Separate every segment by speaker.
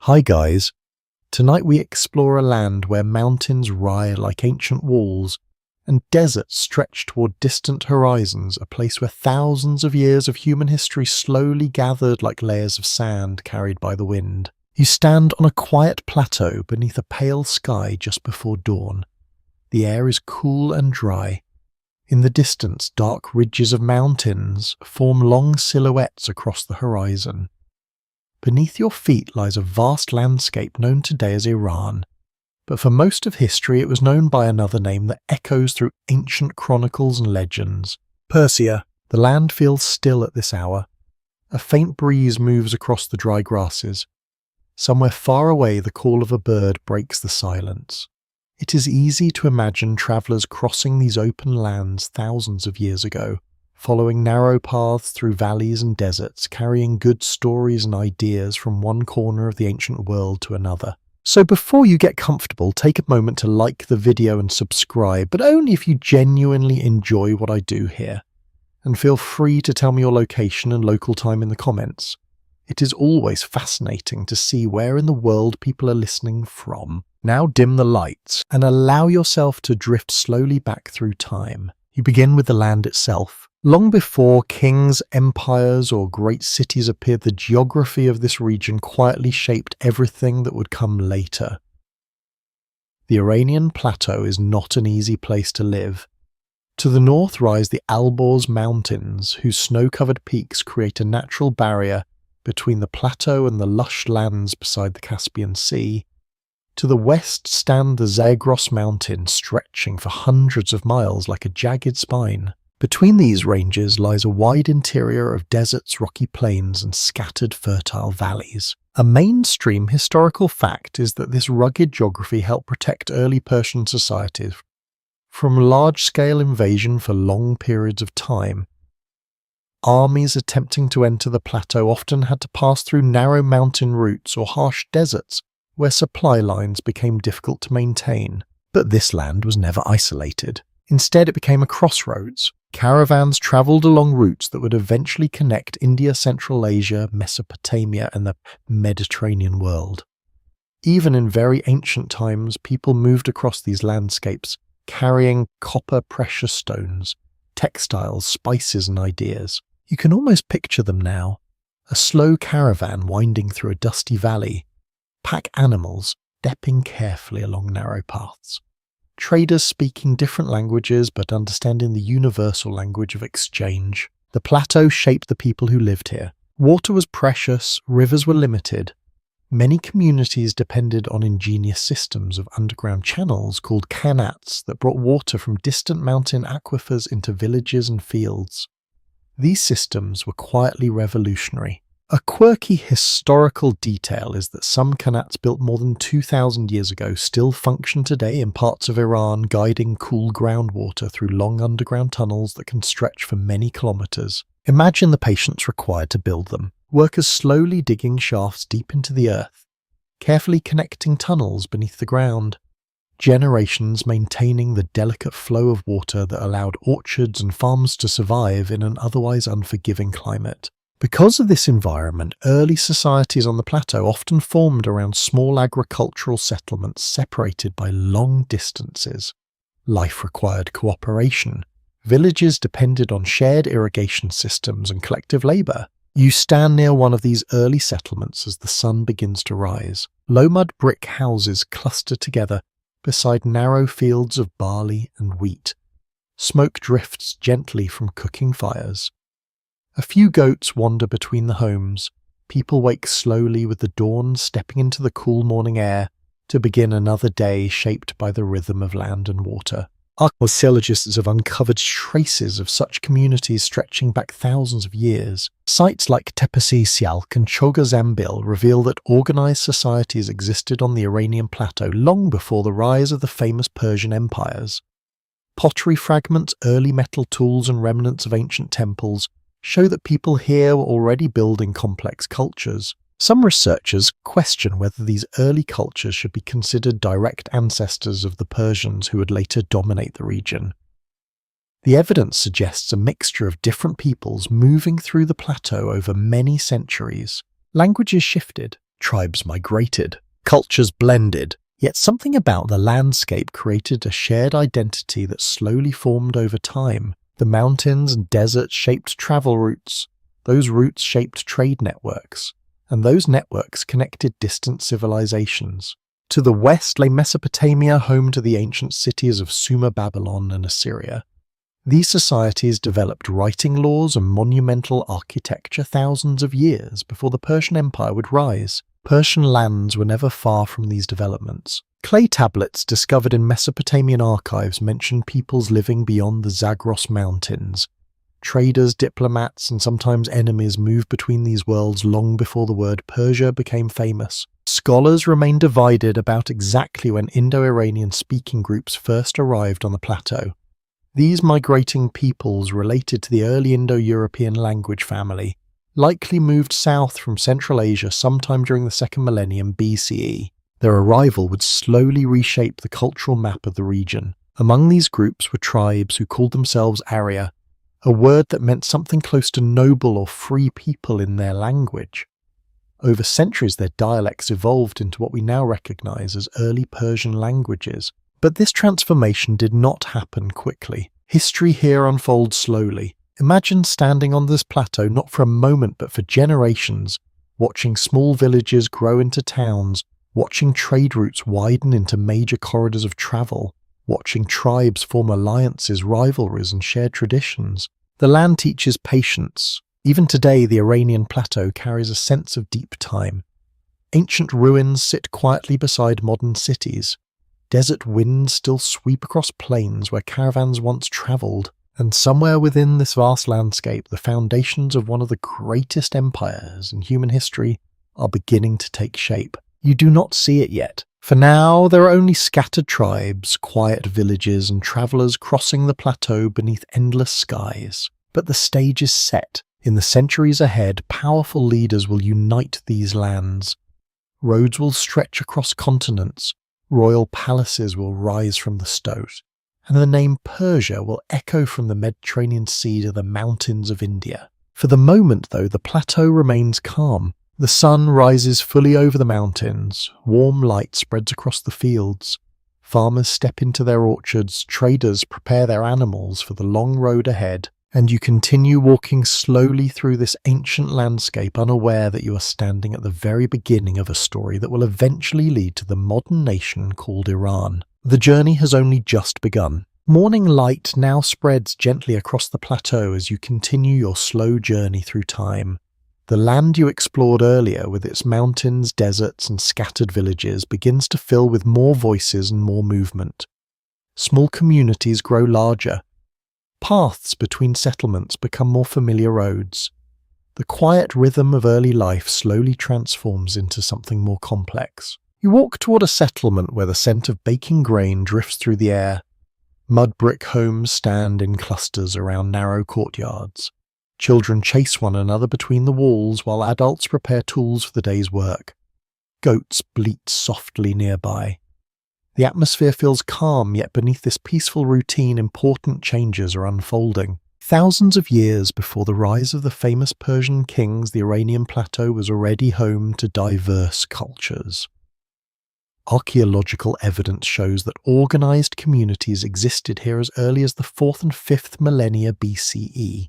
Speaker 1: Hi guys, tonight we explore a land where mountains rise like ancient walls and deserts stretch toward distant horizons, a place where thousands of years of human history slowly gathered like layers of sand carried by the wind. You stand on a quiet plateau beneath a pale sky just before dawn. The air is cool and dry. In the distance, dark ridges of mountains form long silhouettes across the horizon. Beneath your feet lies a vast landscape known today as Iran, but for most of history it was known by another name that echoes through ancient chronicles and legends. Persia. The land feels still at this hour. A faint breeze moves across the dry grasses. Somewhere far away the call of a bird breaks the silence. It is easy to imagine travellers crossing these open lands thousands of years ago, following narrow paths through valleys and deserts, carrying good stories and ideas from one corner of the ancient world to another. So before you get comfortable, take a moment to like the video and subscribe, but only if you genuinely enjoy what I do here. And feel free to tell me your location and local time in the comments. It is always fascinating to see where in the world people are listening from. Now dim the lights and allow yourself to drift slowly back through time. You begin with the land itself. Long before kings, empires, or great cities appeared, the geography of this region quietly shaped everything that would come later. The Iranian plateau is not an easy place to live. To the north rise the Alborz Mountains, whose snow-covered peaks create a natural barrier between the plateau and the lush lands beside the Caspian Sea. To the west stand the Zagros Mountains, stretching for hundreds of miles like a jagged spine. Between these ranges lies a wide interior of deserts, rocky plains, and scattered fertile valleys. A mainstream historical fact is that this rugged geography helped protect early Persian societies from large-scale invasion for long periods of time. Armies attempting to enter the plateau often had to pass through narrow mountain routes or harsh deserts, where supply lines became difficult to maintain. But this land was never isolated. Instead, it became a crossroads. Caravans travelled along routes that would eventually connect India, Central Asia, Mesopotamia, and the Mediterranean world. Even in very ancient times, people moved across these landscapes, carrying copper precious stones, textiles, spices, and ideas. You can almost picture them now. A slow caravan winding through a dusty valley, pack animals stepping carefully along narrow paths. Traders speaking different languages but understanding the universal language of exchange. The plateau shaped the people who lived here. Water was precious, rivers were limited. Many communities depended on ingenious systems of underground channels called qanats that brought water from distant mountain aquifers into villages and fields. These systems were quietly revolutionary. A quirky historical detail is that some qanats built more than 2,000 years ago still function today in parts of Iran, guiding cool groundwater through long underground tunnels that can stretch for many kilometers. Imagine the patience required to build them. Workers slowly digging shafts deep into the earth, carefully connecting tunnels beneath the ground. Generations maintaining the delicate flow of water that allowed orchards and farms to survive in an otherwise unforgiving climate. Because of this environment, early societies on the plateau often formed around small agricultural settlements separated by long distances. Life required cooperation. Villages depended on shared irrigation systems and collective labour. You stand near one of these early settlements as the sun begins to rise. Low mud brick houses cluster together beside narrow fields of barley and wheat. Smoke drifts gently from cooking fires. A few goats wander between the homes. People wake slowly with the dawn stepping into the cool morning air to begin another day shaped by the rhythm of land and water. Archaeologists have uncovered traces of such communities stretching back thousands of years. Sites like Tepesi Sialk and Chogha-Zambil reveal that organized societies existed on the Iranian plateau long before the rise of the famous Persian empires. Pottery fragments, early metal tools, and remnants of ancient temples show that people here were already building complex cultures. Some researchers question whether these early cultures should be considered direct ancestors of the Persians who would later dominate the region. The evidence suggests a mixture of different peoples moving through the plateau over many centuries. Languages shifted, Tribes migrated, cultures blended, yet something about the landscape created a shared identity that slowly formed over time. The mountains and deserts shaped travel routes, those routes shaped trade networks, and those networks connected distant civilizations. To the west lay Mesopotamia, home to the ancient cities of Sumer, Babylon, and Assyria. These societies developed writing laws and monumental architecture thousands of years before the Persian Empire would rise. Persian lands were never far from these developments. Clay tablets discovered in Mesopotamian archives mention peoples living beyond the Zagros Mountains. Traders, diplomats, and sometimes enemies moved between these worlds long before the word Persia became famous. Scholars remain divided about exactly when Indo-Iranian speaking groups first arrived on the plateau. These migrating peoples, related to the early Indo-European language family, likely moved south from Central Asia sometime during the 2nd millennium BCE. Their arrival would slowly reshape the cultural map of the region. Among these groups were tribes who called themselves Arya, a word that meant something close to noble or free people in their language. Over centuries, their dialects evolved into what we now recognize as early Persian languages. But this transformation did not happen quickly. History here unfolds slowly. Imagine standing on this plateau not for a moment but for generations, watching small villages grow into towns, watching trade routes widen into major corridors of travel, watching tribes form alliances, rivalries, and shared traditions. The land teaches patience. Even today, the Iranian plateau carries a sense of deep time. Ancient ruins sit quietly beside modern cities. Desert winds still sweep across plains where caravans once travelled, and somewhere within this vast landscape, the foundations of one of the greatest empires in human history are beginning to take shape. You do not see it yet. For now, there are only scattered tribes, quiet villages, and travellers crossing the plateau beneath endless skies. But the stage is set. In the centuries ahead, powerful leaders will unite these lands. Roads will stretch across continents. Royal palaces will rise from the stoat, and the name Persia will echo from the Mediterranean Sea to the mountains of India. For the moment, though, the plateau remains calm. The sun rises fully over the mountains, warm light spreads across the fields. Farmers step into their orchards, traders prepare their animals for the long road ahead, and you continue walking slowly through this ancient landscape, unaware that you are standing at the very beginning of a story that will eventually lead to the modern nation called Iran. The journey has only just begun. Morning light now spreads gently across the plateau as you continue your slow journey through time. The land you explored earlier, with its mountains, deserts, and scattered villages, begins to fill with more voices and more movement. Small communities grow larger. Paths between settlements become more familiar roads. The quiet rhythm of early life slowly transforms into something more complex. You walk toward a settlement where the scent of baking grain drifts through the air. Mud brick homes stand in clusters around narrow courtyards. Children chase one another between the walls while adults prepare tools for the day's work. Goats bleat softly nearby. The atmosphere feels calm, yet beneath this peaceful routine, important changes are unfolding. Thousands of years before the rise of the famous Persian kings, the Iranian plateau was already home to diverse cultures. Archaeological evidence shows that organized communities existed here as early as the 4th and 5th millennia BCE.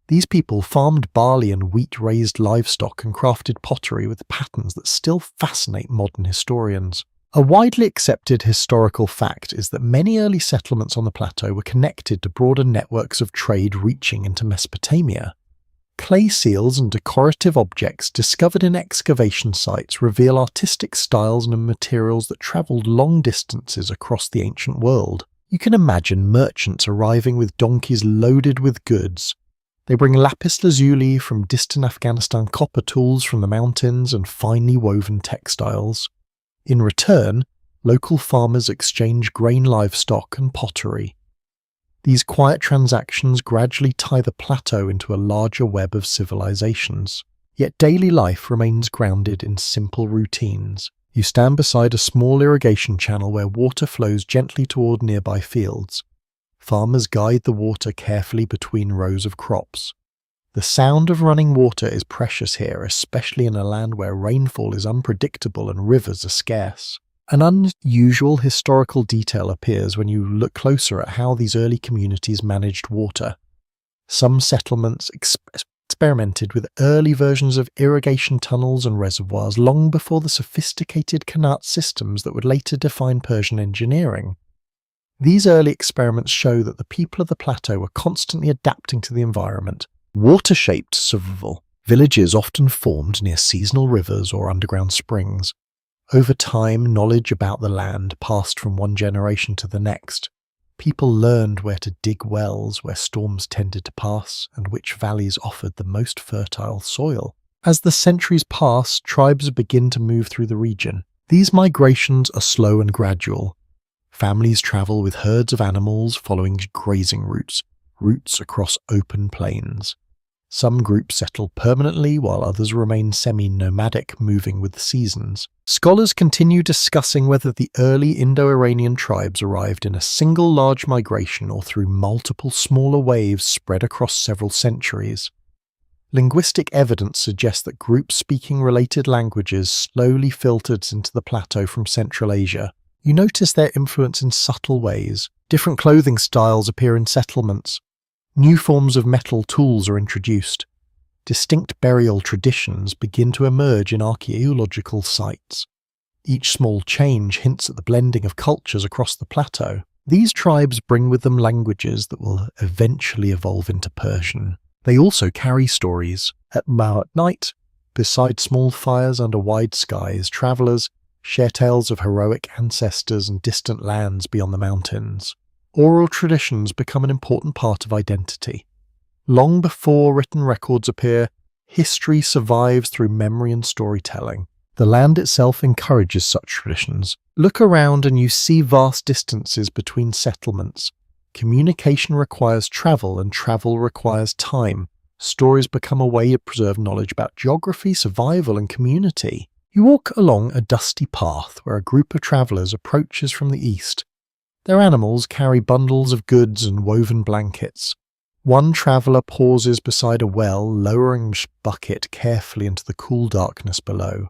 Speaker 1: These people farmed barley and wheat-raised livestock and crafted pottery with patterns that still fascinate modern historians. A widely accepted historical fact is that many early settlements on the plateau were connected to broader networks of trade reaching into Mesopotamia. Clay seals and decorative objects discovered in excavation sites reveal artistic styles and materials that travelled long distances across the ancient world. You can imagine merchants arriving with donkeys loaded with goods. They bring lapis lazuli from distant Afghanistan, copper tools from the mountains, and finely woven textiles. In return, local farmers exchange grain, livestock, and pottery. These quiet transactions gradually tie the plateau into a larger web of civilizations. Yet daily life remains grounded in simple routines. You stand beside a small irrigation channel where water flows gently toward nearby fields. Farmers guide the water carefully between rows of crops. The sound of running water is precious here, especially in a land where rainfall is unpredictable and rivers are scarce. An unusual historical detail appears when you look closer at how these early communities managed water. Some settlements experimented with early versions of irrigation tunnels and reservoirs long before the sophisticated canal systems that would later define Persian engineering. These early experiments show that the people of the plateau were constantly adapting to the environment. Water-shaped survival. Villages often formed near seasonal rivers or underground springs. Over time, knowledge about the land passed from one generation to the next. People learned where to dig wells where storms tended to pass and which valleys offered the most fertile soil. As the centuries pass, tribes begin to move through the region. These migrations are slow and gradual. Families travel with herds of animals following grazing routes across open plains. Some groups settle permanently while others remain semi-nomadic, moving with the seasons. Scholars continue discussing whether the early Indo-Iranian tribes arrived in a single large migration or through multiple smaller waves spread across several centuries. Linguistic evidence suggests that groups speaking related languages slowly filtered into the plateau from Central Asia. You notice their influence in subtle ways. Different clothing styles appear in settlements. New forms of metal tools are introduced. Distinct burial traditions begin to emerge in archaeological sites. Each small change hints at the blending of cultures across the plateau. These tribes bring with them languages that will eventually evolve into Persian. They also carry stories. At night, beside small fires under wide skies, travelers share tales of heroic ancestors and distant lands beyond the mountains. Oral traditions become an important part of identity. Long before written records appear, history survives through memory and storytelling. The land itself encourages such traditions. Look around and you see vast distances between settlements. Communication requires travel, and travel requires time. Stories become a way to preserve knowledge about geography, survival, and community. You walk along a dusty path where a group of travelers approaches from the east. Their animals carry bundles of goods and woven blankets. One traveller pauses beside a well, lowering a bucket carefully into the cool darkness below.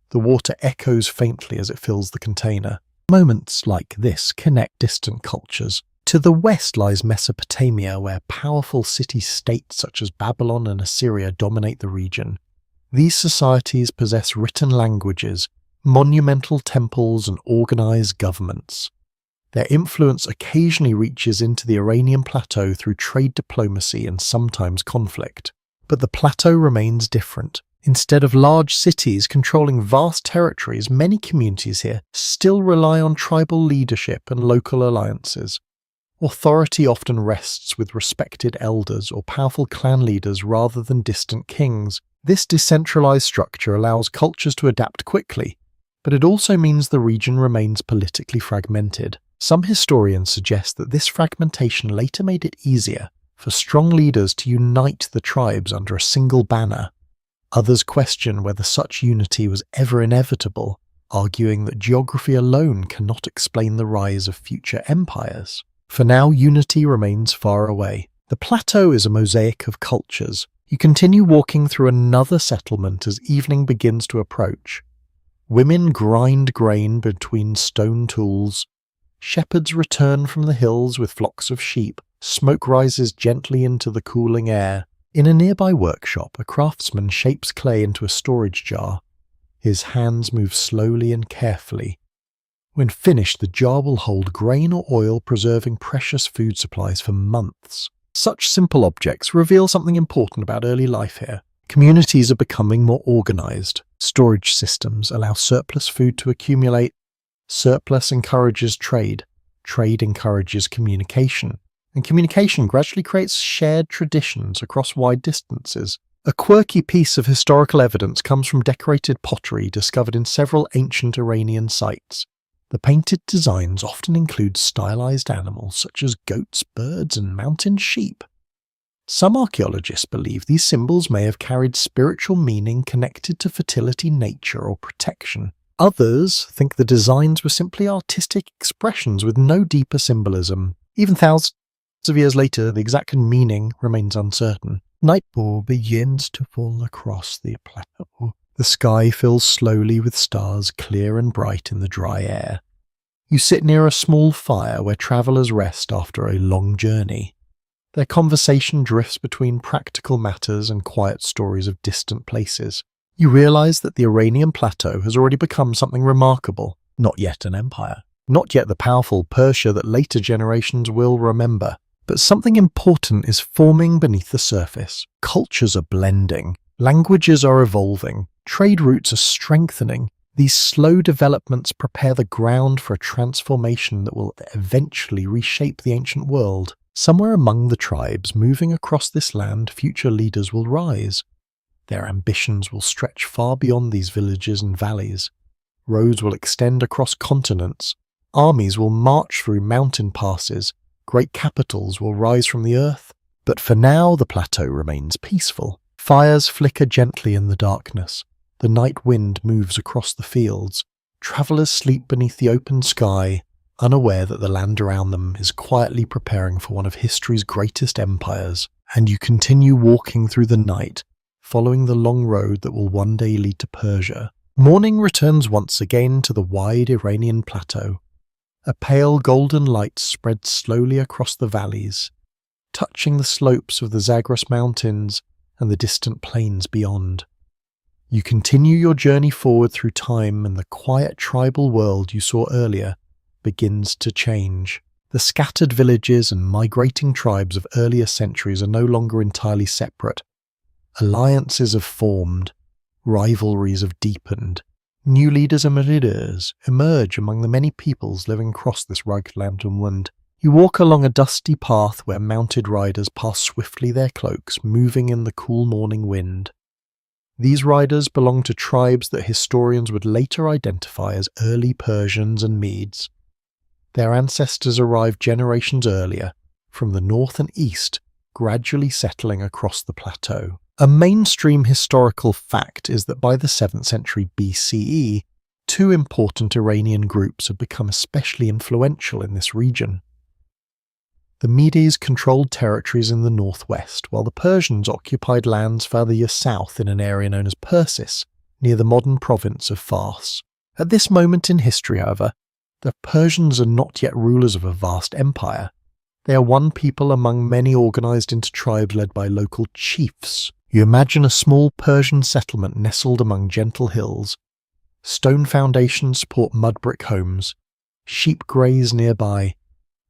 Speaker 1: The water echoes faintly as it fills the container. Moments like this connect distant cultures. To the west lies Mesopotamia, where powerful city-states such as Babylon and Assyria dominate the region. These societies possess written languages, monumental temples, and organized governments. Their influence occasionally reaches into the Iranian plateau through trade diplomacy and sometimes conflict. But the plateau remains different. Instead of large cities controlling vast territories, many communities here still rely on tribal leadership and local alliances. Authority often rests with respected elders or powerful clan leaders rather than distant kings. This decentralized structure allows cultures to adapt quickly, but it also means the region remains politically fragmented. Some historians suggest that this fragmentation later made it easier for strong leaders to unite the tribes under a single banner. Others question whether such unity was ever inevitable, arguing that geography alone cannot explain the rise of future empires. For now, unity remains far away. The plateau is a mosaic of cultures. You continue walking through another settlement as evening begins to approach. Women grind grain between stone tools. Shepherds return from the hills with flocks of sheep. Smoke rises gently into the cooling air. In a nearby workshop, a craftsman shapes clay into a storage jar. His hands move slowly and carefully. When finished, the jar will hold grain or oil, preserving precious food supplies for months. Such simple objects reveal something important about early life here. Communities are becoming more organized. Storage systems allow surplus food to accumulate. Surplus encourages trade. Trade encourages communication. And communication gradually creates shared traditions across wide distances. A quirky piece of historical evidence comes from decorated pottery discovered in several ancient Iranian sites. The painted designs often include stylized animals such as goats, birds, and mountain sheep. Some archaeologists believe these symbols may have carried spiritual meaning connected to fertility, nature, or protection. Others think the designs were simply artistic expressions with no deeper symbolism. Even thousands of years later, the exact meaning remains uncertain. Nightfall begins to fall across the plateau. The sky fills slowly with stars clear and bright in the dry air. You sit near a small fire where travellers rest after a long journey. Their conversation drifts between practical matters and quiet stories of distant places. You realise that the Iranian plateau has already become something remarkable, not yet an empire, not yet the powerful Persia that later generations will remember. But something important is forming beneath the surface. Cultures are blending, languages are evolving, trade routes are strengthening. These slow developments prepare the ground for a transformation that will eventually reshape the ancient world. Somewhere among the tribes moving across this land, future leaders will rise. Their ambitions will stretch far beyond these villages and valleys. Roads will extend across continents. Armies will march through mountain passes. Great capitals will rise from the earth. But for now, the plateau remains peaceful. Fires flicker gently in the darkness. The night wind moves across the fields. Travellers sleep beneath the open sky, unaware that the land around them is quietly preparing for one of history's greatest empires. And you continue walking through the night, following the long road that will one day lead to Persia. Morning returns once again to the wide Iranian plateau. A pale golden light spreads slowly across the valleys, touching the slopes of the Zagros Mountains and the distant plains beyond. You continue your journey forward through time, and the quiet tribal world you saw earlier begins to change. The scattered villages and migrating tribes of earlier centuries are no longer entirely separate. Alliances have formed, rivalries have deepened. New leaders and leaders emerge among the many peoples living across this rugged land. You walk along a dusty path where mounted riders pass swiftly, their cloaks moving in the cool morning wind. These riders belong to tribes that historians would later identify as early Persians and Medes. Their ancestors arrived generations earlier, from the north and east, gradually settling across the plateau. A mainstream historical fact is that by the 7th century BCE, two important Iranian groups had become especially influential in this region. The Medes controlled territories in the northwest, while the Persians occupied lands further south in an area known as Persis, near the modern province of Fars. At this moment in history, however, the Persians are not yet rulers of a vast empire. They are one people among many organized into tribes led by local chiefs. You imagine a small Persian settlement nestled among gentle hills. Stone foundations support mud brick homes. Sheep graze nearby.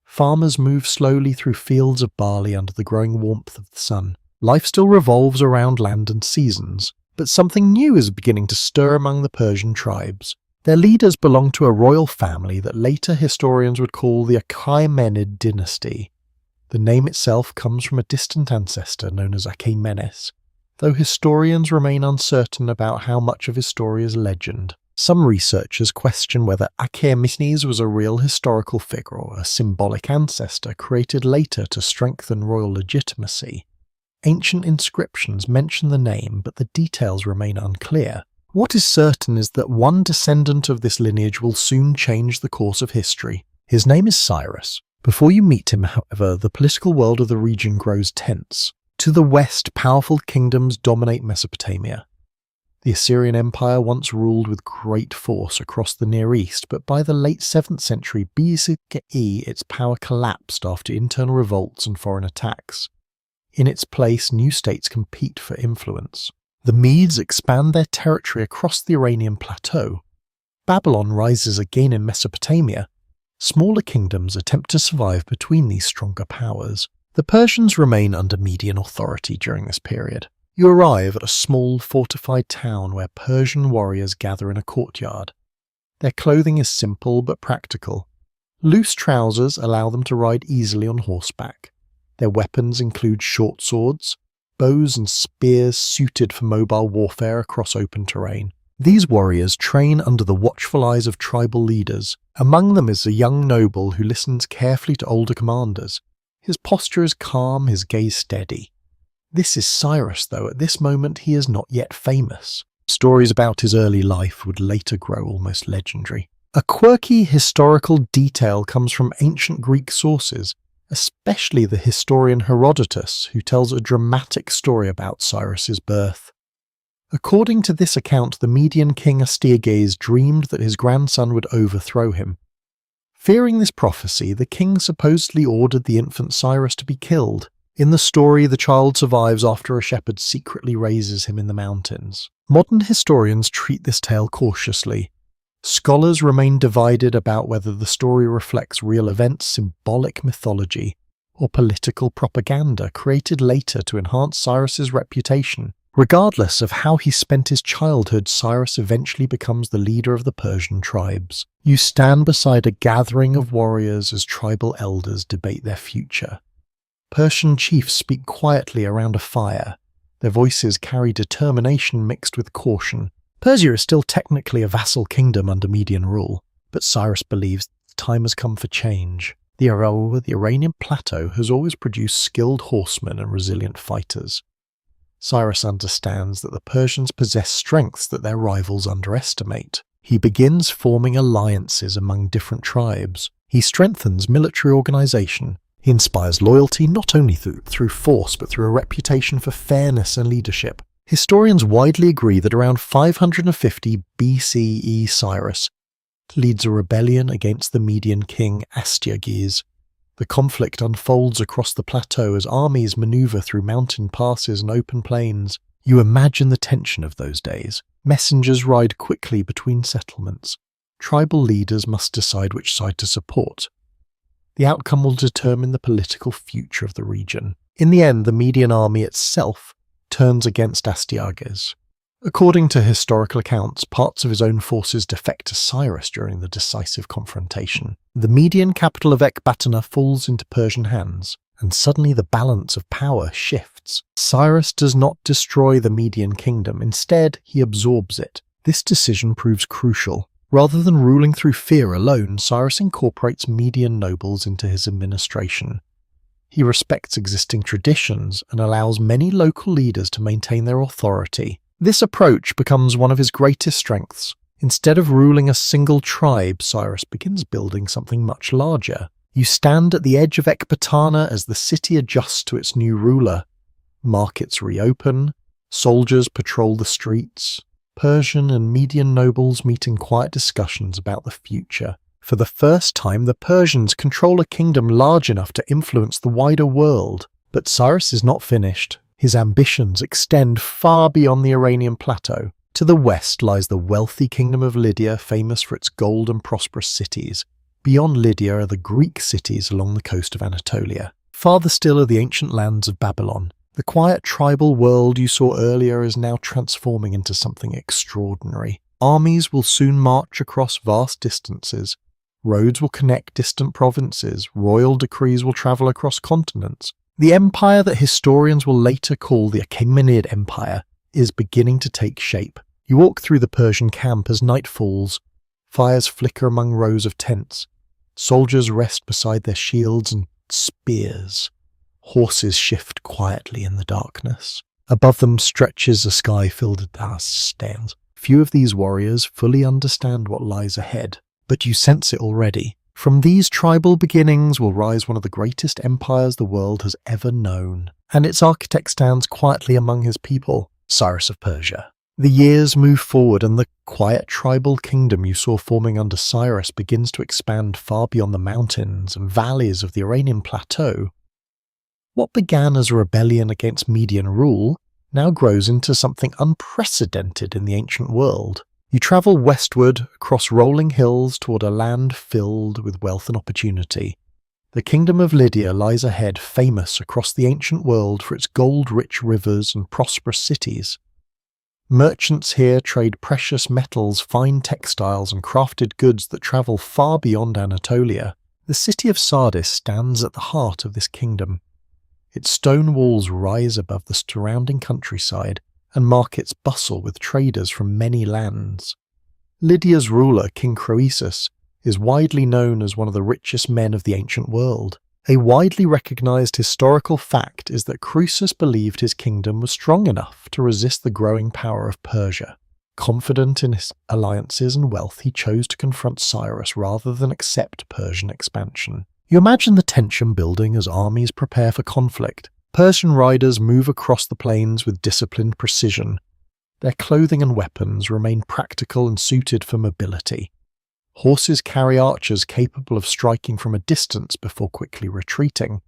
Speaker 1: Farmers move slowly through fields of barley under the growing warmth of the sun. Life still revolves around land and seasons, but something new is beginning to stir among the Persian tribes. Their leaders belong to a royal family that later historians would call the Achaemenid dynasty. The name itself comes from a distant ancestor known as Achaemenes, though historians remain uncertain about how much of his story is legend. Some researchers question whether Achaemenes was a real historical figure or a symbolic ancestor created later to strengthen royal legitimacy. Ancient inscriptions mention the name, but the details remain unclear. What is certain is that one descendant of this lineage will soon change the course of history. His name is Cyrus. Before you meet him, however, the political world of the region grows tense. To the west, powerful kingdoms dominate Mesopotamia. The Assyrian Empire once ruled with great force across the Near East, but by the late 7th century BCE, its power collapsed after internal revolts and foreign attacks. In its place, new states compete for influence. The Medes expand their territory across the Iranian plateau. Babylon rises again in Mesopotamia. Smaller kingdoms attempt to survive between these stronger powers. The Persians remain under Median authority during this period. You arrive at a small, fortified town where Persian warriors gather in a courtyard. Their clothing is simple but practical. Loose trousers allow them to ride easily on horseback. Their weapons include short swords, bows and spears suited for mobile warfare across open terrain. These warriors train under the watchful eyes of tribal leaders. Among them is a young noble who listens carefully to older commanders. His posture is calm, his gaze steady. This is Cyrus, though at this moment he is not yet famous. Stories about his early life would later grow almost legendary. A quirky historical detail comes from ancient Greek sources. especially the historian Herodotus, who tells a dramatic story about Cyrus's birth. According to this account, the Median king Astyages dreamed that his grandson would overthrow him. Fearing this prophecy, the king supposedly ordered the infant Cyrus to be killed. In the story, the child survives after a shepherd secretly raises him in the mountains. Modern historians treat this tale cautiously. Scholars remain divided about whether the story reflects real events, symbolic mythology, or political propaganda created later to enhance Cyrus's reputation. Regardless of how he spent his childhood, Cyrus eventually becomes the leader of the Persian tribes. You stand beside a gathering of warriors as tribal elders debate their future. Persian chiefs speak quietly around a fire. Their voices carry determination mixed with caution. Persia is still technically a vassal kingdom under Median rule, but Cyrus believes the time has come for change. The Iranian plateau has always produced skilled horsemen and resilient fighters. Cyrus understands that the Persians possess strengths that their rivals underestimate. He begins forming alliances among different tribes. He strengthens military organization. He inspires loyalty not only through force but through a reputation for fairness and leadership. Historians widely agree that around 550 BCE Cyrus leads a rebellion against the Median king Astyages. The conflict unfolds across the plateau as armies maneuver through mountain passes and open plains. You imagine the tension of those days. Messengers ride quickly between settlements. Tribal leaders must decide which side to support. The outcome will determine the political future of the region. In the end, the Median army itself turns against Astyages. According to historical accounts, parts of his own forces defect to Cyrus during the decisive confrontation. The Median capital of Ecbatana falls into Persian hands, and suddenly the balance of power shifts. Cyrus does not destroy the Median kingdom, instead he absorbs it. This decision proves crucial. Rather than ruling through fear alone, Cyrus incorporates Median nobles into his administration. He respects existing traditions and allows many local leaders to maintain their authority. This approach becomes one of his greatest strengths. Instead of ruling a single tribe, Cyrus begins building something much larger. You stand at the edge of Ecbatana as the city adjusts to its new ruler. Markets reopen, soldiers patrol the streets. Persian and Median nobles meet in quiet discussions about the future. For the first time, the Persians control a kingdom large enough to influence the wider world. But Cyrus is not finished. His ambitions extend far beyond the Iranian plateau. To the west lies the wealthy kingdom of Lydia, famous for its gold and prosperous cities. Beyond Lydia are the Greek cities along the coast of Anatolia. Farther still are the ancient lands of Babylon. The quiet tribal world you saw earlier is now transforming into something extraordinary. Armies will soon march across vast distances. Roads will connect distant provinces. Royal decrees will travel across continents. The empire that historians will later call the Achaemenid Empire is beginning to take shape. You walk through the Persian camp as night falls. Fires flicker among rows of tents. Soldiers rest beside their shields and spears. Horses shift quietly in the darkness. Above them stretches a sky filled with dust storms. Few of these warriors fully understand what lies ahead, but you sense it already. From these tribal beginnings will rise one of the greatest empires the world has ever known, and its architect stands quietly among his people, Cyrus of Persia. The years move forward and the quiet tribal kingdom you saw forming under Cyrus begins to expand far beyond the mountains and valleys of the Iranian plateau. What began as a rebellion against Median rule now grows into something unprecedented in the ancient world. You travel westward across rolling hills toward a land filled with wealth and opportunity. The kingdom of Lydia lies ahead, famous across the ancient world for its gold-rich rivers and prosperous cities. Merchants here trade precious metals, fine textiles, and crafted goods that travel far beyond Anatolia. The city of Sardis stands at the heart of this kingdom. Its stone walls rise above the surrounding countryside, and markets bustle with traders from many lands. Lydia's ruler, King Croesus, is widely known as one of the richest men of the ancient world. A widely recognized historical fact is that Croesus believed his kingdom was strong enough to resist the growing power of Persia. Confident in his alliances and wealth, he chose to confront Cyrus rather than accept Persian expansion. You imagine the tension building as armies prepare for conflict. Persian riders move across the plains with disciplined precision. Their clothing and weapons remain practical and suited for mobility. Horses carry archers capable of striking from a distance before quickly retreating.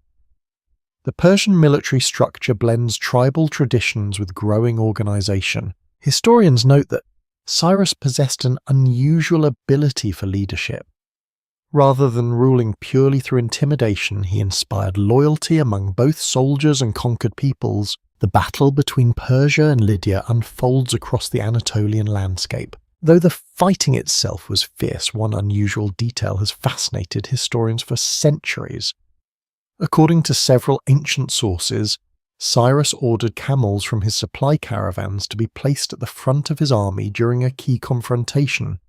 Speaker 1: The Persian military structure blends tribal traditions with growing organization. Historians note that Cyrus possessed an unusual ability for leadership. Rather than ruling purely through intimidation, he inspired loyalty among both soldiers and conquered peoples. The battle between Persia and Lydia unfolds across the Anatolian landscape. Though the fighting itself was fierce, one unusual detail has fascinated historians for centuries. According to several ancient sources, Cyrus ordered camels from his supply caravans to be placed at the front of his army during a key confrontation.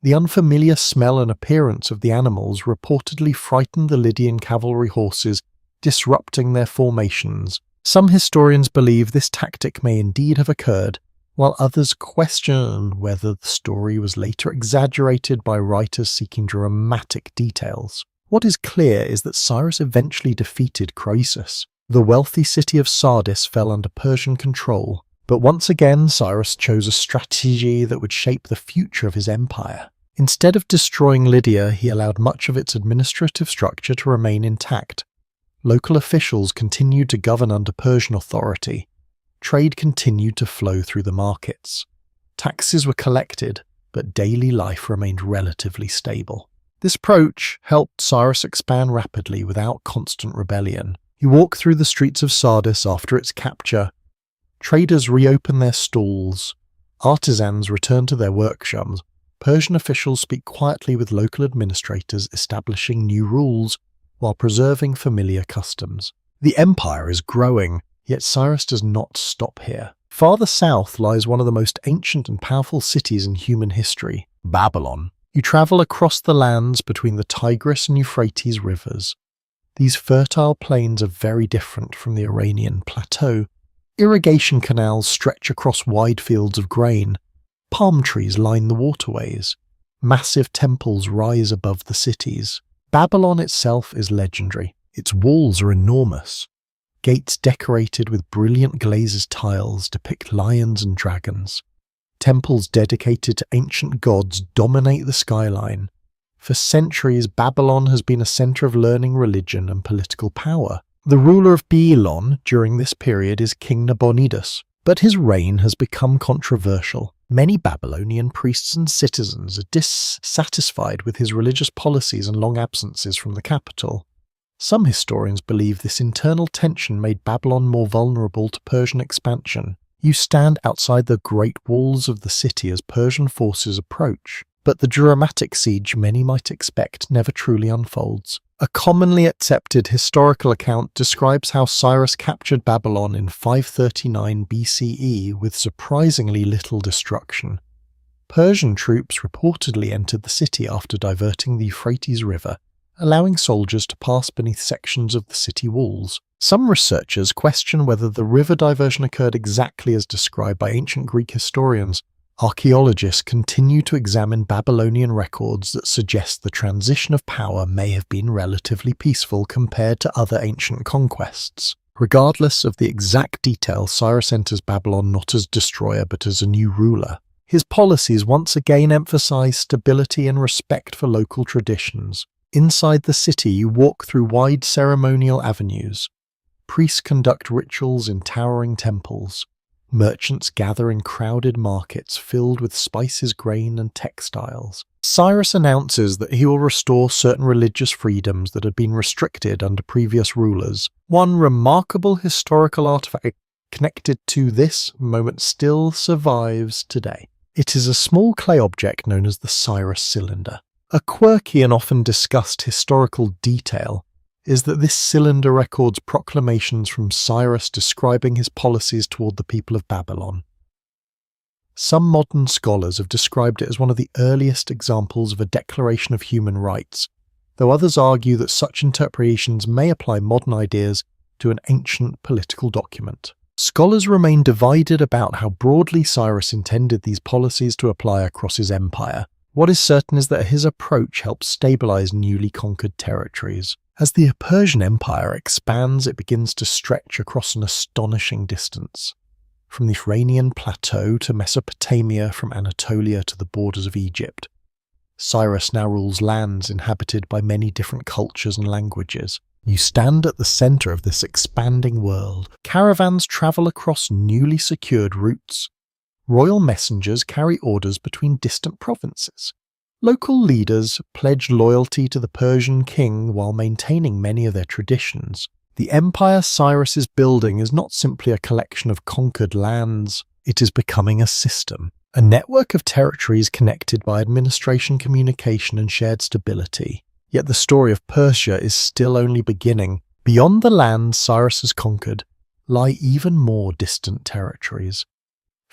Speaker 1: The unfamiliar smell and appearance of the animals reportedly frightened the Lydian cavalry horses, disrupting their formations. Some historians believe this tactic may indeed have occurred, while others question whether the story was later exaggerated by writers seeking dramatic details. What is clear is that Cyrus eventually defeated Croesus. The wealthy city of Sardis fell under Persian control, but once again Cyrus chose a strategy that would shape the future of his empire. Instead of destroying Lydia, he allowed much of its administrative structure to remain intact. Local officials continued to govern under Persian authority. Trade continued to flow through the markets. Taxes were collected, but daily life remained relatively stable. This approach helped Cyrus expand rapidly without constant rebellion. He walked through the streets of Sardis after its capture. Traders reopened their stalls. Artisans returned to their workshops. Persian officials speak quietly with local administrators, establishing new rules while preserving familiar customs. The empire is growing, yet Cyrus does not stop here. Farther south lies one of the most ancient and powerful cities in human history, Babylon. You travel across the lands between the Tigris and Euphrates rivers. These fertile plains are very different from the Iranian plateau. Irrigation canals stretch across wide fields of grain. Palm trees line the waterways. Massive temples rise above the cities. Babylon itself is legendary. Its walls are enormous. Gates decorated with brilliant glazed tiles depict lions and dragons. Temples dedicated to ancient gods dominate the skyline. For centuries, Babylon has been a center of learning, religion, and political power. The ruler of Babylon during this period is King Nabonidus, but his reign has become controversial. Many Babylonian priests and citizens are dissatisfied with his religious policies and long absences from the capital. Some historians believe this internal tension made Babylon more vulnerable to Persian expansion. You stand outside the great walls of the city as Persian forces approach, but the dramatic siege many might expect never truly unfolds. A commonly accepted historical account describes how Cyrus captured Babylon in 539 BCE with surprisingly little destruction. Persian troops reportedly entered the city after diverting the Euphrates River, allowing soldiers to pass beneath sections of the city walls. Some researchers question whether the river diversion occurred exactly as described by ancient Greek historians. Archaeologists continue to examine Babylonian records that suggest the transition of power may have been relatively peaceful compared to other ancient conquests. Regardless of the exact detail, Cyrus enters Babylon not as destroyer but as a new ruler. His policies once again emphasize stability and respect for local traditions. Inside the city, you walk through wide ceremonial avenues. Priests conduct rituals in towering temples. Merchants gather in crowded markets filled with spices, grain, and textiles. Cyrus announces that he will restore certain religious freedoms that had been restricted under previous rulers. One remarkable historical artifact connected to this moment still survives today. It is a small clay object known as the Cyrus cylinder. A quirky and often discussed historical detail is that this cylinder records proclamations from Cyrus describing his policies toward the people of Babylon. Some modern scholars have described it as one of the earliest examples of a declaration of human rights, though others argue that such interpretations may apply modern ideas to an ancient political document. Scholars remain divided about how broadly Cyrus intended these policies to apply across his empire. What is certain is that his approach helped stabilize newly conquered territories. As the Persian Empire expands, it begins to stretch across an astonishing distance. From the Iranian plateau to Mesopotamia, from Anatolia to the borders of Egypt. Cyrus now rules lands inhabited by many different cultures and languages. You stand at the center of this expanding world. Caravans travel across newly secured routes. Royal messengers carry orders between distant provinces. Local leaders pledge loyalty to the Persian king while maintaining many of their traditions. The empire Cyrus is building is not simply a collection of conquered lands, it is becoming a system. A network of territories connected by administration, communication, and shared stability. Yet the story of Persia is still only beginning. Beyond the lands Cyrus has conquered lie even more distant territories.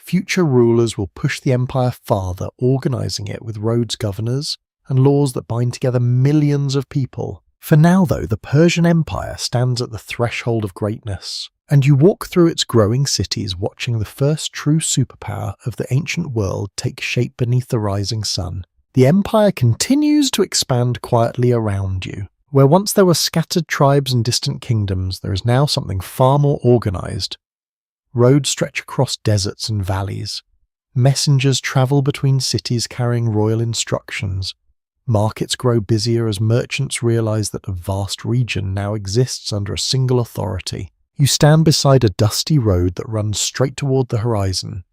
Speaker 1: Future rulers will push the empire farther, organizing it with roads, governors, and laws that bind together millions of people. For now, though, the Persian Empire stands at the threshold of greatness, and you walk through its growing cities watching the first true superpower of the ancient world take shape beneath the rising sun. The empire continues to expand quietly around you. Where once there were scattered tribes and distant kingdoms, there is now something far more organized. Roads stretch across deserts and valleys. Messengers travel between cities carrying royal instructions. Markets grow busier as merchants realize that a vast region now exists under a single authority. You stand beside a dusty road that runs straight toward the horizon.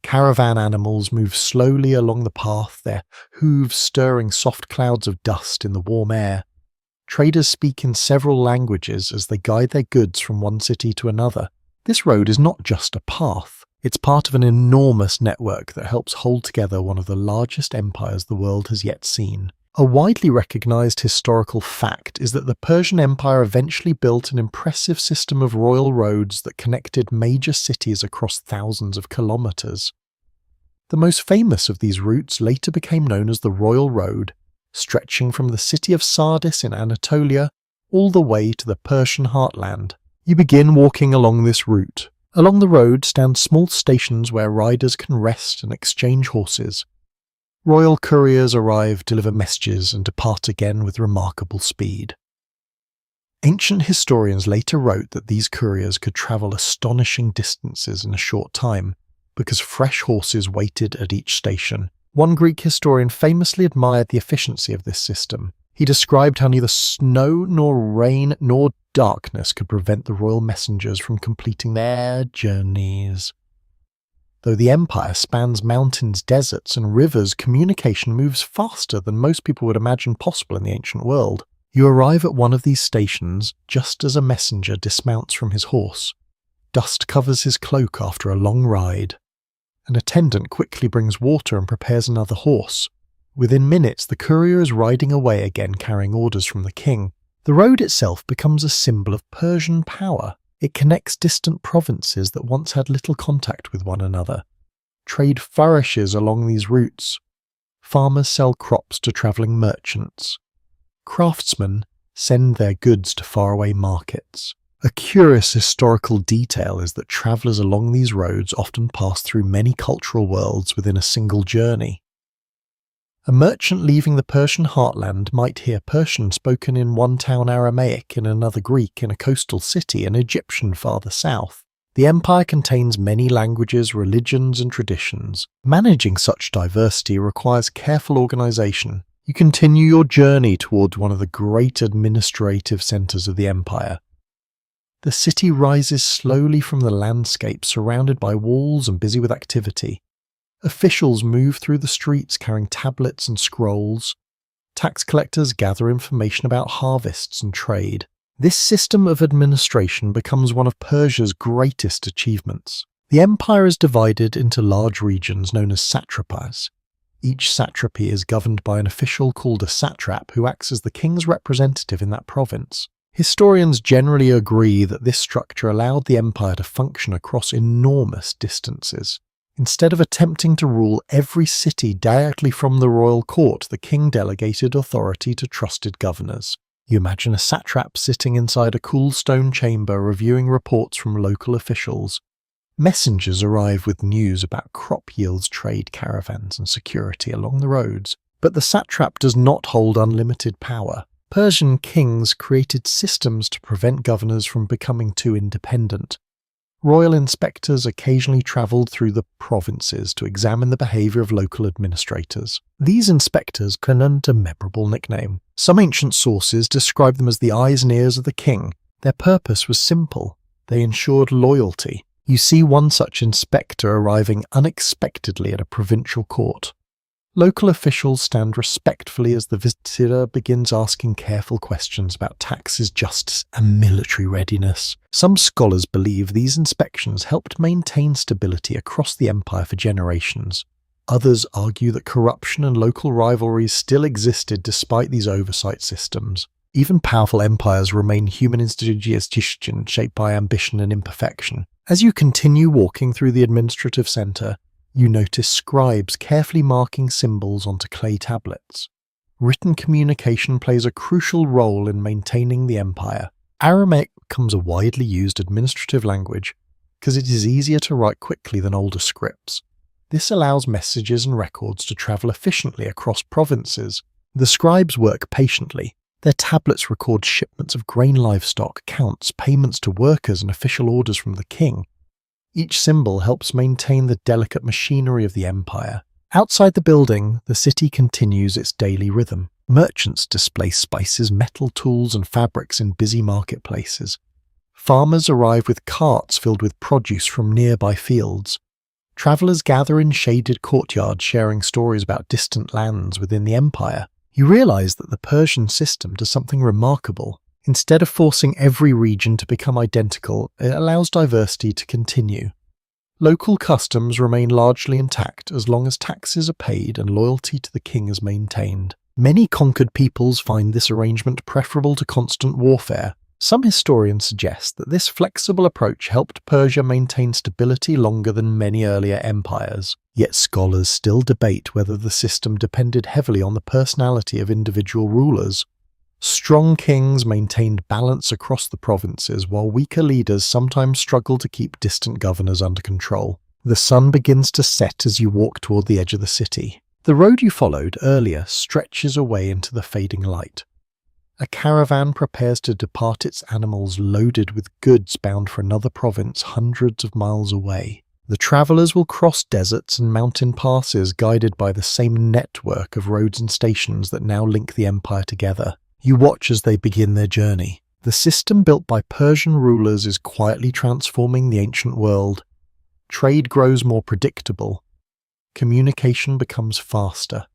Speaker 1: Caravan animals move slowly along the path, their hooves stirring soft clouds of dust in the warm air. Traders speak in several languages as they guide their goods from one city to another. This road is not just a path. It's part of an enormous network that helps hold together one of the largest empires the world has yet seen. A widely recognized historical fact is that the Persian Empire eventually built an impressive system of royal roads that connected major cities across thousands of kilometers. The most famous of these routes later became known as the Royal Road, stretching from the city of Sardis in Anatolia all the way to the Persian heartland. You begin walking along this route. Along the road stand small stations where riders can rest and exchange horses. Royal couriers arrive, deliver messages, and depart again with remarkable speed. Ancient historians later wrote that these couriers could travel astonishing distances in a short time, because fresh horses waited at each station. One Greek historian famously admired the efficiency of this system. He described how neither snow nor rain nor darkness could prevent the royal messengers from completing their journeys. Though the empire spans mountains, deserts, and rivers, communication moves faster than most people would imagine possible in the ancient world. You arrive at one of these stations just as a messenger dismounts from his horse. Dust covers his cloak after a long ride. An attendant quickly brings water and prepares another horse. Within minutes, the courier is riding away again, carrying orders from the king. The road itself becomes a symbol of Persian power. It connects distant provinces that once had little contact with one another. Trade flourishes along these routes. Farmers sell crops to travelling merchants. Craftsmen send their goods to faraway markets. A curious historical detail is that travellers along these roads often pass through many cultural worlds within a single journey. A merchant leaving the Persian heartland might hear Persian spoken in one town, Aramaic in another, Greek in a coastal city, and Egyptian farther south. The empire contains many languages, religions, and traditions. Managing such diversity requires careful organization. You continue your journey toward one of the great administrative centers of the empire. The city rises slowly from the landscape, surrounded by walls and busy with activity. Officials move through the streets carrying tablets and scrolls. Tax collectors gather information about harvests and trade. This system of administration becomes one of Persia's greatest achievements. The empire is divided into large regions known as satrapas. Each satrapy is governed by an official called a satrap who acts as the king's representative in that province. Historians generally agree that this structure allowed the empire to function across enormous distances. Instead of attempting to rule every city directly from the royal court, the king delegated authority to trusted governors. You imagine a satrap sitting inside a cool stone chamber reviewing reports from local officials. Messengers arrive with news about crop yields, trade caravans, and security along the roads. But the satrap does not hold unlimited power. Persian kings created systems to prevent governors from becoming too independent. Royal inspectors occasionally travelled through the provinces to examine the behaviour of local administrators. These inspectors can earn a memorable nickname. Some ancient sources describe them as the eyes and ears of the king. Their purpose was simple. They ensured loyalty. You see one such inspector arriving unexpectedly at a provincial court. Local officials stand respectfully as the visitor begins asking careful questions about taxes, justice, and military readiness. Some scholars believe these inspections helped maintain stability across the empire for generations. Others argue that corruption and local rivalries still existed despite these oversight systems. Even powerful empires remain human institutions shaped by ambition and imperfection. As you continue walking through the administrative centre, you notice scribes carefully marking symbols onto clay tablets. Written communication plays a crucial role in maintaining the empire. Aramaic becomes a widely used administrative language because it is easier to write quickly than older scripts. This allows messages and records to travel efficiently across provinces. The scribes work patiently. Their tablets record shipments of grain, livestock, accounts, payments to workers, and official orders from the king. Each symbol helps maintain the delicate machinery of the empire. Outside the building, the city continues its daily rhythm. Merchants display spices, metal tools, and fabrics in busy marketplaces. Farmers arrive with carts filled with produce from nearby fields. Travellers gather in shaded courtyards sharing stories about distant lands within the empire. You realise that the Persian system does something remarkable. Instead of forcing every region to become identical, it allows diversity to continue. Local customs remain largely intact as long as taxes are paid and loyalty to the king is maintained. Many conquered peoples find this arrangement preferable to constant warfare. Some historians suggest that this flexible approach helped Persia maintain stability longer than many earlier empires. Yet scholars still debate whether the system depended heavily on the personality of individual rulers. Strong kings maintained balance across the provinces, while weaker leaders sometimes struggled to keep distant governors under control. The sun begins to set as you walk toward the edge of the city. The road you followed earlier stretches away into the fading light. A caravan prepares to depart its animals loaded with goods bound for another province hundreds of miles away. The travellers will cross deserts and mountain passes guided by the same network of roads and stations that now link the empire together. You watch as they begin their journey. The system built by Persian rulers is quietly transforming the ancient world. Trade grows more predictable. Communication becomes faster.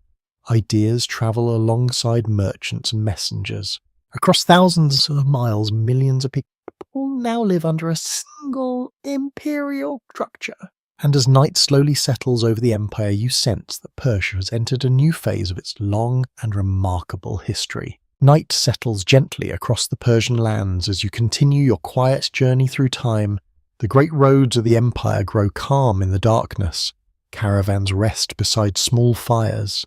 Speaker 1: Ideas travel alongside merchants and messengers. Across thousands of miles, millions of people now live under a single imperial structure. And as night slowly settles over the empire, you sense that Persia has entered a new phase of its long and remarkable history. Night settles gently across the Persian lands as you continue your quiet journey through time. The great roads of the empire grow calm in the darkness. Caravans rest beside small fires.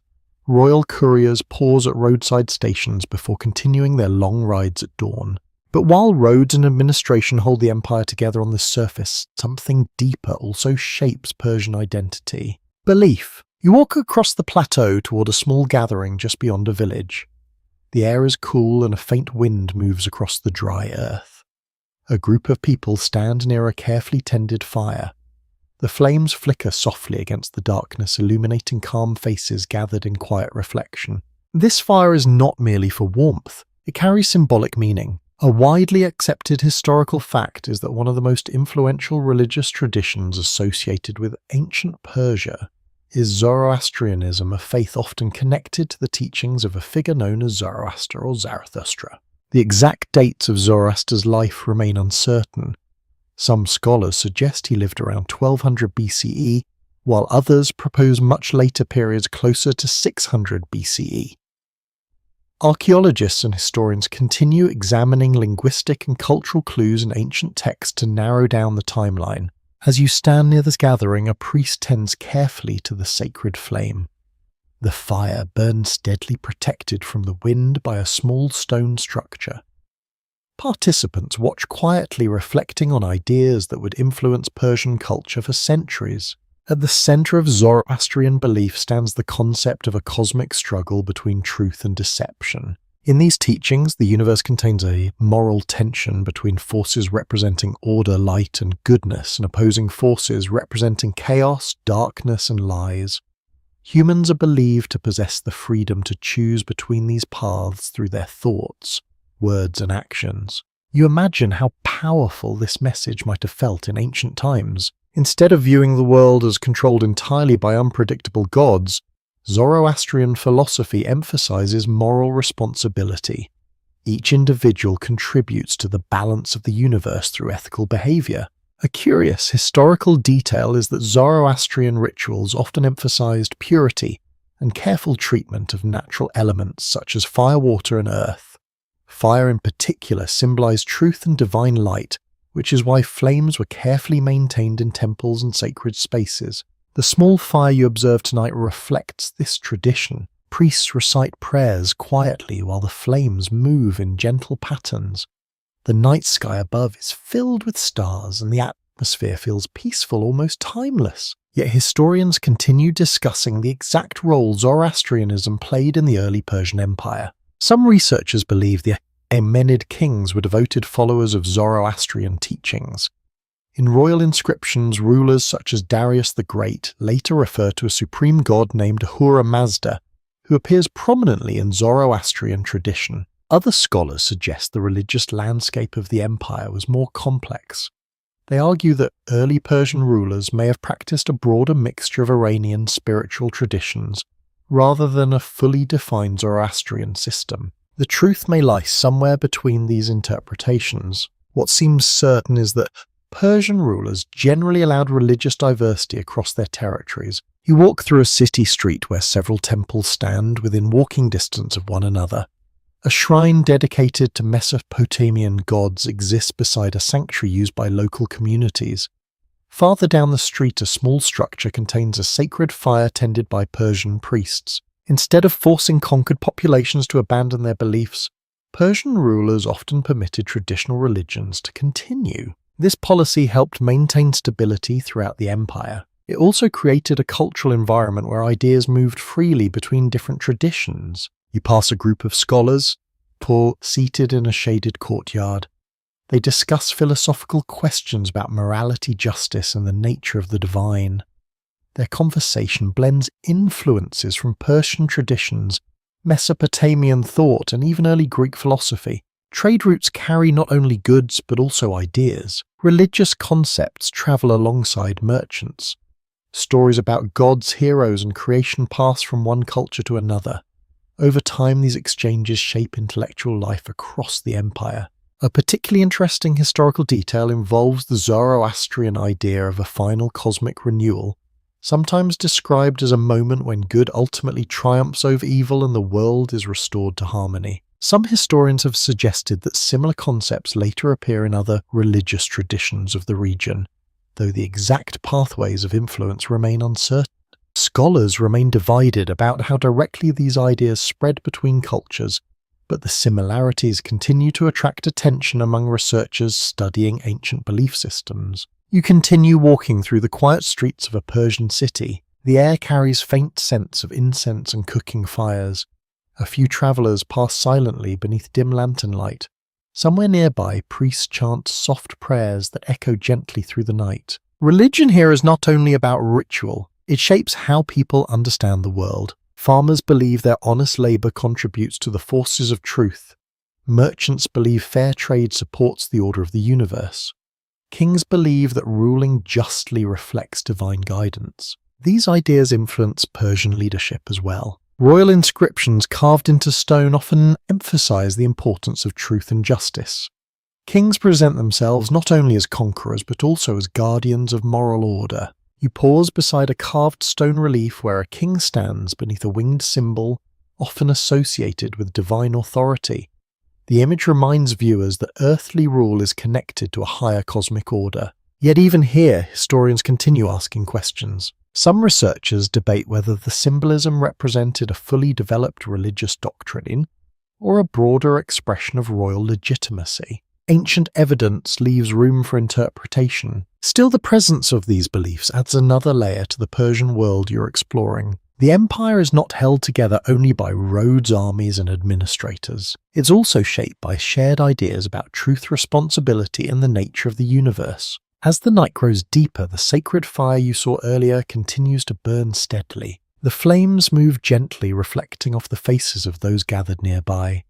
Speaker 1: Royal couriers pause at roadside stations before continuing their long rides at dawn. But while roads and administration hold the empire together on the surface, something deeper also shapes Persian identity. Belief. You walk across the plateau toward a small gathering just beyond a village. The air is cool and a faint wind moves across the dry earth. A group of people stand near a carefully tended fire. The flames flicker softly against the darkness, illuminating calm faces gathered in quiet reflection. This fire is not merely for warmth. It carries symbolic meaning. A widely accepted historical fact is that one of the most influential religious traditions associated with ancient Persia is Zoroastrianism, a faith often connected to the teachings of a figure known as Zoroaster or Zarathustra. The exact dates of Zoroaster's life remain uncertain. Some scholars suggest he lived around 1200 BCE, while others propose much later periods closer to 600 BCE. Archaeologists and historians continue examining linguistic and cultural clues in ancient texts to narrow down the timeline. As you stand near this gathering, a priest tends carefully to the sacred flame. The fire burns steadily, protected from the wind by a small stone structure. Participants watch quietly, reflecting on ideas that would influence Persian culture for centuries. At the center of Zoroastrian belief stands the concept of a cosmic struggle between truth and deception. In these teachings, the universe contains a moral tension between forces representing order, light, and goodness, and opposing forces representing chaos, darkness, and lies. Humans are believed to possess the freedom to choose between these paths through their thoughts, words, and actions. You imagine how powerful this message might have felt in ancient times. Instead of viewing the world as controlled entirely by unpredictable gods, Zoroastrian philosophy emphasizes moral responsibility. Each individual contributes to the balance of the universe through ethical behavior. A curious historical detail is that Zoroastrian rituals often emphasized purity and careful treatment of natural elements such as fire, water, and earth. Fire in particular symbolized truth and divine light, which is why flames were carefully maintained in temples and sacred spaces. The small fire you observe tonight reflects this tradition. Priests recite prayers quietly while the flames move in gentle patterns. The night sky above is filled with stars, and the atmosphere feels peaceful, almost timeless. Yet historians continue discussing the exact role Zoroastrianism played in the early Persian Empire. Some researchers believe the Achaemenid kings were devoted followers of Zoroastrian teachings. In royal inscriptions, rulers such as Darius the Great later refer to a supreme god named Ahura Mazda, who appears prominently in Zoroastrian tradition. Other scholars suggest the religious landscape of the empire was more complex. They argue that early Persian rulers may have practiced a broader mixture of Iranian spiritual traditions rather than a fully defined Zoroastrian system. The truth may lie somewhere between these interpretations. What seems certain is that Persian rulers generally allowed religious diversity across their territories. You walk through a city street where several temples stand within walking distance of one another. A shrine dedicated to Mesopotamian gods exists beside a sanctuary used by local communities. Farther down the street, a small structure contains a sacred fire tended by Persian priests. Instead of forcing conquered populations to abandon their beliefs, Persian rulers often permitted traditional religions to continue. This policy helped maintain stability throughout the empire. It also created a cultural environment where ideas moved freely between different traditions. You pass a group of scholars, seated in a shaded courtyard. They discuss philosophical questions about morality, justice, and the nature of the divine. Their conversation blends influences from Persian traditions, Mesopotamian thought, and even early Greek philosophy. Trade routes carry not only goods but also ideas. Religious concepts travel alongside merchants. Stories about gods, heroes, and creation pass from one culture to another. Over time, these exchanges shape intellectual life across the empire. A particularly interesting historical detail involves the Zoroastrian idea of a final cosmic renewal, sometimes described as a moment when good ultimately triumphs over evil and the world is restored to harmony. Some historians have suggested that similar concepts later appear in other religious traditions of the region, though the exact pathways of influence remain uncertain. Scholars remain divided about how directly these ideas spread between cultures, but the similarities continue to attract attention among researchers studying ancient belief systems. You continue walking through the quiet streets of a Persian city. The air carries faint scents of incense and cooking fires. A few travelers pass silently beneath dim lantern light. Somewhere nearby, priests chant soft prayers that echo gently through the night. Religion here is not only about ritual, it shapes how people understand the world. Farmers believe their honest labor contributes to the forces of truth. Merchants believe fair trade supports the order of the universe. Kings believe that ruling justly reflects divine guidance. These ideas influence Persian leadership as well. Royal inscriptions carved into stone often emphasize the importance of truth and justice. Kings present themselves not only as conquerors but also as guardians of moral order. You pause beside a carved stone relief where a king stands beneath a winged symbol, often associated with divine authority. The image reminds viewers that earthly rule is connected to a higher cosmic order. Yet even here, historians continue asking questions. Some researchers debate whether the symbolism represented a fully developed religious doctrine or a broader expression of royal legitimacy. Ancient evidence leaves room for interpretation. Still, the presence of these beliefs adds another layer to the Persian world you're exploring. The empire is not held together only by roads, armies, and administrators. It's also shaped by shared ideas about truth, responsibility, and the nature of the universe. As the night grows deeper, the sacred fire you saw earlier continues to burn steadily. The flames move gently, reflecting off the faces of those gathered nearby.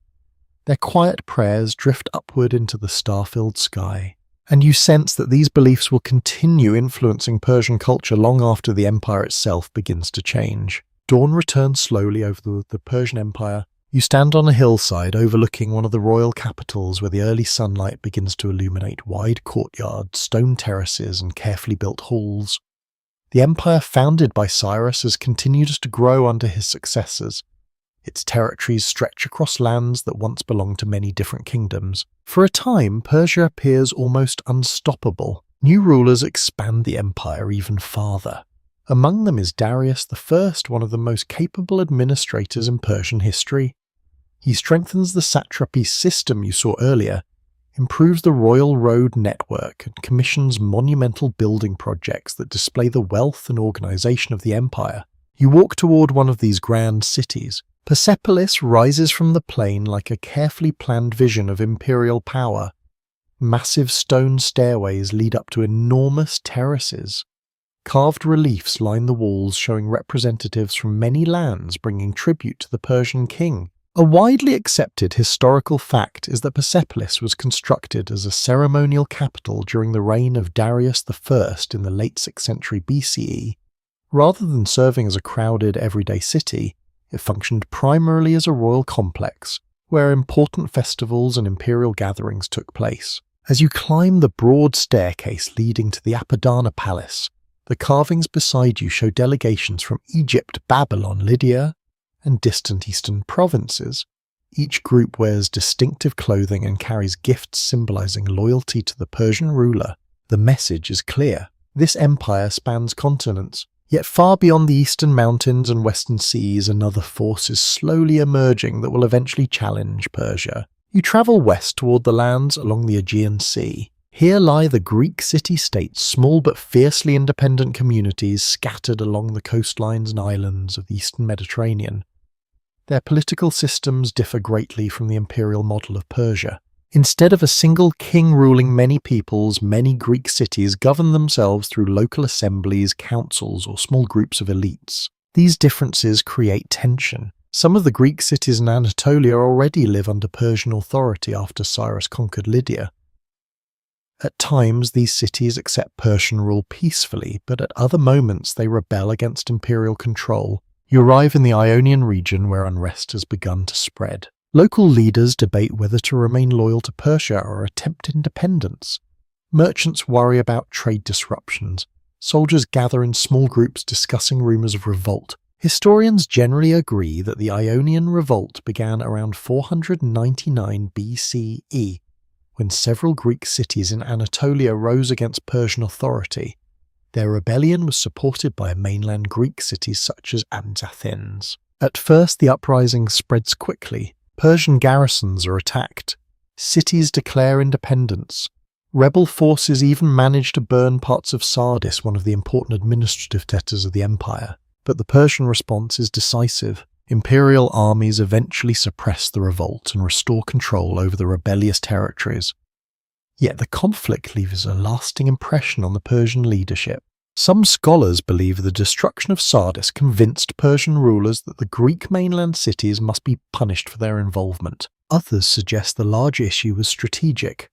Speaker 1: Their quiet prayers drift upward into the star-filled sky. And you sense that these beliefs will continue influencing Persian culture long after the empire itself begins to change. Dawn returns slowly over the Persian Empire. You stand on a hillside overlooking one of the royal capitals where the early sunlight begins to illuminate wide courtyards, stone terraces, and carefully built halls. The empire founded by Cyrus has continued to grow under his successors. Its territories stretch across lands that once belonged to many different kingdoms. For a time, Persia appears almost unstoppable. New rulers expand the empire even farther. Among them is Darius I, one of the most capable administrators in Persian history. He strengthens the satrapy system you saw earlier, improves the royal road network, and commissions monumental building projects that display the wealth and organization of the empire. You walk toward one of these grand cities. Persepolis rises from the plain like a carefully planned vision of imperial power. Massive stone stairways lead up to enormous terraces. Carved reliefs line the walls showing representatives from many lands bringing tribute to the Persian king. A widely accepted historical fact is that Persepolis was constructed as a ceremonial capital during the reign of Darius I in the late 6th century BCE. Rather than serving as a crowded everyday city, it functioned primarily as a royal complex, where important festivals and imperial gatherings took place. As you climb the broad staircase leading to the Apadana Palace, the carvings beside you show delegations from Egypt, Babylon, Lydia, and distant eastern provinces. Each group wears distinctive clothing and carries gifts symbolizing loyalty to the Persian ruler. The message is clear. This empire spans continents. Yet far beyond the eastern mountains and western seas, another force is slowly emerging that will eventually challenge Persia. You travel west toward the lands along the Aegean Sea. Here lie the Greek city-states, small but fiercely independent communities scattered along the coastlines and islands of the eastern Mediterranean. Their political systems differ greatly from the imperial model of Persia. Instead of a single king ruling many peoples, many Greek cities govern themselves through local assemblies, councils, or small groups of elites. These differences create tension. Some of the Greek cities in Anatolia already live under Persian authority after Cyrus conquered Lydia. At times, these cities accept Persian rule peacefully, but at other moments they rebel against imperial control. You arrive in the Ionian region where unrest has begun to spread. Local leaders debate whether to remain loyal to Persia or attempt independence. Merchants worry about trade disruptions. Soldiers gather in small groups discussing rumors of revolt. Historians generally agree that the Ionian revolt began around 499 BCE, when several Greek cities in Anatolia rose against Persian authority. Their rebellion was supported by mainland Greek cities such as Athens. At first, the uprising spreads quickly. Persian garrisons are attacked. Cities declare independence. Rebel forces even manage to burn parts of Sardis, one of the important administrative centers of the empire. But the Persian response is decisive. Imperial armies eventually suppress the revolt and restore control over the rebellious territories. Yet the conflict leaves a lasting impression on the Persian leadership. Some scholars believe the destruction of Sardis convinced Persian rulers that the Greek mainland cities must be punished for their involvement. Others suggest the large issue was strategic.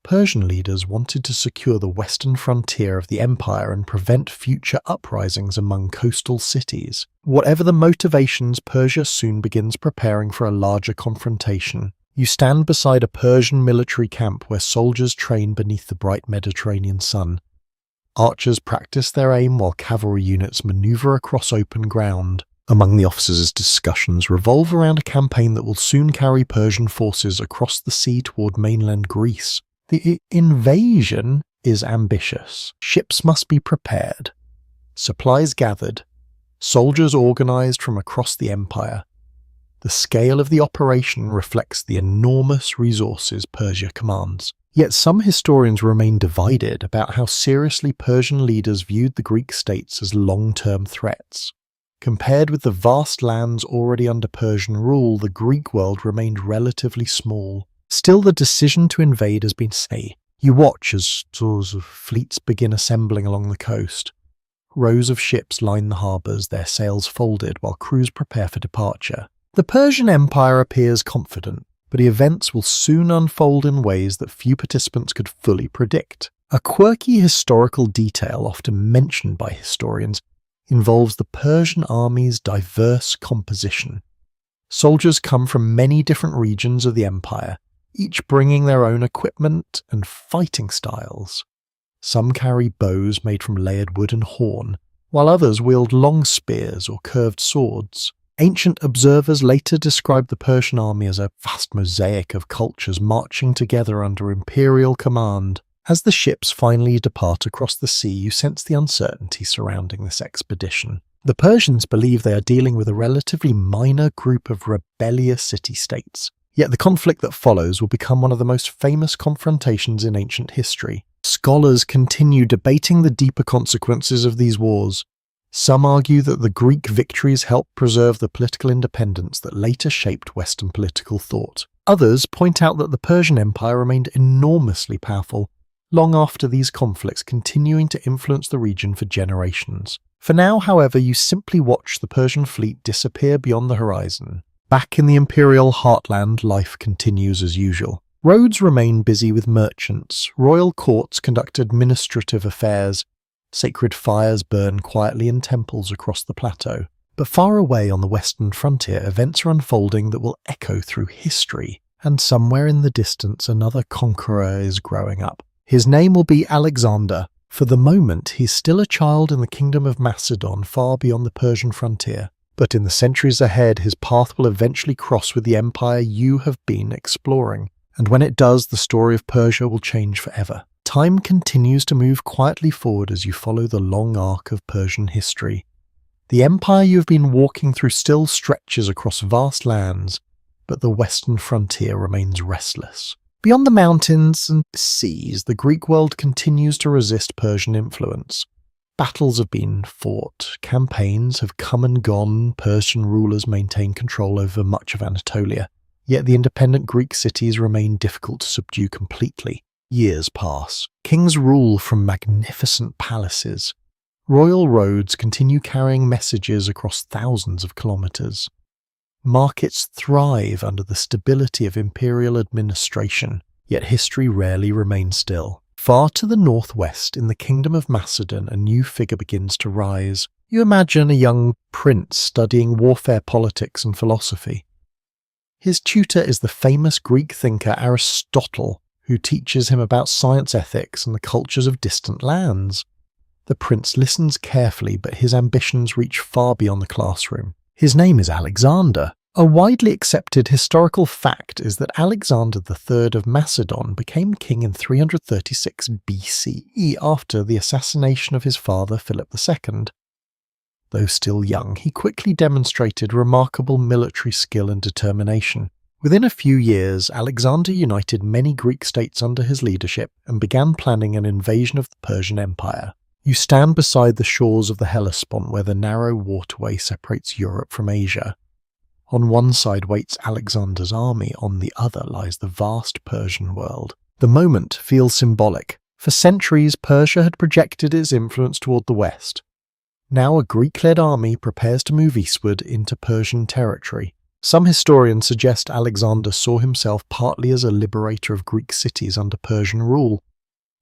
Speaker 1: Persian leaders wanted to secure the western frontier of the empire and prevent future uprisings among coastal cities. Whatever the motivations, Persia soon begins preparing for a larger confrontation. You stand beside a Persian military camp where soldiers train beneath the bright Mediterranean sun. Archers practice their aim while cavalry units maneuver across open ground. Among the officers' discussions revolve around a campaign that will soon carry Persian forces across the sea toward mainland Greece. The invasion is ambitious. Ships must be prepared, supplies gathered, soldiers organized from across the empire. The scale of the operation reflects the enormous resources Persia commands. Yet some historians remain divided about how seriously Persian leaders viewed the Greek states as long-term threats. Compared with the vast lands already under Persian rule, the Greek world remained relatively small. Still, the decision to invade has been safe. You watch as fleets begin assembling along the coast. Rows of ships line the harbours, their sails folded, while crews prepare for departure. The Persian Empire appears confident, but the events will soon unfold in ways that few participants could fully predict. A quirky historical detail often mentioned by historians involves the Persian army's diverse composition. Soldiers come from many different regions of the empire, each bringing their own equipment and fighting styles. Some carry bows made from layered wood and horn, while others wield long spears or curved swords. Ancient observers later described the Persian army as a vast mosaic of cultures marching together under imperial command. As the ships finally depart across the sea, you sense the uncertainty surrounding this expedition. The Persians believe they are dealing with a relatively minor group of rebellious city-states. Yet the conflict that follows will become one of the most famous confrontations in ancient history. Scholars continue debating the deeper consequences of these wars. Some argue that the Greek victories helped preserve the political independence that later shaped Western political thought. Others point out that the Persian Empire remained enormously powerful, long after these conflicts continuing to influence the region for generations. For now, however, you simply watch the Persian fleet disappear beyond the horizon. Back in the imperial heartland, life continues as usual. Roads remain busy with merchants, royal courts conduct administrative affairs, sacred fires burn quietly in temples across the plateau. But far away on the western frontier, events are unfolding that will echo through history, and somewhere in the distance another conqueror is growing up. His name will be Alexander. For the moment, he's still a child in the kingdom of Macedon, far beyond the Persian frontier. But in the centuries ahead, his path will eventually cross with the empire you have been exploring. And when it does, the story of Persia will change forever. Time continues to move quietly forward as you follow the long arc of Persian history. The empire you have been walking through still stretches across vast lands, but the western frontier remains restless. Beyond the mountains and seas, the Greek world continues to resist Persian influence. Battles have been fought, campaigns have come and gone, Persian rulers maintain control over much of Anatolia. Yet the independent Greek cities remain difficult to subdue completely. Years pass. Kings rule from magnificent palaces. Royal roads continue carrying messages across thousands of kilometers. Markets thrive under the stability of imperial administration, yet history rarely remains still. Far to the northwest, in the kingdom of Macedon, a new figure begins to rise. You imagine a young prince studying warfare politics and philosophy. His tutor is the famous Greek thinker Aristotle, who teaches him about science ethics and the cultures of distant lands. The prince listens carefully, but his ambitions reach far beyond the classroom. His name is Alexander. A widely accepted historical fact is that Alexander III of Macedon became king in 336 BCE after the assassination of his father Philip II. Though still young, he quickly demonstrated remarkable military skill and determination. Within a few years, Alexander united many Greek states under his leadership and began planning an invasion of the Persian Empire. You stand beside the shores of the Hellespont, where the narrow waterway separates Europe from Asia. On one side waits Alexander's army, on the other lies the vast Persian world. The moment feels symbolic. For centuries, Persia had projected its influence toward the west. Now a Greek-led army prepares to move eastward into Persian territory. Some historians suggest Alexander saw himself partly as a liberator of Greek cities under Persian rule.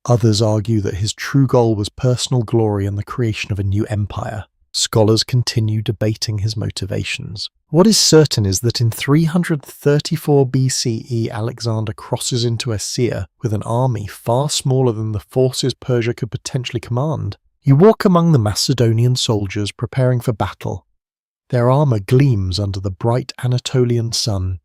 Speaker 1: Others argue that his true goal was personal glory and the creation of a new empire. Scholars continue debating his motivations. What is certain is that in 334 BCE, Alexander crosses into Assyria with an army far smaller than the forces Persia could potentially command. You walk among the Macedonian soldiers preparing for battle. Their armour gleams under the bright Anatolian sun.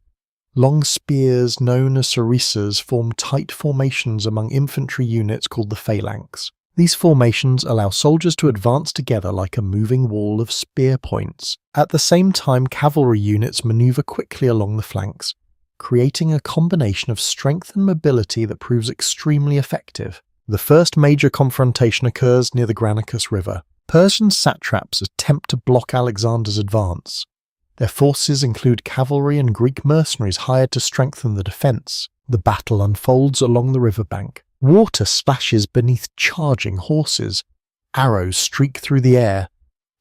Speaker 1: Long spears, known as sarissas, form tight formations among infantry units called the phalanx. These formations allow soldiers to advance together like a moving wall of spear points. At the same time, cavalry units maneuver quickly along the flanks, creating a combination of strength and mobility that proves extremely effective. The first major confrontation occurs near the Granicus River. Persian satraps attempt to block Alexander's advance. Their forces include cavalry and Greek mercenaries hired to strengthen the defense. The battle unfolds along the riverbank. Water splashes beneath charging horses. Arrows streak through the air.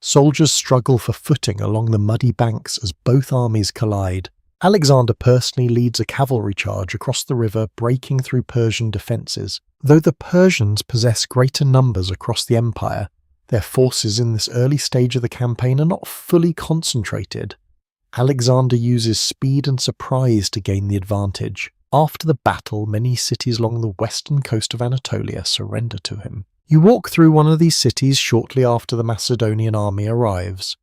Speaker 1: Soldiers struggle for footing along the muddy banks as both armies collide. Alexander personally leads a cavalry charge across the river, breaking through Persian defences. Though the Persians possess greater numbers across the empire, their forces in this early stage of the campaign are not fully concentrated. Alexander uses speed and surprise to gain the advantage. After the battle, many cities along the western coast of Anatolia surrender to him. You walk through one of these cities shortly after the Macedonian army arrives.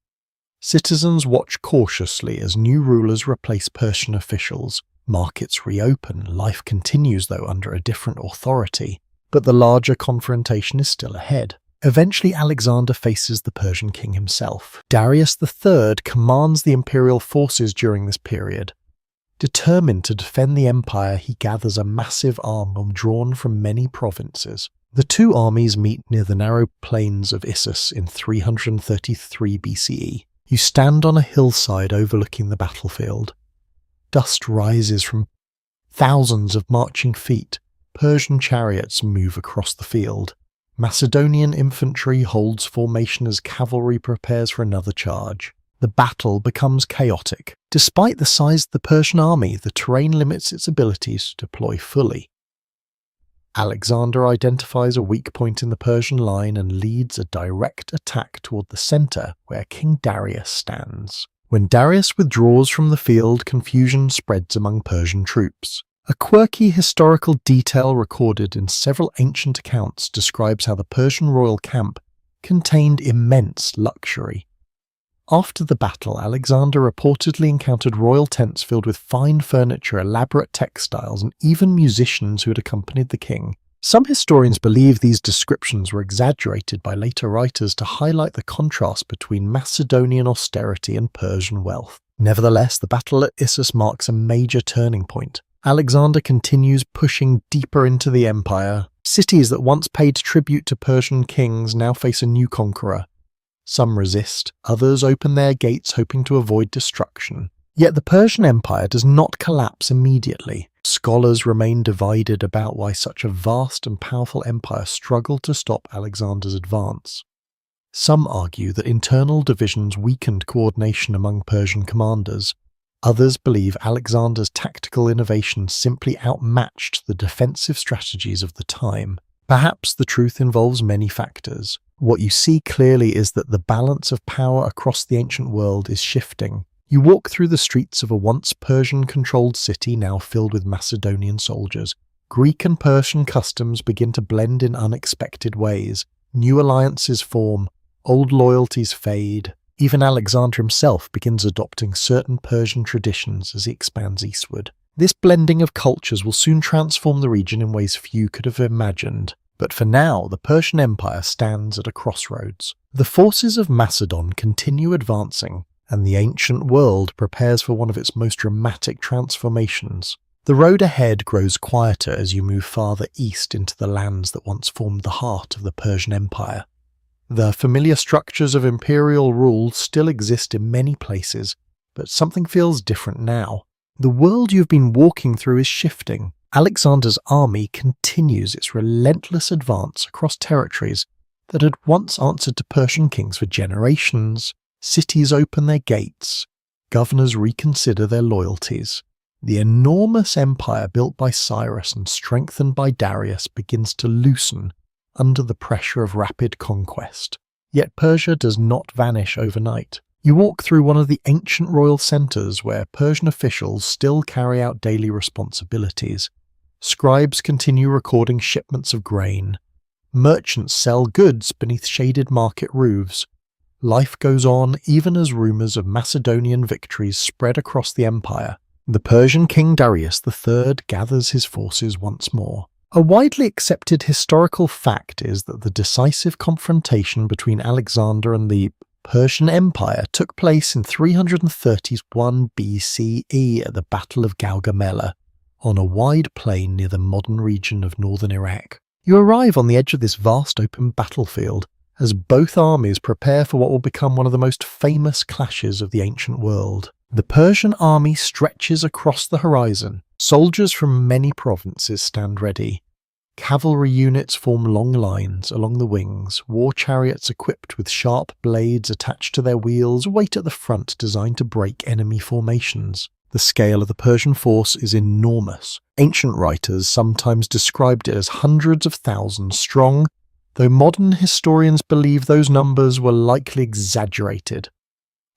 Speaker 1: Citizens watch cautiously as new rulers replace Persian officials. Markets reopen, life continues though under a different authority, but the larger confrontation is still ahead. Eventually Alexander faces the Persian king himself. Darius III commands the imperial forces during this period. Determined to defend the empire, he gathers a massive army drawn from many provinces. The two armies meet near the narrow plains of Issus in 333 BCE. You stand on a hillside overlooking the battlefield. Dust rises from thousands of marching feet. Persian chariots move across the field. Macedonian infantry holds formation as cavalry prepares for another charge. The battle becomes chaotic. Despite the size of the Persian army, the terrain limits its abilities to deploy fully. Alexander identifies a weak point in the Persian line and leads a direct attack toward the centre where King Darius stands. When Darius withdraws from the field, confusion spreads among Persian troops. A quirky historical detail recorded in several ancient accounts describes how the Persian royal camp contained immense luxury. After the battle, Alexander reportedly encountered royal tents filled with fine furniture, elaborate textiles, and even musicians who had accompanied the king. Some historians believe these descriptions were exaggerated by later writers to highlight the contrast between Macedonian austerity and Persian wealth. Nevertheless, the battle at Issus marks a major turning point. Alexander continues pushing deeper into the empire. Cities that once paid tribute to Persian kings now face a new conqueror. Some resist, others open their gates hoping to avoid destruction. Yet the Persian Empire does not collapse immediately. Scholars remain divided about why such a vast and powerful empire struggled to stop Alexander's advance. Some argue that internal divisions weakened coordination among Persian commanders. Others believe Alexander's tactical innovation simply outmatched the defensive strategies of the time. Perhaps the truth involves many factors. What you see clearly is that the balance of power across the ancient world is shifting. You walk through the streets of a once Persian-controlled city now filled with Macedonian soldiers. Greek and Persian customs begin to blend in unexpected ways. New alliances form, old loyalties fade. Even Alexander himself begins adopting certain Persian traditions as he expands eastward. This blending of cultures will soon transform the region in ways few could have imagined. But for now, the Persian Empire stands at a crossroads. The forces of Macedon continue advancing, and the ancient world prepares for one of its most dramatic transformations. The road ahead grows quieter as you move farther east into the lands that once formed the heart of the Persian Empire. The familiar structures of imperial rule still exist in many places, but something feels different now. The world you've been walking through is shifting. Alexander's army continues its relentless advance across territories that had once answered to Persian kings for generations. Cities open their gates. Governors reconsider their loyalties. The enormous empire built by Cyrus and strengthened by Darius begins to loosen under the pressure of rapid conquest. Yet Persia does not vanish overnight. You walk through one of the ancient royal centres where Persian officials still carry out daily responsibilities. Scribes continue recording shipments of grain. Merchants sell goods beneath shaded market roofs. Life goes on even as rumours of Macedonian victories spread across the empire. The Persian king Darius III gathers his forces once more. A widely accepted historical fact is that the decisive confrontation between Alexander and the Persian Empire took place in 331 BCE at the Battle of Gaugamela, on a wide plain near the modern region of northern Iraq. You arrive on the edge of this vast open battlefield as both armies prepare for what will become one of the most famous clashes of the ancient world. The Persian army stretches across the horizon. Soldiers from many provinces stand ready. Cavalry units form long lines along the wings. War chariots equipped with sharp blades attached to their wheels wait at the front, designed to break enemy formations. The scale of the Persian force is enormous. Ancient writers sometimes described it as hundreds of thousands strong, though modern historians believe those numbers were likely exaggerated.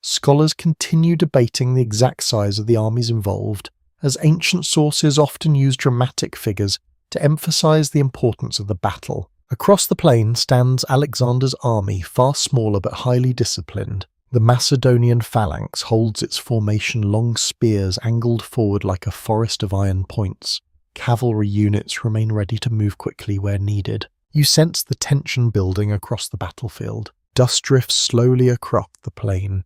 Speaker 1: Scholars continue debating the exact size of the armies involved, as ancient sources often use dramatic figures to emphasize the importance of the battle. Across the plain stands Alexander's army, far smaller but highly disciplined. The Macedonian phalanx holds its formation, long spears angled forward like a forest of iron points. Cavalry units remain ready to move quickly where needed. You sense the tension building across the battlefield. Dust drifts slowly across the plain.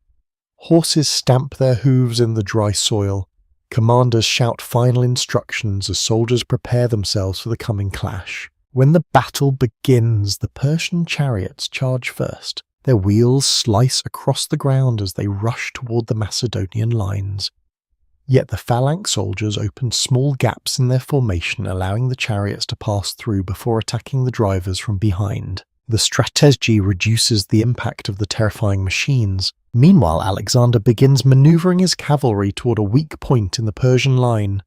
Speaker 1: Horses stamp their hooves in the dry soil. Commanders shout final instructions as soldiers prepare themselves for the coming clash. When the battle begins, the Persian chariots charge first. Their wheels slice across the ground as they rush toward the Macedonian lines. Yet the phalanx soldiers open small gaps in their formation, allowing the chariots to pass through before attacking the drivers from behind. The strategy reduces the impact of the terrifying machines. Meanwhile, Alexander begins maneuvering his cavalry toward a weak point in the Persian line.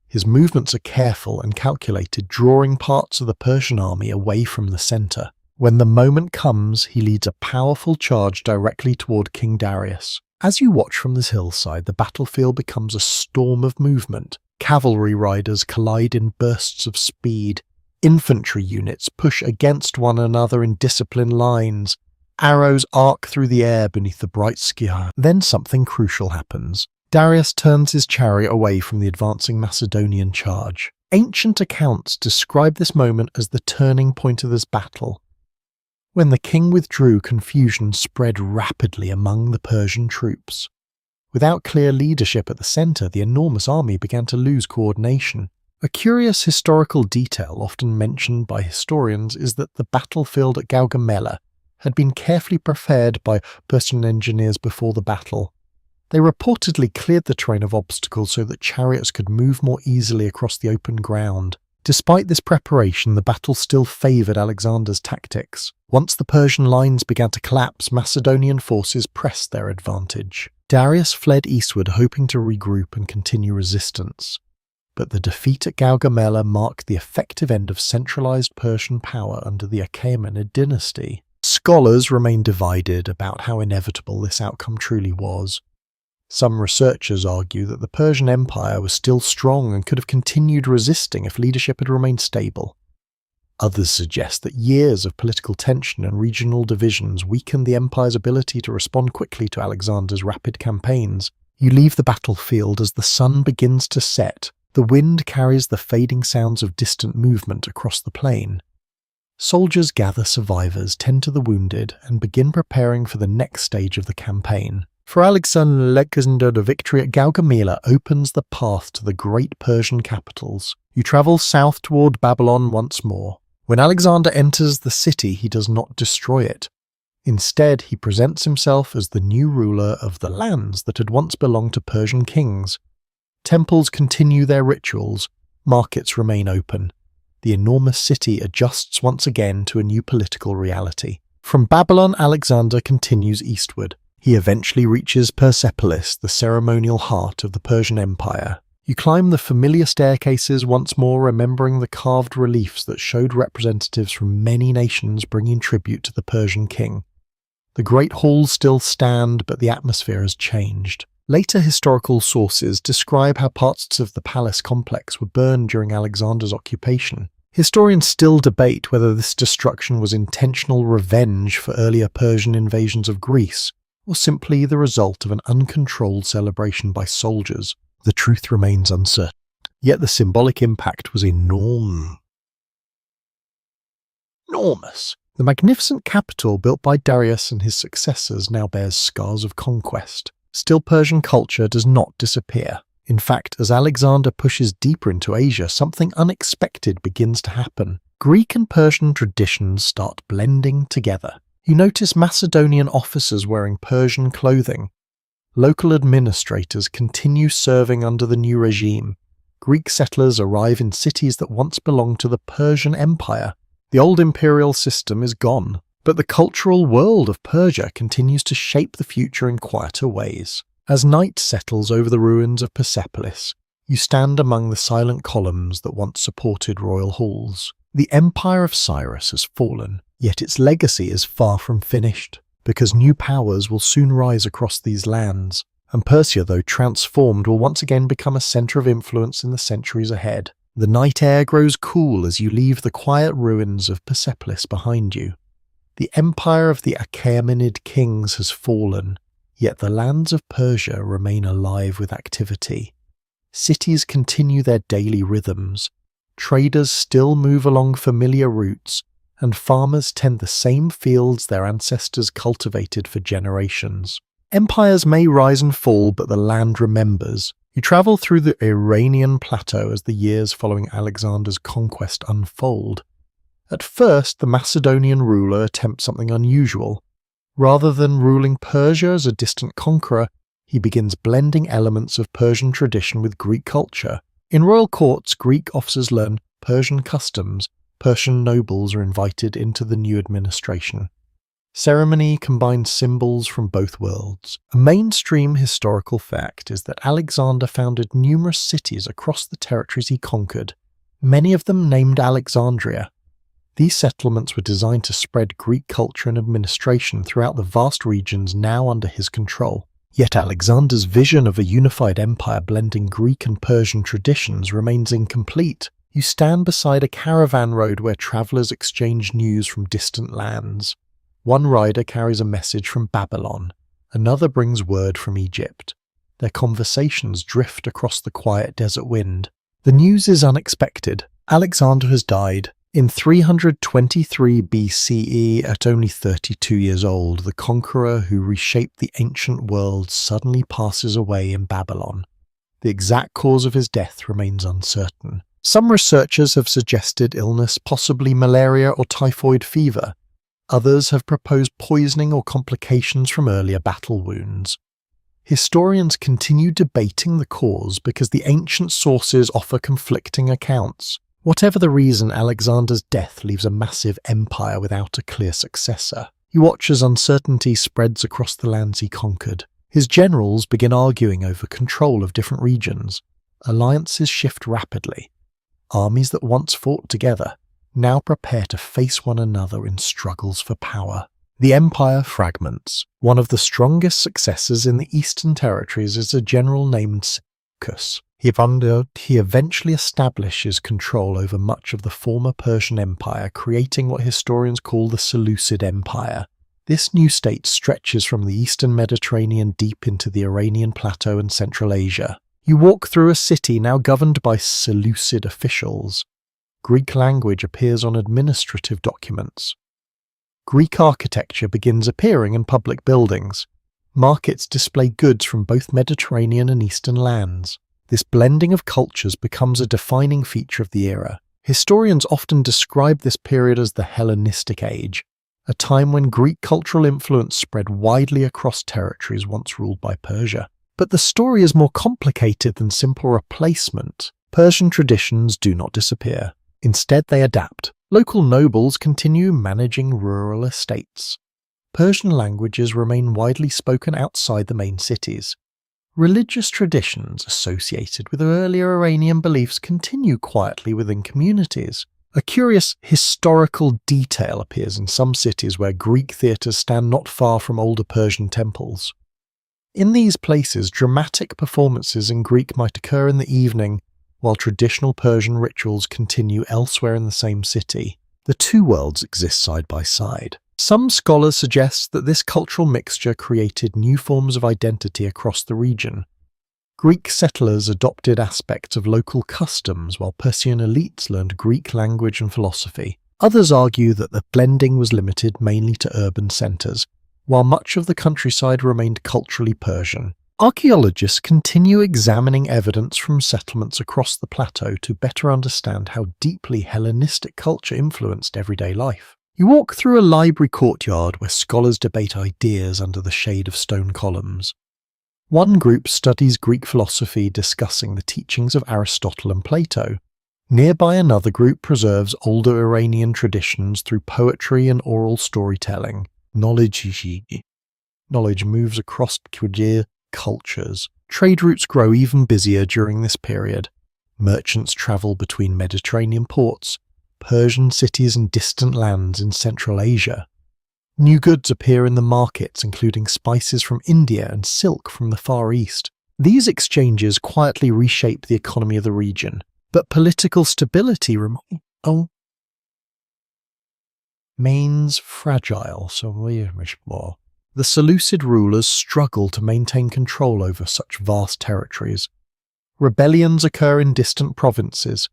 Speaker 1: His movements are careful and calculated, drawing parts of the Persian army away from the center. When the moment comes, he leads a powerful charge directly toward King Darius. As you watch from this hillside, the battlefield becomes a storm of movement. Cavalry riders collide in bursts of speed. Infantry units push against one another in disciplined lines. Arrows arc through the air beneath the bright sky. Then something crucial happens. Darius turns his chariot away from the advancing Macedonian charge. Ancient accounts describe this moment as the turning point of this battle. When the king withdrew, confusion spread rapidly among the Persian troops. Without clear leadership at the center, the enormous army began to lose coordination. A curious historical detail often mentioned by historians is that the battlefield at Gaugamela had been carefully prepared by Persian engineers before the battle. They reportedly cleared the terrain of obstacles so that chariots could move more easily across the open ground. Despite this preparation, the battle still favored Alexander's tactics. Once the Persian lines began to collapse, Macedonian forces pressed their advantage. Darius fled eastward, hoping to regroup and continue resistance. But the defeat at Gaugamela marked the effective end of centralized Persian power under the Achaemenid dynasty. Scholars remain divided about how inevitable this outcome truly was. Some researchers argue that the Persian Empire was still strong and could have continued resisting if leadership had remained stable. Others suggest that years of political tension and regional divisions weakened the empire's ability to respond quickly to Alexander's rapid campaigns. You leave the battlefield as the sun begins to set. The wind carries the fading sounds of distant movement across the plain. Soldiers gather survivors, tend to the wounded, and begin preparing for the next stage of the campaign. For Alexander, the victory at Gaugamela opens the path to the great Persian capitals. You travel south toward Babylon once more. When Alexander enters the city, he does not destroy it. Instead, he presents himself as the new ruler of the lands that had once belonged to Persian kings. Temples continue their rituals, markets remain open. The enormous city adjusts once again to a new political reality. From Babylon, Alexander continues eastward. He eventually reaches Persepolis, the ceremonial heart of the Persian Empire. You climb the familiar staircases once more, remembering the carved reliefs that showed representatives from many nations bringing tribute to the Persian king. The great halls still stand, but the atmosphere has changed. Later historical sources describe how parts of the palace complex were burned during Alexander's occupation. Historians still debate whether this destruction was intentional revenge for earlier Persian invasions of Greece, or simply the result of an uncontrolled celebration by soldiers. The truth remains uncertain. Yet the symbolic impact was enormous. enormous. The magnificent capital built by Darius and his successors now bears scars of conquest. Still, Persian culture does not disappear. In fact, as Alexander pushes deeper into Asia, something unexpected begins to happen. Greek and Persian traditions start blending together. You notice Macedonian officers wearing Persian clothing. Local administrators continue serving under the new regime. Greek settlers arrive in cities that once belonged to the Persian Empire. The old imperial system is gone, but the cultural world of Persia continues to shape the future in quieter ways. As night settles over the ruins of Persepolis, you stand among the silent columns that once supported royal halls. The empire of Cyrus has fallen, yet its legacy is far from finished, because new powers will soon rise across these lands, and Persia, though transformed, will once again become a center of influence in the centuries ahead. The night air grows cool as you leave the quiet ruins of Persepolis behind you. The empire of the Achaemenid kings has fallen, yet the lands of Persia remain alive with activity. Cities continue their daily rhythms. Traders still move along familiar routes, and farmers tend the same fields their ancestors cultivated for generations. Empires may rise and fall, but the land remembers. You travel through the Iranian plateau as the years following Alexander's conquest unfold. At first, the Macedonian ruler attempts something unusual. Rather than ruling Persia as a distant conqueror, he begins blending elements of Persian tradition with Greek culture. In royal courts, Greek officers learn Persian customs. Persian nobles are invited into the new administration. Ceremony combines symbols from both worlds. A mainstream historical fact is that Alexander founded numerous cities across the territories he conquered, many of them named Alexandria. These settlements were designed to spread Greek culture and administration throughout the vast regions now under his control. Yet Alexander's vision of a unified empire blending Greek and Persian traditions remains incomplete. You stand beside a caravan road where travelers exchange news from distant lands. One rider carries a message from Babylon, another brings word from Egypt. Their conversations drift across the quiet desert wind. The news is unexpected. Alexander has died. In 323 BCE, at only 32 years old, the conqueror who reshaped the ancient world suddenly passes away in Babylon. The exact cause of his death remains uncertain. Some researchers have suggested illness, possibly malaria or typhoid fever. Others have proposed poisoning or complications from earlier battle wounds. Historians continue debating the cause because the ancient sources offer conflicting accounts. Whatever the reason, Alexander's death leaves a massive empire without a clear successor. You watch as uncertainty spreads across the lands he conquered. His generals begin arguing over control of different regions. Alliances shift rapidly. Armies that once fought together now prepare to face one another in struggles for power. The empire fragments. One of the strongest successors in the eastern territories is a general named Seleucus. He eventually establishes control over much of the former Persian Empire, creating what historians call the Seleucid Empire. This new state stretches from the eastern Mediterranean deep into the Iranian plateau and Central Asia. You walk through a city now governed by Seleucid officials. Greek language appears on administrative documents. Greek architecture begins appearing in public buildings. Markets display goods from both Mediterranean and eastern lands. This blending of cultures becomes a defining feature of the era. Historians often describe this period as the Hellenistic Age, a time when Greek cultural influence spread widely across territories once ruled by Persia. But the story is more complicated than simple replacement. Persian traditions do not disappear. Instead, they adapt. Local nobles continue managing rural estates. Persian languages remain widely spoken outside the main cities. Religious traditions associated with earlier Iranian beliefs continue quietly within communities. A curious historical detail appears in some cities where Greek theatres stand not far from older Persian temples. In these places, dramatic performances in Greek might occur in the evening, while traditional Persian rituals continue elsewhere in the same city. The two worlds exist side by side. Some scholars suggest that this cultural mixture created new forms of identity across the region. Greek settlers adopted aspects of local customs, while Persian elites learned Greek language and philosophy. Others argue that the blending was limited mainly to urban centres, while much of the countryside remained culturally Persian. Archaeologists continue examining evidence from settlements across the plateau to better understand how deeply Hellenistic culture influenced everyday life. You walk through a library courtyard where scholars debate ideas under the shade of stone columns. One group studies Greek philosophy discussing the teachings of Aristotle and Plato. Nearby, another group preserves older Iranian traditions through poetry and oral storytelling. Knowledge moves across cultures. Trade routes grow even busier during this period. Merchants travel between Mediterranean ports, Persian cities and distant lands in Central Asia. New goods appear in the markets, including spices from India and silk from the Far East. These exchanges quietly reshape the economy of the region, but political stability remains fragile. The Seleucid rulers struggle to maintain control over such vast territories. Rebellions occur in distant provinces.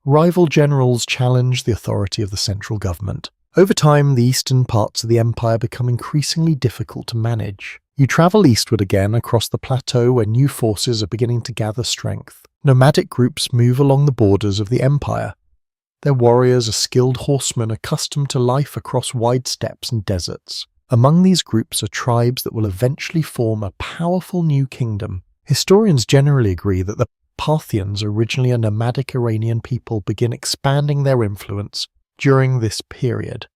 Speaker 1: Rival generals challenge the authority of the central government. Over time, the eastern parts of the empire become increasingly difficult to manage. You travel eastward again across the plateau where new forces are beginning to gather strength. Nomadic groups move along the borders of the empire. Their warriors are skilled horsemen accustomed to life across wide steppes and deserts. Among these groups are tribes that will eventually form a powerful new kingdom. Historians generally agree that the Parthians, originally a nomadic Iranian people, begin expanding their influence during this period.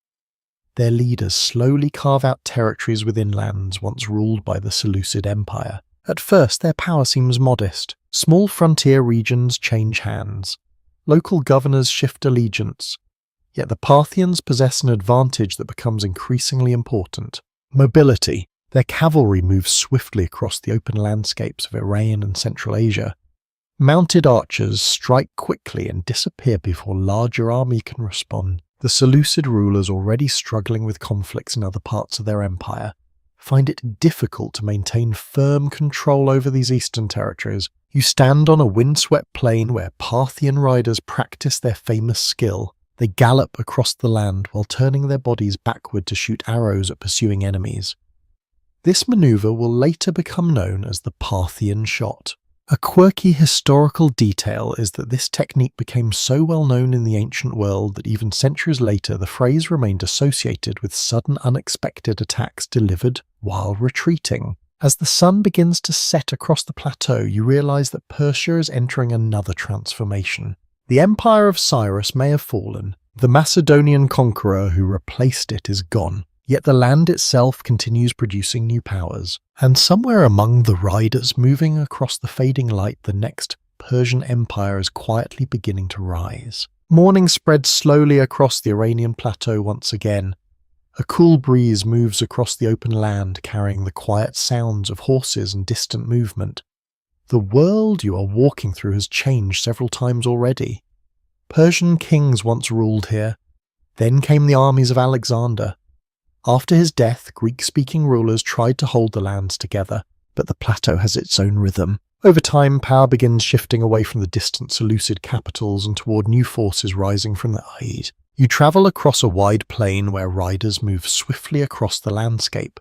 Speaker 1: Their leaders slowly carve out territories within lands once ruled by the Seleucid Empire. At first, their power seems modest. Small frontier regions change hands. Local governors shift allegiance. Yet the Parthians possess an advantage that becomes increasingly important. Mobility. Their cavalry moves swiftly across the open landscapes of Iran and Central Asia. Mounted archers strike quickly and disappear before a larger army can respond. The Seleucid rulers, already struggling with conflicts in other parts of their empire, find it difficult to maintain firm control over these eastern territories. You stand on a windswept plain where Parthian riders practice their famous skill. They gallop across the land while turning their bodies backward to shoot arrows at pursuing enemies. This maneuver will later become known as the Parthian shot. A quirky historical detail is that this technique became so well known in the ancient world that even centuries later the phrase remained associated with sudden unexpected attacks delivered while retreating. As the sun begins to set across the plateau, you realize that Persia is entering another transformation. The empire of Cyrus may have fallen. The Macedonian conqueror who replaced it is gone. Yet the land itself continues producing new powers. And somewhere among the riders moving across the fading light, the next Persian Empire is quietly beginning to rise. Morning spreads slowly across the Iranian plateau once again. A cool breeze moves across the open land, carrying the quiet sounds of horses and distant movement. The world you are walking through has changed several times already. Persian kings once ruled here. Then came the armies of Alexander. After his death, Greek-speaking rulers tried to hold the lands together, but the plateau has its own rhythm. Over time, power begins shifting away from the distant Seleucid capitals and toward new forces rising from the Aegean. You travel across a wide plain where riders move swiftly across the landscape.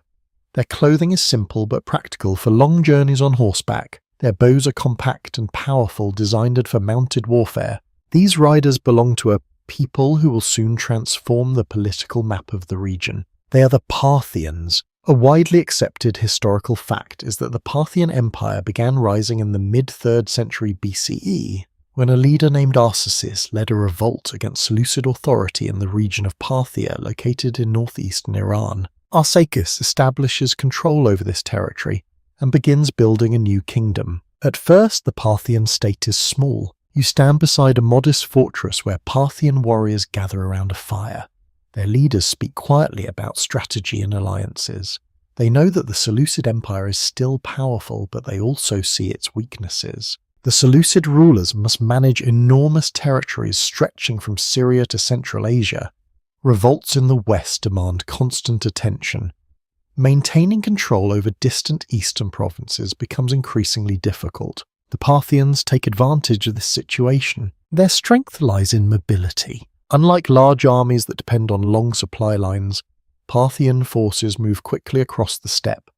Speaker 1: Their clothing is simple but practical for long journeys on horseback. Their bows are compact and powerful, designed for mounted warfare. These riders belong to a people who will soon transform the political map of the region. They are the Parthians. A widely accepted historical fact is that the Parthian Empire began rising in the mid-3rd century BCE, when a leader named Arsaces led a revolt against Seleucid authority in the region of Parthia located in northeastern Iran. Arsaces establishes control over this territory and begins building a new kingdom. At first, the Parthian state is small. You stand beside a modest fortress where Parthian warriors gather around a fire. Their leaders speak quietly about strategy and alliances. They know that the Seleucid Empire is still powerful, but they also see its weaknesses. The Seleucid rulers must manage enormous territories stretching from Syria to Central Asia. Revolts in the west demand constant attention. Maintaining control over distant eastern provinces becomes increasingly difficult. The Parthians take advantage of this situation. Their strength lies in mobility. Unlike large armies that depend on long supply lines, Parthian forces move quickly across the steppe.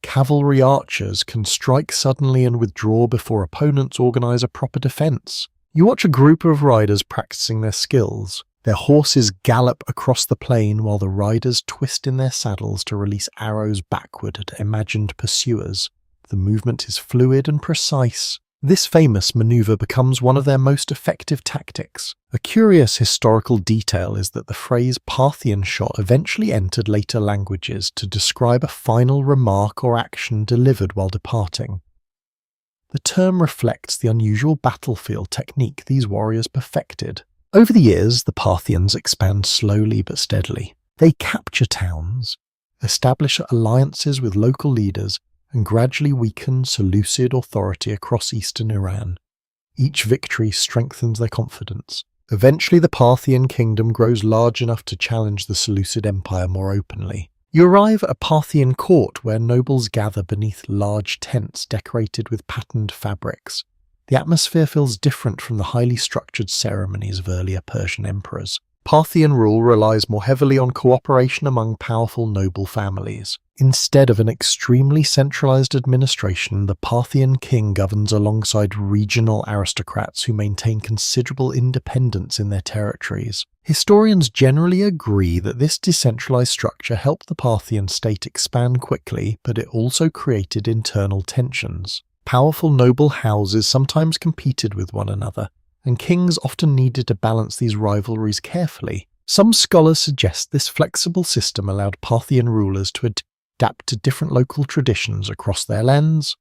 Speaker 1: Cavalry archers can strike suddenly and withdraw before opponents organize a proper defense. You watch a group of riders practicing their skills. Their horses gallop across the plain while the riders twist in their saddles to release arrows backward at imagined pursuers. The movement is fluid and precise. This famous maneuver becomes one of their most effective tactics. A curious historical detail is that the phrase Parthian shot eventually entered later languages to describe a final remark or action delivered while departing. The term reflects the unusual battlefield technique these warriors perfected. Over the years, the Parthians expand slowly but steadily. They capture towns, establish alliances with local leaders, and gradually weaken Seleucid authority across eastern Iran. Each victory strengthens their confidence. Eventually, the Parthian kingdom grows large enough to challenge the Seleucid Empire more openly. You arrive at a Parthian court where nobles gather beneath large tents decorated with patterned fabrics. The atmosphere feels different from the highly structured ceremonies of earlier Persian emperors. Parthian rule relies more heavily on cooperation among powerful noble families. Instead of an extremely centralized administration, the Parthian king governs alongside regional aristocrats who maintain considerable independence in their territories. Historians generally agree that this decentralized structure helped the Parthian state expand quickly, but it also created internal tensions. Powerful noble houses sometimes competed with one another, and kings often needed to balance these rivalries carefully. Some scholars suggest this flexible system allowed Parthian rulers to adapt to different local traditions across their lands.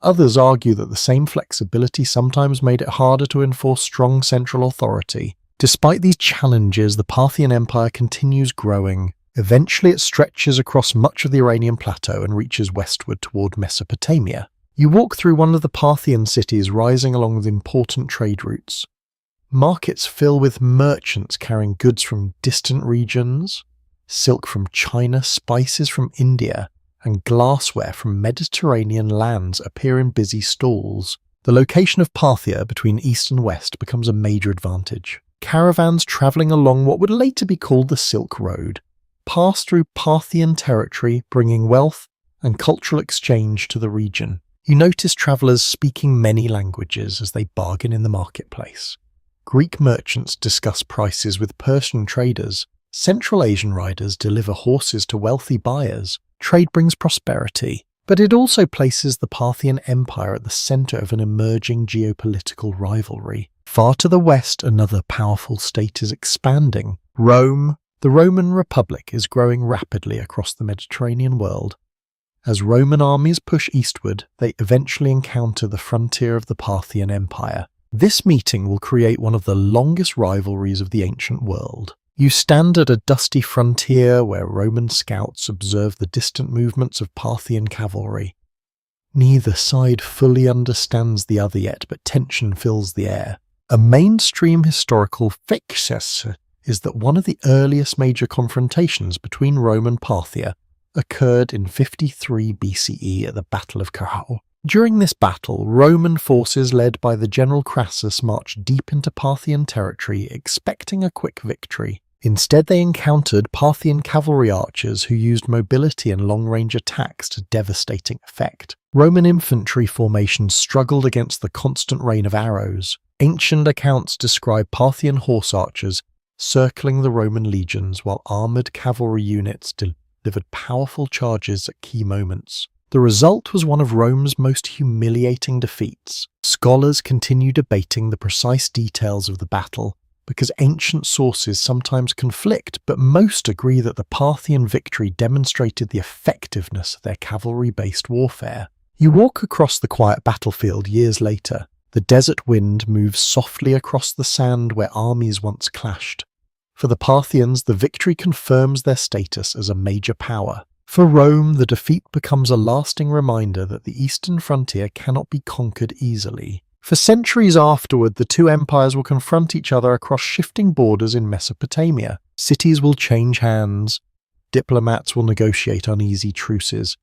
Speaker 1: Others argue that the same flexibility sometimes made it harder to enforce strong central authority. Despite these challenges, the Parthian Empire continues growing. Eventually it stretches across much of the Iranian plateau and reaches westward toward Mesopotamia. You walk through one of the Parthian cities rising along with important trade routes. Markets fill with merchants carrying goods from distant regions, silk from China, spices from India, and glassware from Mediterranean lands appear in busy stalls. The location of Parthia between east and west becomes a major advantage. Caravans travelling along what would later be called the Silk Road pass through Parthian territory, bringing wealth and cultural exchange to the region. You notice travellers speaking many languages as they bargain in the marketplace. Greek merchants discuss prices with Persian traders. Central Asian riders deliver horses to wealthy buyers. Trade brings prosperity, but it also places the Parthian Empire at the centre of an emerging geopolitical rivalry. Far to the west, another powerful state is expanding. Rome, the Roman Republic, is growing rapidly across the Mediterranean world. As Roman armies push eastward, they eventually encounter the frontier of the Parthian Empire. This meeting will create one of the longest rivalries of the ancient world. You stand at a dusty frontier where Roman scouts observe the distant movements of Parthian cavalry. Neither side fully understands the other yet, but tension fills the air. A mainstream historical ficus is that one of the earliest major confrontations between Rome and Parthia occurred in 53 BCE at the Battle of Carrhae. During this battle, Roman forces led by the general Crassus marched deep into Parthian territory, expecting a quick victory. Instead, they encountered Parthian cavalry archers who used mobility and long-range attacks to devastating effect. Roman infantry formations struggled against the constant rain of arrows. Ancient accounts describe Parthian horse archers circling the Roman legions while armoured cavalry units delivered powerful charges at key moments. The result was one of Rome's most humiliating defeats. Scholars continue debating the precise details of the battle because ancient sources sometimes conflict, but most agree that the Parthian victory demonstrated the effectiveness of their cavalry-based warfare. You walk across the quiet battlefield years later. The desert wind moves softly across the sand where armies once clashed. For the Parthians, the victory confirms their status as a major power. For Rome, the defeat becomes a lasting reminder that the eastern frontier cannot be conquered easily. For centuries afterward, the two empires will confront each other across shifting borders in Mesopotamia. Cities will change hands, diplomats will negotiate uneasy truces,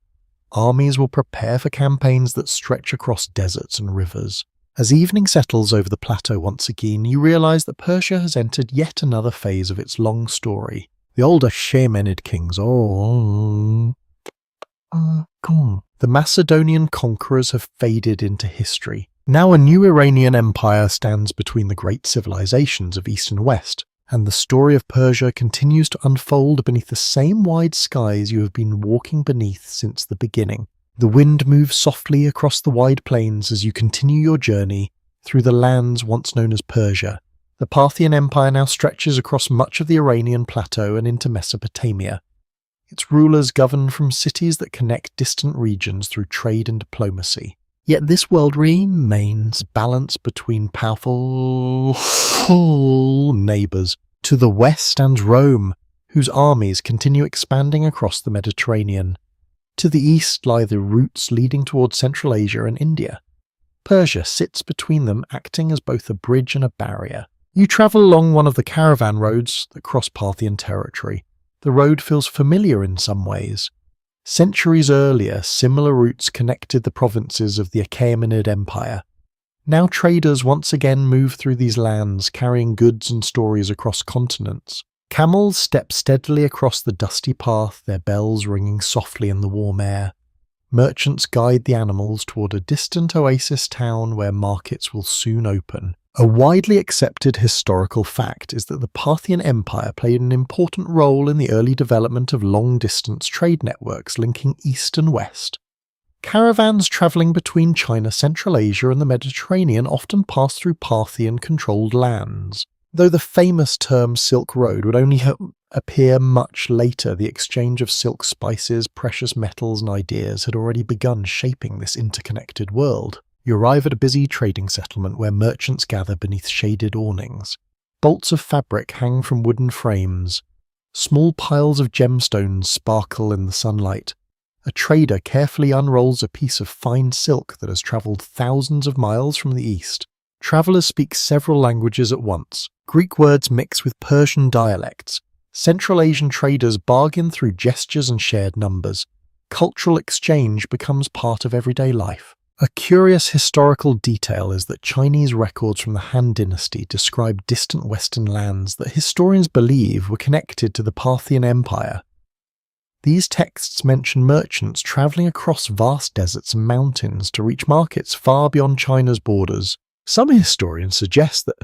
Speaker 1: armies will prepare for campaigns that stretch across deserts and rivers. As evening settles over the plateau once again, you realise that Persia has entered yet another phase of its long story. The older Achaemenid kings, the Macedonian conquerors have faded into history. Now a new Iranian empire stands between the great civilizations of East and West, and the story of Persia continues to unfold beneath the same wide skies you have been walking beneath since the beginning. The wind moves softly across the wide plains as you continue your journey through the lands once known as Persia. The Parthian Empire now stretches across much of the Iranian plateau and into Mesopotamia. Its rulers govern from cities that connect distant regions through trade and diplomacy. Yet this world remains balanced between powerful neighbours. To the west stands Rome, whose armies continue expanding across the Mediterranean. To the east lie the routes leading towards Central Asia and India. Persia sits between them, acting as both a bridge and a barrier. You travel along one of the caravan roads that cross Parthian territory. The road feels familiar in some ways. Centuries earlier, similar routes connected the provinces of the Achaemenid Empire. Now traders once again move through these lands, carrying goods and stories across continents. Camels step steadily across the dusty path, their bells ringing softly in the warm air. Merchants guide the animals toward a distant oasis town where markets will soon open. A widely accepted historical fact is that the Parthian Empire played an important role in the early development of long-distance trade networks linking East and West. Caravans travelling between China, Central Asia and the Mediterranean often pass through Parthian-controlled lands. Though the famous term Silk Road would only appear much later, the exchange of silk spices, precious metals and ideas had already begun shaping this interconnected world. You arrive at a busy trading settlement where merchants gather beneath shaded awnings. Bolts of fabric hang from wooden frames. Small piles of gemstones sparkle in the sunlight. A trader carefully unrolls a piece of fine silk that has travelled thousands of miles from the east. Travellers speak several languages at once. Greek words mix with Persian dialects. Central Asian traders bargain through gestures and shared numbers. Cultural exchange becomes part of everyday life. A curious historical detail is that Chinese records from the Han Dynasty describe distant western lands that historians believe were connected to the Parthian Empire. These texts mention merchants travelling across vast deserts and mountains to reach markets far beyond China's borders. Some historians suggest that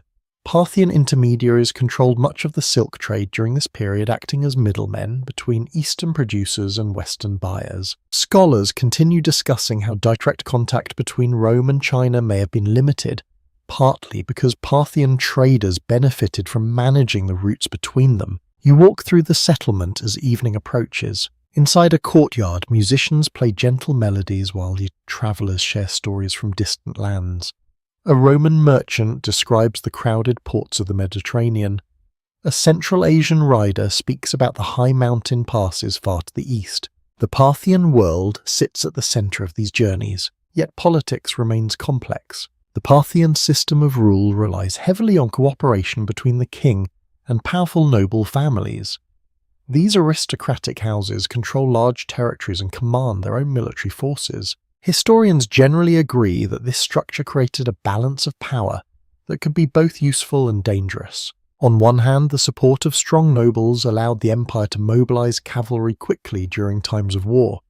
Speaker 1: Parthian intermediaries controlled much of the silk trade during this period, acting as middlemen between Eastern producers and Western buyers. Scholars continue discussing how direct contact between Rome and China may have been limited, partly because Parthian traders benefited from managing the routes between them. You walk through the settlement as evening approaches. Inside a courtyard, musicians play gentle melodies while the travellers share stories from distant lands. A Roman merchant describes the crowded ports of the Mediterranean. A Central Asian rider speaks about the high mountain passes far to the east. The Parthian world sits at the centre of these journeys, yet politics remains complex. The Parthian system of rule relies heavily on cooperation between the king and powerful noble families. These aristocratic houses control large territories and command their own military forces. Historians generally agree that this structure created a balance of power that could be both useful and dangerous. On one hand, the support of strong nobles allowed the empire to mobilize cavalry quickly during times of war.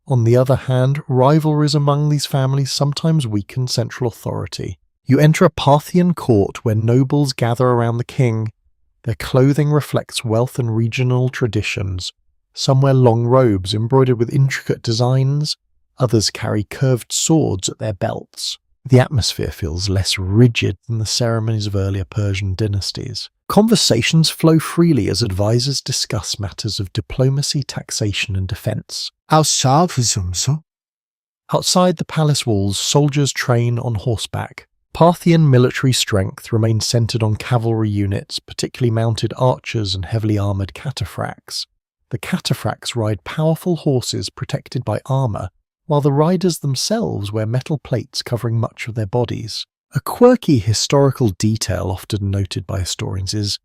Speaker 1: On the other hand, rivalries among these families sometimes weakened central authority. You enter a Parthian court where nobles gather around the king. Their clothing reflects wealth and regional traditions. Some wear long robes embroidered with intricate designs. Others carry curved swords at their belts. The atmosphere feels less rigid than the ceremonies of earlier Persian dynasties. Conversations flow freely as advisors discuss matters of diplomacy, taxation, and defense. Outside the palace walls, soldiers train on horseback. Parthian military strength remains centered on cavalry units, particularly mounted archers and heavily armored cataphracts. The cataphracts ride powerful horses protected by armor, while the riders themselves wear metal plates covering much of their bodies. A quirky historical detail often noted by historians is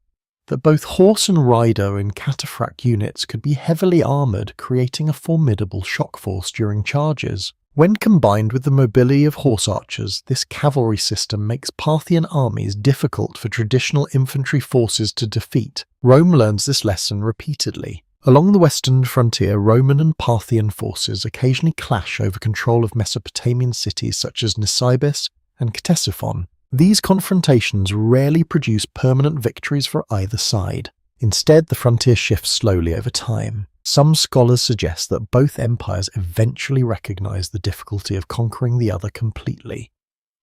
Speaker 1: that both horse and rider in cataphract units could be heavily armoured, creating a formidable shock force during charges. When combined with the mobility of horse archers, this cavalry system makes Parthian armies difficult for traditional infantry forces to defeat. Rome learns this lesson repeatedly. Along the western frontier, Roman and Parthian forces occasionally clash over control of Mesopotamian cities such as Nisibis and Ctesiphon. These confrontations rarely produce permanent victories for either side. Instead, the frontier shifts slowly over time. Some scholars suggest that both empires eventually recognize the difficulty of conquering the other completely.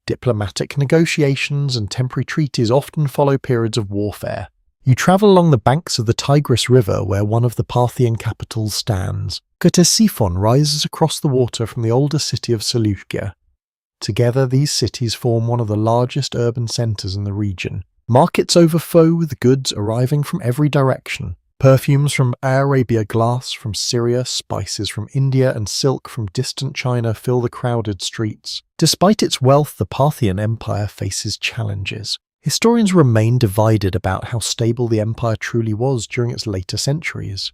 Speaker 1: Diplomatic negotiations and temporary treaties often follow periods of warfare. You travel along the banks of the Tigris River where one of the Parthian capitals stands. Ctesiphon rises across the water from the older city of Seleucia. Together, these cities form one of the largest urban centers in the region. Markets overflow with goods arriving from every direction. Perfumes from Arabia, glass from Syria, spices from India, and silk from distant China fill the crowded streets. Despite its wealth, the Parthian Empire faces challenges. Historians remain divided about how stable the empire truly was during its later centuries.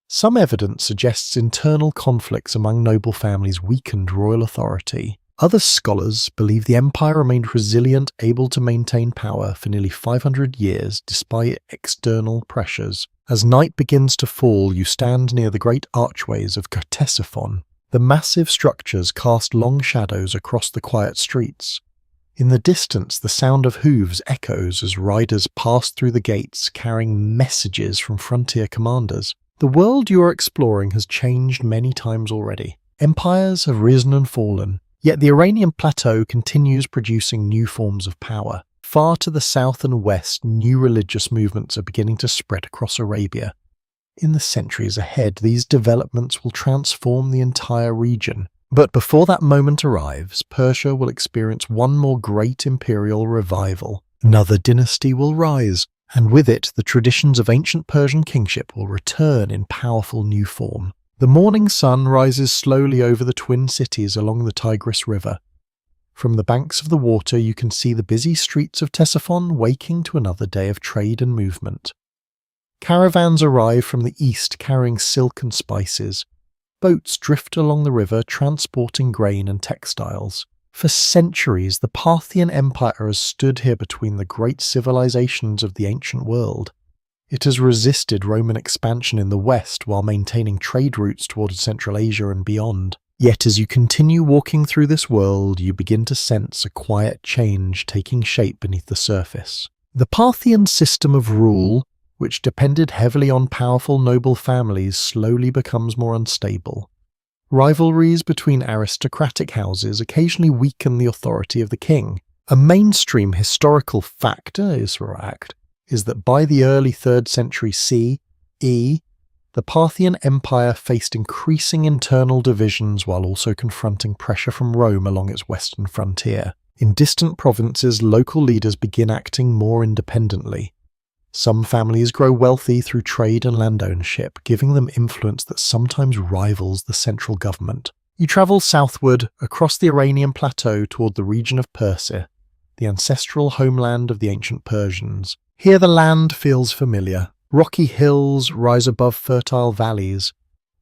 Speaker 1: Some evidence suggests internal conflicts among noble families weakened royal authority. Other scholars believe the empire remained resilient, able to maintain power for nearly 500 years despite external pressures. As night begins to fall, you stand near the great archways of Ctesiphon. The massive structures cast long shadows across the quiet streets. In the distance, the sound of hooves echoes as riders pass through the gates carrying messages from frontier commanders. The world you are exploring has changed many times already. Empires have risen and fallen, yet the Iranian plateau continues producing new forms of power. Far to the south and west, new religious movements are beginning to spread across Arabia. In the centuries ahead, these developments will transform the entire region. But before that moment arrives, Persia will experience one more great imperial revival. Another dynasty will rise, and with it, the traditions of ancient Persian kingship will return in powerful new form. The morning sun rises slowly over the twin cities along the Tigris River. From the banks of the water you can see the busy streets of Ctesiphon waking to another day of trade and movement. Caravans arrive from the east carrying silk and spices. Boats drift along the river transporting grain and textiles. For centuries, the Parthian Empire has stood here between the great civilizations of the ancient world. It has resisted Roman expansion in the west while maintaining trade routes towards Central Asia and beyond. Yet as you continue walking through this world, you begin to sense a quiet change taking shape beneath the surface. The Parthian system of rule, which depended heavily on powerful noble families, slowly becomes more unstable. Rivalries between aristocratic houses occasionally weaken the authority of the king. A mainstream historical factor is that by the early 3rd century CE, the Parthian Empire faced increasing internal divisions while also confronting pressure from Rome along its western frontier. In distant provinces, local leaders begin acting more independently. Some families grow wealthy through trade and land ownership, giving them influence that sometimes rivals the central government. You travel southward across the Iranian plateau toward the region of Persia, the ancestral homeland of the ancient Persians. Here the land feels familiar. Rocky hills rise above fertile valleys.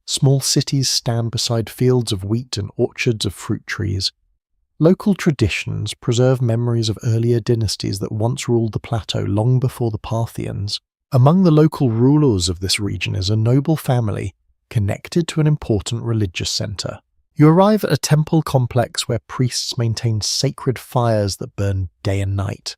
Speaker 1: Small cities stand beside fields of wheat and orchards of fruit trees. Local traditions preserve memories of earlier dynasties that once ruled the plateau long before the Parthians. Among the local rulers of this region is a noble family connected to an important religious center. You arrive at a temple complex where priests maintain sacred fires that burn day and night.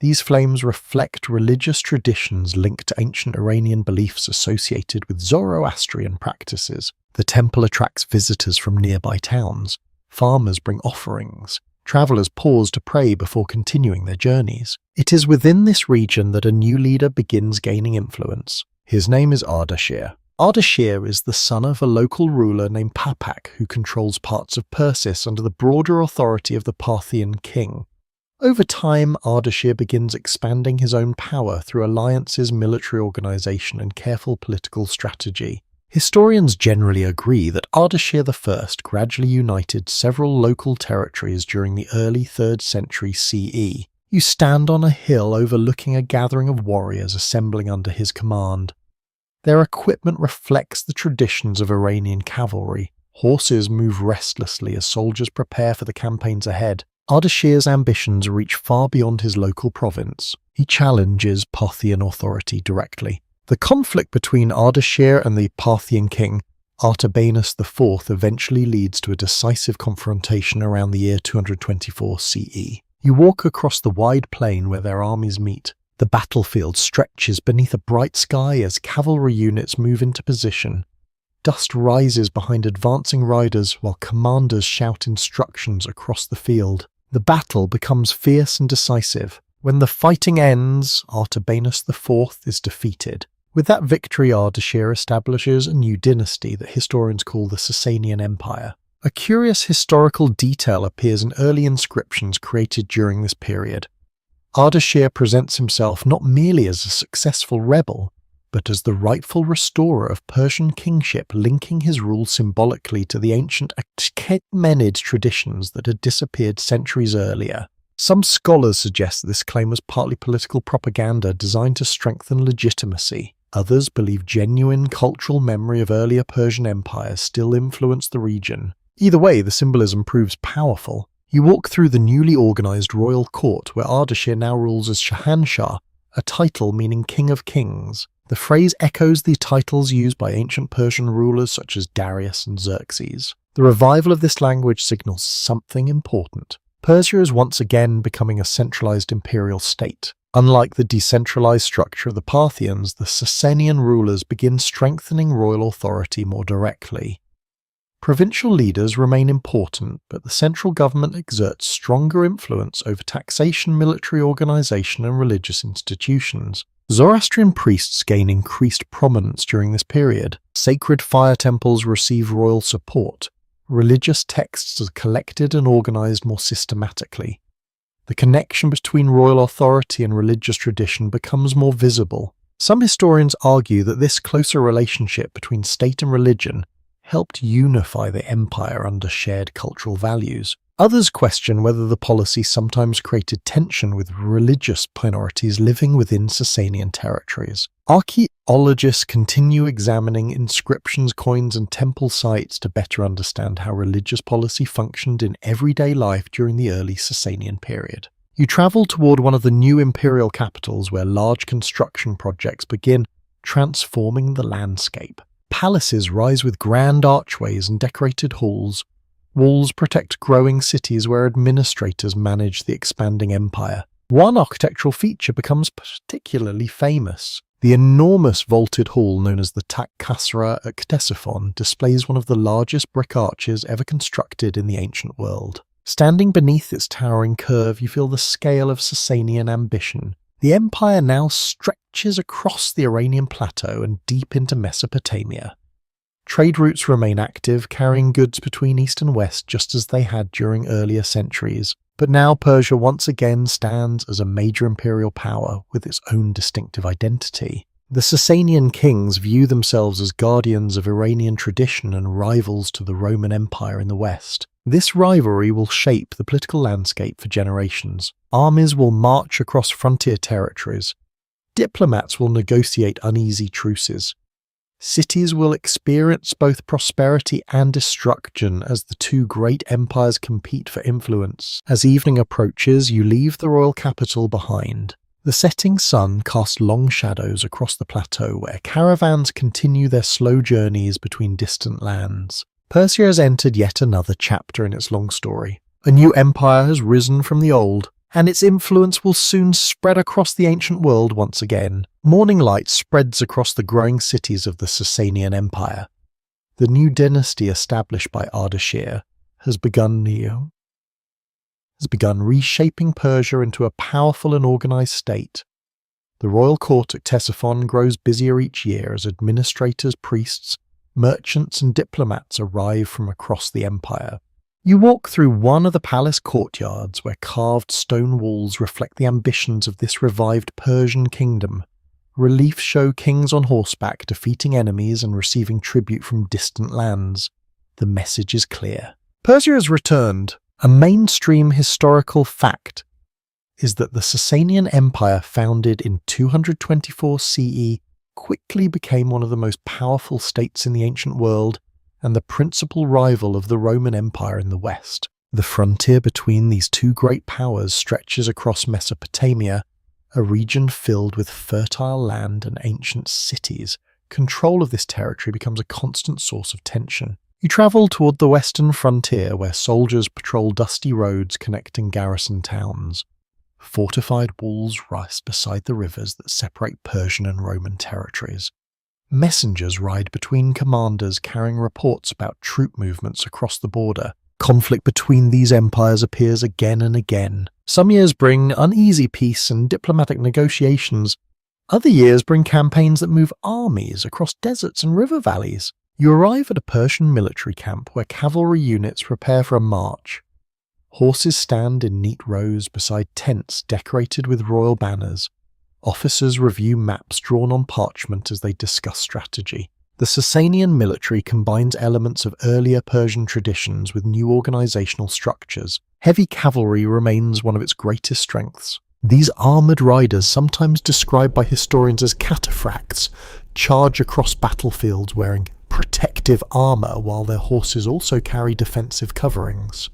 Speaker 1: These flames reflect religious traditions linked to ancient Iranian beliefs associated with Zoroastrian practices. The temple attracts visitors from nearby towns. Farmers bring offerings. Travelers pause to pray before continuing their journeys. It is within this region that a new leader begins gaining influence. His name is Ardashir. Ardashir is the son of a local ruler named Papak who controls parts of Persis under the broader authority of the Parthian king. Over time, Ardashir begins expanding his own power through alliances, military organization, and careful political strategy. Historians generally agree that Ardashir I gradually united several local territories during the early 3rd century CE. You stand on a hill overlooking a gathering of warriors assembling under his command. Their equipment reflects the traditions of Iranian cavalry. Horses move restlessly as soldiers prepare for the campaigns ahead. Ardashir's ambitions reach far beyond his local province. He challenges Parthian authority directly. The conflict between Ardashir and the Parthian king, Artabanus IV, eventually leads to a decisive confrontation around the year 224 CE. You walk across the wide plain where their armies meet. The battlefield stretches beneath a bright sky as cavalry units move into position. Dust rises behind advancing riders while commanders shout instructions across the field. The battle becomes fierce and decisive. When the fighting ends, Artabanus IV is defeated. With that victory, Ardashir establishes a new dynasty that historians call the Sasanian Empire. A curious historical detail appears in early inscriptions created during this period. Ardashir presents himself not merely as a successful rebel, but as the rightful restorer of Persian kingship, linking his rule symbolically to the ancient Achaemenid traditions that had disappeared centuries earlier. Some scholars suggest that this claim was partly political propaganda designed to strengthen legitimacy. Others believe genuine cultural memory of earlier Persian empires still influenced the region. Either way, the symbolism proves powerful. You walk through the newly organized royal court where Ardashir now rules as Shahanshah, a title meaning King of Kings. The phrase echoes the titles used by ancient Persian rulers such as Darius and Xerxes. The revival of this language signals something important. Persia is once again becoming a centralized imperial state. Unlike the decentralized structure of the Parthians, the Sasanian rulers begin strengthening royal authority more directly. Provincial leaders remain important, but the central government exerts stronger influence over taxation, military organization, and religious institutions. Zoroastrian priests gain increased prominence during this period. Sacred fire temples receive royal support. Religious texts are collected and organized more systematically. The connection between royal authority and religious tradition becomes more visible. Some historians argue that this closer relationship between state and religion helped unify the empire under shared cultural values. Others question whether the policy sometimes created tension with religious minorities living within Sasanian territories. Archaeologists continue examining inscriptions, coins, and temple sites to better understand how religious policy functioned in everyday life during the early Sasanian period. You travel toward one of the new imperial capitals where large construction projects begin transforming the landscape. Palaces rise with grand archways and decorated halls. Walls protect growing cities where administrators manage the expanding empire. One architectural feature becomes particularly famous. The enormous vaulted hall known as the Tak Kasra at Ctesiphon displays one of the largest brick arches ever constructed in the ancient world. Standing beneath its towering curve, you feel the scale of Sasanian ambition. The empire now stretches across the Iranian plateau and deep into Mesopotamia. Trade routes remain active, carrying goods between east and west just as they had during earlier centuries. But now Persia once again stands as a major imperial power with its own distinctive identity. The Sasanian kings view themselves as guardians of Iranian tradition and rivals to the Roman Empire in the west. This rivalry will shape the political landscape for generations. Armies will march across frontier territories. Diplomats will negotiate uneasy truces. Cities will experience both prosperity and destruction as the two great empires compete for influence. As evening approaches, you leave the royal capital behind. The setting sun casts long shadows across the plateau where caravans continue their slow journeys between distant lands. Persia has entered yet another chapter in its long story. A new empire has risen from the old, and its influence will soon spread across the ancient world once again. Morning light spreads across the growing cities of the Sasanian Empire. The new dynasty established by Ardashir has begun reshaping Persia into a powerful and organized state. The royal court at Ctesiphon grows busier each year as administrators, priests, merchants, and diplomats arrive from across the empire. You walk through one of the palace courtyards where carved stone walls reflect the ambitions of this revived Persian kingdom. Reliefs show kings on horseback defeating enemies and receiving tribute from distant lands. The message is clear. Persia has returned. A mainstream historical fact is that the Sasanian Empire, founded in 224 CE, quickly became one of the most powerful states in the ancient world and the principal rival of the Roman Empire in the west. The frontier between these two great powers stretches across Mesopotamia, a region filled with fertile land and ancient cities. Control of this territory becomes a constant source of tension. You travel toward the western frontier where soldiers patrol dusty roads connecting garrison towns. Fortified walls rise beside the rivers that separate Persian and Roman territories. Messengers ride between commanders carrying reports about troop movements across the border. Conflict between these empires appears again and again. Some years bring uneasy peace and diplomatic negotiations. Other years bring campaigns that move armies across deserts and river valleys. You arrive at a Persian military camp where cavalry units prepare for a march. Horses stand in neat rows beside tents decorated with royal banners. Officers review maps drawn on parchment as they discuss strategy. The Sasanian military combines elements of earlier Persian traditions with new organizational structures. Heavy cavalry remains one of its greatest strengths. These armored riders, sometimes described by historians as cataphracts, charge across battlefields wearing protective armor while their horses also carry defensive coverings.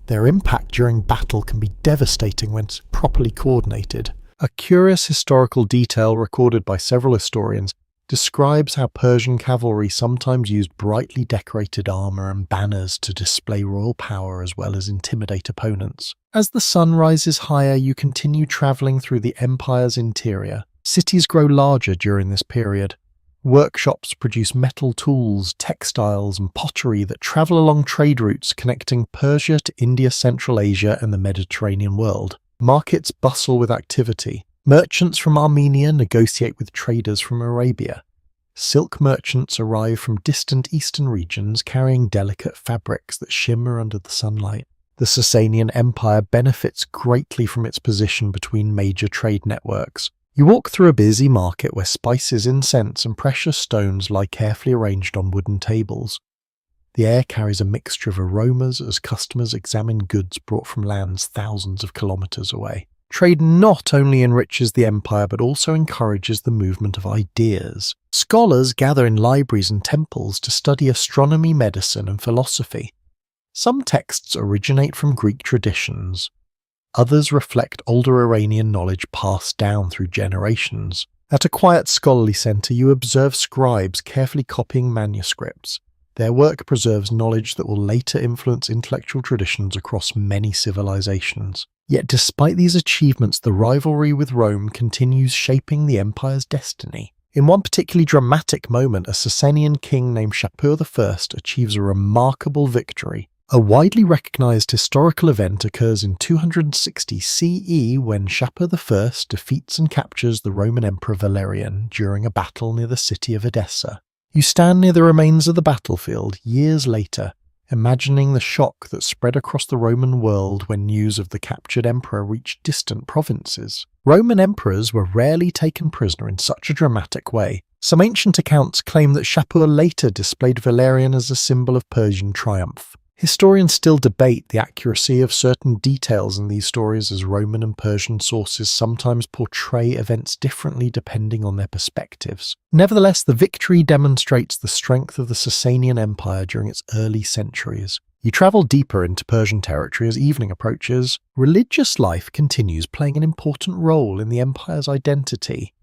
Speaker 1: Their impact during battle can be devastating when properly coordinated. A curious historical detail recorded by several historians describes how Persian cavalry sometimes used brightly decorated armor and banners to display royal power as well as intimidate opponents. As the sun rises higher, you continue traveling through the empire's interior. Cities grow larger during this period. Workshops produce metal tools, textiles, and pottery that travel along trade routes connecting Persia to India, Central Asia, and the Mediterranean world. Markets bustle with activity. Merchants from Armenia negotiate with traders from Arabia. Silk merchants arrive from distant eastern regions carrying delicate fabrics that shimmer under the sunlight. The Sasanian Empire benefits greatly from its position between major trade networks. You walk through a busy market where spices, incense, and precious stones lie carefully arranged on wooden tables. The air carries a mixture of aromas as customers examine goods brought from lands thousands of kilometers away. Trade not only enriches the empire but also encourages the movement of ideas. Scholars gather in libraries and temples to study astronomy, medicine, and philosophy. Some texts originate from Greek traditions. Others reflect older Iranian knowledge passed down through generations. At a quiet scholarly centre, you observe scribes carefully copying manuscripts. Their work preserves knowledge that will later influence intellectual traditions across many civilizations. Yet despite these achievements, the rivalry with Rome continues shaping the empire's destiny. In one particularly dramatic moment, a Sasanian king named Shapur I achieves a remarkable victory. A widely recognized historical event occurs in 260 CE when Shapur I defeats and captures the Roman Emperor Valerian during a battle near the city of Edessa. You stand near the remains of the battlefield years later, imagining the shock that spread across the Roman world when news of the captured emperor reached distant provinces. Roman emperors were rarely taken prisoner in such a dramatic way. Some ancient accounts claim that Shapur later displayed Valerian as a symbol of Persian triumph. Historians still debate the accuracy of certain details in these stories, as Roman and Persian sources sometimes portray events differently depending on their perspectives. Nevertheless, the victory demonstrates the strength of the Sasanian Empire during its early centuries. You travel deeper into Persian territory as evening approaches. Religious life continues playing an important role in the empire's identity.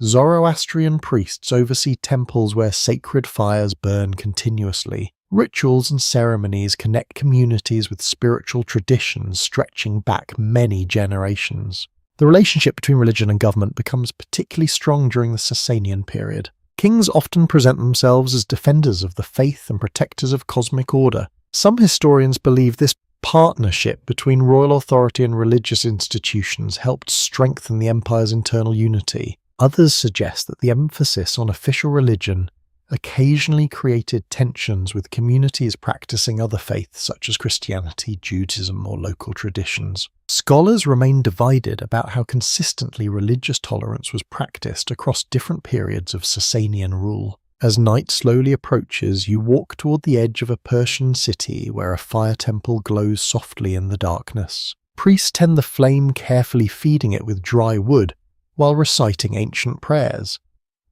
Speaker 1: Zoroastrian priests oversee temples where sacred fires burn continuously. Rituals and ceremonies connect communities with spiritual traditions stretching back many generations. The relationship between religion and government becomes particularly strong during the Sasanian period. Kings often present themselves as defenders of the faith and protectors of cosmic order. Some historians believe this partnership between royal authority and religious institutions helped strengthen the empire's internal unity. Others suggest that the emphasis on official religion occasionally created tensions with communities practicing other faiths such as Christianity, Judaism, or local traditions. Scholars remain divided about how consistently religious tolerance was practiced across different periods of Sasanian rule. As night slowly approaches, you walk toward the edge of a Persian city where a fire temple glows softly in the darkness. Priests tend the flame, carefully feeding it with dry wood while reciting ancient prayers.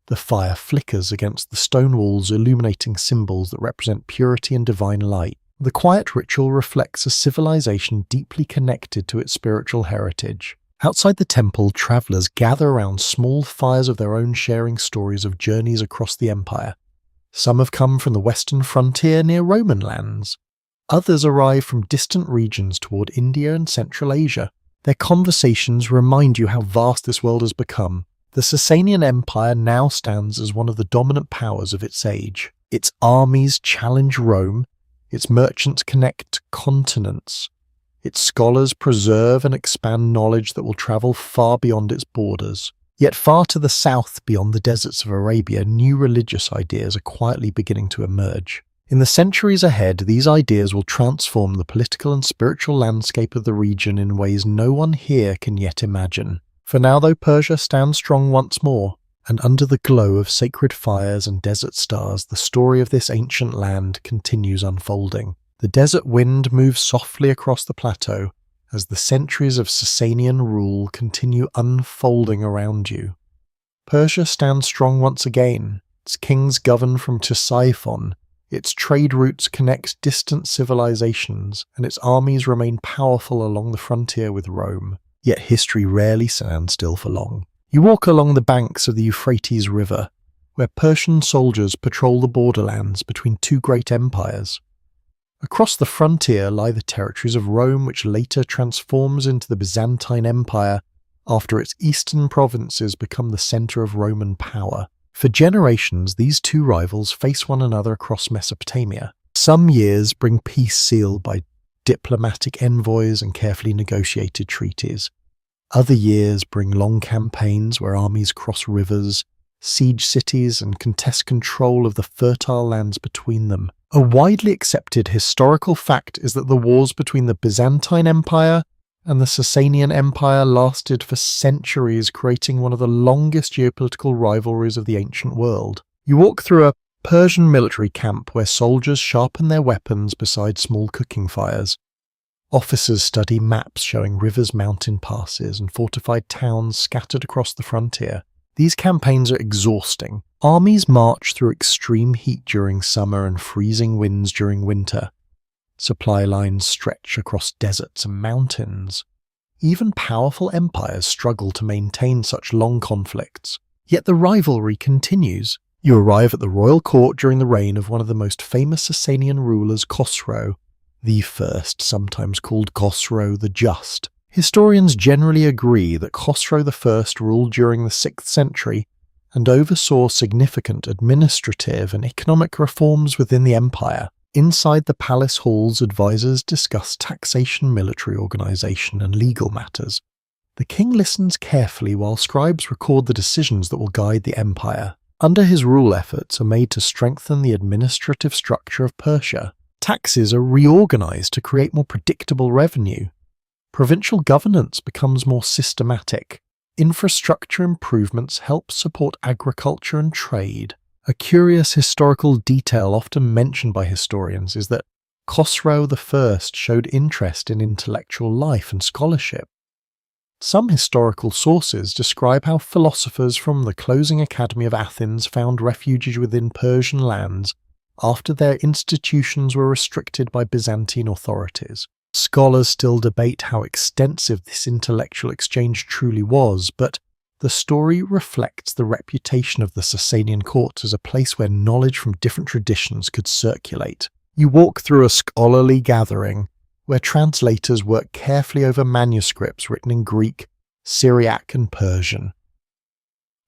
Speaker 1: The fire flickers against the stone walls, illuminating symbols that represent purity and divine light. The quiet ritual reflects a civilization deeply connected to its spiritual heritage. Outside the temple, travelers gather around small fires of their own, sharing stories of journeys across the empire. Some have come from the western frontier near Roman lands. Others arrive from distant regions toward India and Central Asia. Their conversations remind you how vast this world has become. The Sasanian Empire now stands as one of the dominant powers of its age. Its armies challenge Rome, its merchants connect continents, its scholars preserve and expand knowledge that will travel far beyond its borders. Yet far to the south, beyond the deserts of Arabia, new religious ideas are quietly beginning to emerge. In the centuries ahead, these ideas will transform the political and spiritual landscape of the region in ways no one here can yet imagine. For now, though, Persia stands strong once more, and under the glow of sacred fires and desert stars, the story of this ancient land continues unfolding. The desert wind moves softly across the plateau as the centuries of Sasanian rule continue unfolding around you. Persia stands strong once again. Its kings govern from Ctesiphon, its trade routes connect distant civilizations, and its armies remain powerful along the frontier with Rome. Yet history rarely stands still for long. You walk along the banks of the Euphrates River, where Persian soldiers patrol the borderlands between two great empires. Across the frontier lie the territories of Rome, which later transforms into the Byzantine Empire after its eastern provinces become the center of Roman power. For generations, these two rivals face one another across Mesopotamia. Some years bring peace sealed by diplomatic envoys and carefully negotiated treaties. Other years bring long campaigns where armies cross rivers, siege cities, and contest control of the fertile lands between them. A widely accepted historical fact is that the wars between the Byzantine Empire and the Sasanian Empire lasted for centuries, creating one of the longest geopolitical rivalries of the ancient world. You walk through a Persian military camp where soldiers sharpen their weapons beside small cooking fires. Officers study maps showing rivers, mountain passes, and fortified towns scattered across the frontier. These campaigns are exhausting. Armies march through extreme heat during summer and freezing winds during winter. Supply lines stretch across deserts and mountains. Even powerful empires struggle to maintain such long conflicts. Yet the rivalry continues. You arrive at the royal court during the reign of one of the most famous Sasanian rulers, Khosrow the First, sometimes called Khosrow the Just. Historians generally agree that Khosrow I ruled during the 6th century and oversaw significant administrative and economic reforms within the empire. Inside the palace halls, advisors discuss taxation, military organization, and legal matters. The king listens carefully while scribes record the decisions that will guide the empire. Under his rule, efforts are made to strengthen the administrative structure of Persia. Taxes are reorganized to create more predictable revenue. Provincial governance becomes more systematic. Infrastructure improvements help support agriculture and trade. A curious historical detail often mentioned by historians is that Khosrow I showed interest in intellectual life and scholarship. Some historical sources describe how philosophers from the closing Academy of Athens found refuge within Persian lands after their institutions were restricted by Byzantine authorities. Scholars still debate how extensive this intellectual exchange truly was, but the story reflects the reputation of the Sasanian court as a place where knowledge from different traditions could circulate. You walk through a scholarly gathering where translators work carefully over manuscripts written in Greek, Syriac, and Persian.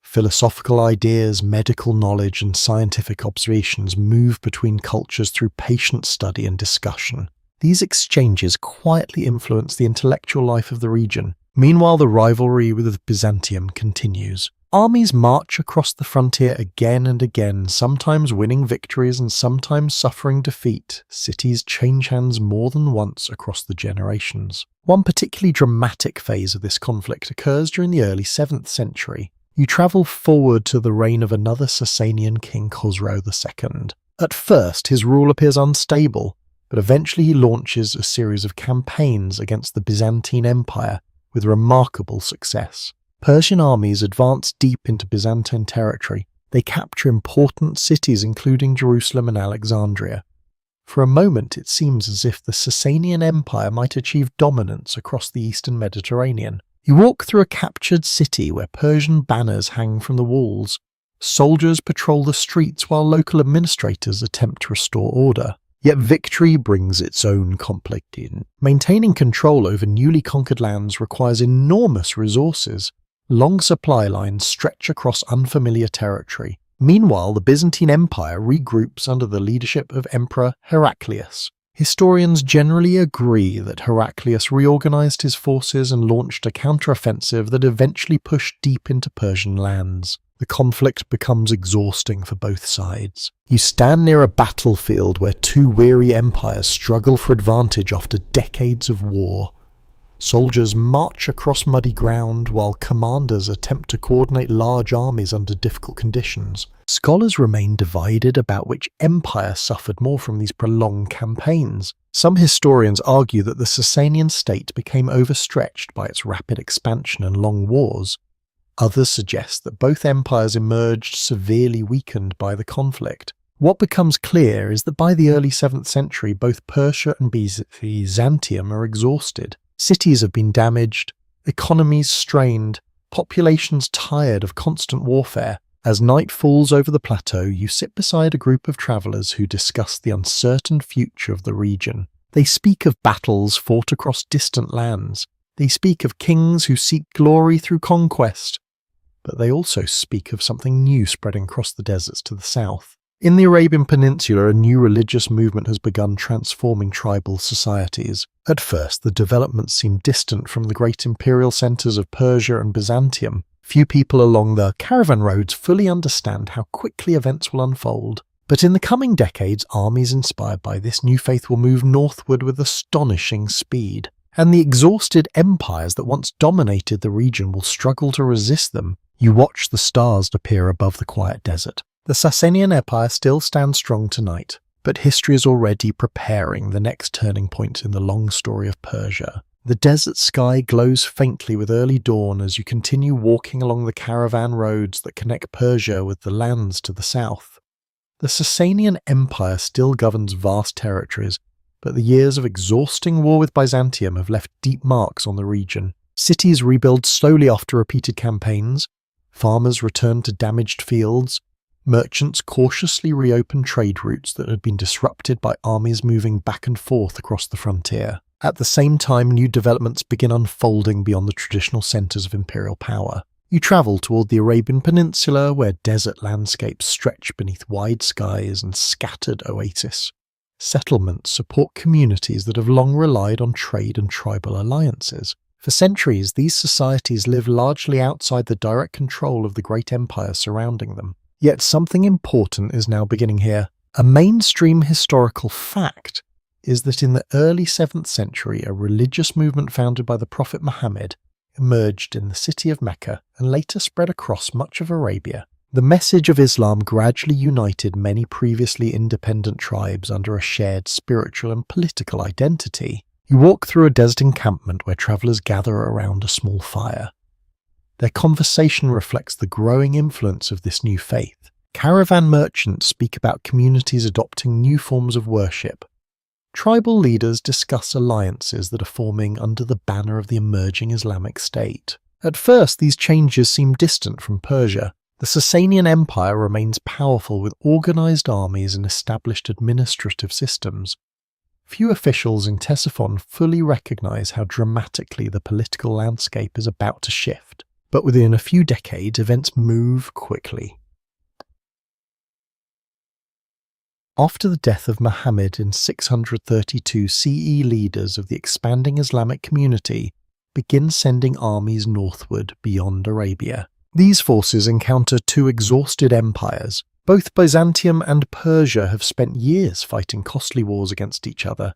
Speaker 1: Philosophical ideas, medical knowledge, and scientific observations move between cultures through patient study and discussion. These exchanges quietly influence the intellectual life of the region. Meanwhile, the rivalry with Byzantium continues. Armies march across the frontier again and again, sometimes winning victories and sometimes suffering defeat. Cities change hands more than once across the generations. One particularly dramatic phase of this conflict occurs during the early 7th century. You travel forward to the reign of another Sasanian king, Khosrow II. At first, his rule appears unstable, but eventually he launches a series of campaigns against the Byzantine Empire with remarkable success. Persian armies advance deep into Byzantine territory, They capture important cities including Jerusalem and Alexandria. For a moment it seems as if the Sasanian Empire might achieve dominance across the eastern Mediterranean. You walk through a captured city where Persian banners hang from the walls. Soldiers patrol the streets while local administrators attempt to restore order. Yet victory brings its own conflict in. Maintaining control over newly conquered lands requires enormous resources. Long supply lines stretch across unfamiliar territory. Meanwhile, the Byzantine Empire regroups under the leadership of Emperor Heraclius. Historians generally agree that Heraclius reorganized his forces and launched a counteroffensive that eventually pushed deep into Persian lands. The conflict becomes exhausting for both sides. You stand near a battlefield where two weary empires struggle for advantage after decades of war. Soldiers march across muddy ground while commanders attempt to coordinate large armies under difficult conditions. Scholars remain divided about which empire suffered more from these prolonged campaigns. Some historians argue that the Sasanian state became overstretched by its rapid expansion and long wars. Others suggest that both empires emerged severely weakened by the conflict. What becomes clear is that by the early 7th century, both Persia and Byzantium are exhausted. Cities have been damaged, economies strained, populations tired of constant warfare. As night falls over the plateau, you sit beside a group of travelers who discuss the uncertain future of the region. They speak of battles fought across distant lands. They speak of kings who seek glory through conquest. But they also speak of something new spreading across the deserts to the south. In the Arabian Peninsula, a new religious movement has begun transforming tribal societies. At first, the developments seem distant from the great imperial centres of Persia and Byzantium. Few people along the caravan roads fully understand how quickly events will unfold. But in the coming decades, armies inspired by this new faith will move northward with astonishing speed. And the exhausted empires that once dominated the region will struggle to resist them. You watch the stars appear above the quiet desert. The Sasanian Empire still stands strong tonight, but history is already preparing the next turning point in the long story of Persia. The desert sky glows faintly with early dawn as you continue walking along the caravan roads that connect Persia with the lands to the south. The Sasanian Empire still governs vast territories, but the years of exhausting war with Byzantium have left deep marks on the region. Cities rebuild slowly after repeated campaigns. Farmers return to damaged fields. Merchants cautiously reopen trade routes that had been disrupted by armies moving back and forth across the frontier. At the same time, new developments begin unfolding beyond the traditional centres of imperial power. You travel toward the Arabian Peninsula, where desert landscapes stretch beneath wide skies and scattered oases. Settlements support communities that have long relied on trade and tribal alliances. For centuries, these societies live largely outside the direct control of the great empires surrounding them. Yet something important is now beginning here. A mainstream historical fact is that in the early 7th century, a religious movement founded by the Prophet Muhammad emerged in the city of Mecca and later spread across much of Arabia. The message of Islam gradually united many previously independent tribes under a shared spiritual and political identity. You walk through a desert encampment where travelers gather around a small fire. Their conversation reflects the growing influence of this new faith. Caravan merchants speak about communities adopting new forms of worship. Tribal leaders discuss alliances that are forming under the banner of the emerging Islamic State. At first, these changes seem distant from Persia. The Sasanian Empire remains powerful with organized armies and established administrative systems. Few officials in Ctesiphon fully recognize how dramatically the political landscape is about to shift. But within a few decades, events move quickly. After the death of Muhammad in 632 CE, leaders of the expanding Islamic community begin sending armies northward beyond Arabia. These forces encounter two exhausted empires. Both Byzantium and Persia have spent years fighting costly wars against each other.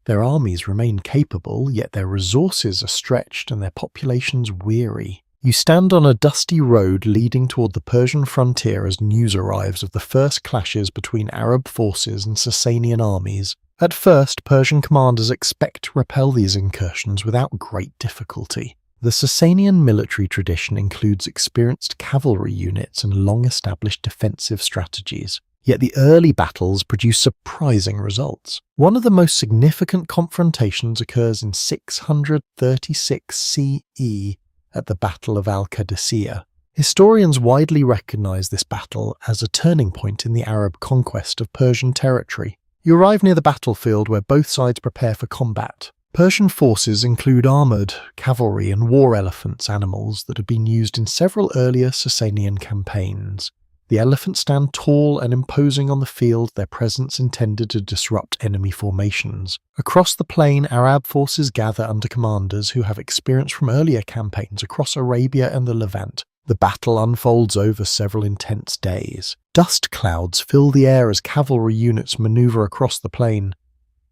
Speaker 1: Their armies remain capable, yet their resources are stretched and their populations weary. You stand on a dusty road leading toward the Persian frontier as news arrives of the first clashes between Arab forces and Sasanian armies. At first, Persian commanders expect to repel these incursions without great difficulty. The Sasanian military tradition includes experienced cavalry units and long-established defensive strategies. Yet the early battles produce surprising results. One of the most significant confrontations occurs in 636 CE at the Battle of Al-Qadisiyah. Historians widely recognize this battle as a turning point in the Arab conquest of Persian territory. You arrive near the battlefield where both sides prepare for combat. Persian forces include armoured, cavalry and war elephants, animals that have been used in several earlier Sasanian campaigns. The elephants stand tall and imposing on the field, their presence intended to disrupt enemy formations. Across the plain, Arab forces gather under commanders who have experience from earlier campaigns across Arabia and the Levant. The battle unfolds over several intense days. Dust clouds fill the air as cavalry units maneuver across the plain.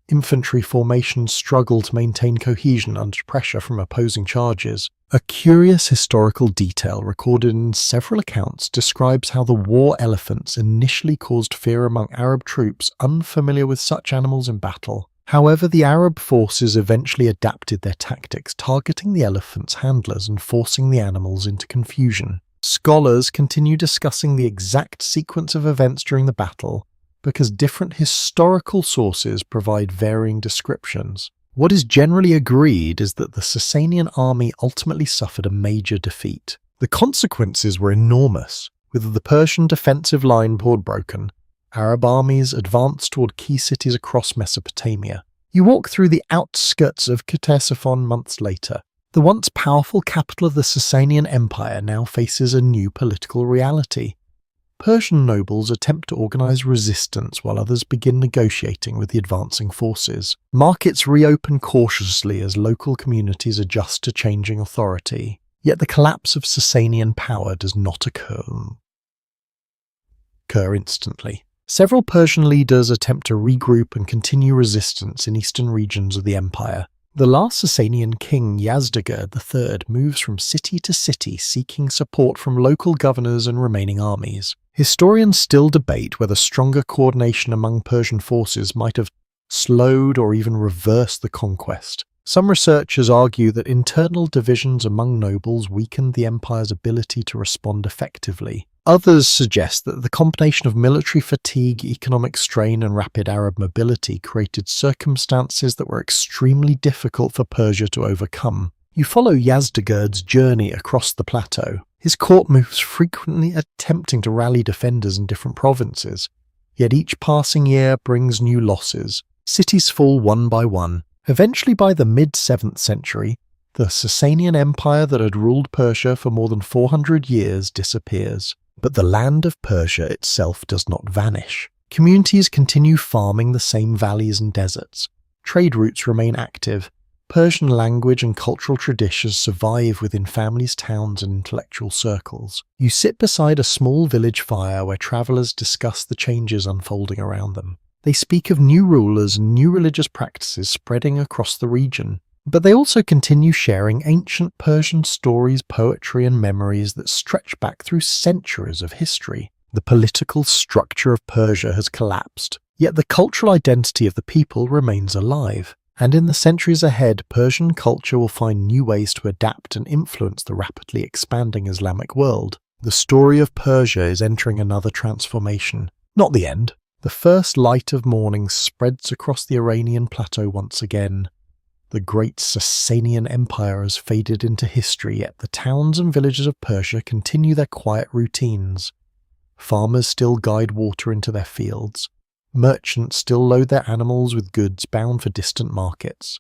Speaker 1: Infantry formations struggle to maintain cohesion under pressure from opposing charges. A curious historical detail recorded in several accounts describes how the war elephants initially caused fear among Arab troops unfamiliar with such animals in battle. However, the Arab forces eventually adapted their tactics, targeting the elephants' handlers and forcing the animals into confusion. Scholars continue discussing the exact sequence of events during the battle, because different historical sources provide varying descriptions. What is generally agreed is that the Sasanian army ultimately suffered a major defeat. The consequences were enormous. With the Persian defensive line broken, Arab armies advanced toward key cities across Mesopotamia. You walk through the outskirts of Ctesiphon months later. The once powerful capital of the Sasanian Empire now faces a new political reality. Persian nobles attempt to organize resistance while others begin negotiating with the advancing forces. Markets reopen cautiously as local communities adjust to changing authority. Yet the collapse of Sasanian power does not occur instantly. Several Persian leaders attempt to regroup and continue resistance in eastern regions of the empire. The last Sasanian king, Yazdegerd III, moves from city to city seeking support from local governors and remaining armies. Historians still debate whether stronger coordination among Persian forces might have slowed or even reversed the conquest. Some researchers argue that internal divisions among nobles weakened the empire's ability to respond effectively. Others suggest that the combination of military fatigue, economic strain, and rapid Arab mobility created circumstances that were extremely difficult for Persia to overcome. You follow Yazdegerd's journey across the plateau. His court moves frequently attempting to rally defenders in different provinces, yet each passing year brings new losses. Cities fall one by one. Eventually, by the mid-7th century, the Sasanian Empire that had ruled Persia for more than 400 years disappears. But the land of Persia itself does not vanish. Communities continue farming the same valleys and deserts. Trade routes remain active. Persian language and cultural traditions survive within families, towns, and intellectual circles. You sit beside a small village fire where travelers discuss the changes unfolding around them. They speak of new rulers and new religious practices spreading across the region. But they also continue sharing ancient Persian stories, poetry, and memories that stretch back through centuries of history. The political structure of Persia has collapsed, yet the cultural identity of the people remains alive. And in the centuries ahead, Persian culture will find new ways to adapt and influence the rapidly expanding Islamic world. The story of Persia is entering another transformation. Not the end. The first light of morning spreads across the Iranian plateau once again. The great Sasanian Empire has faded into history, yet the towns and villages of Persia continue their quiet routines. Farmers still guide water into their fields. Merchants still load their animals with goods bound for distant markets.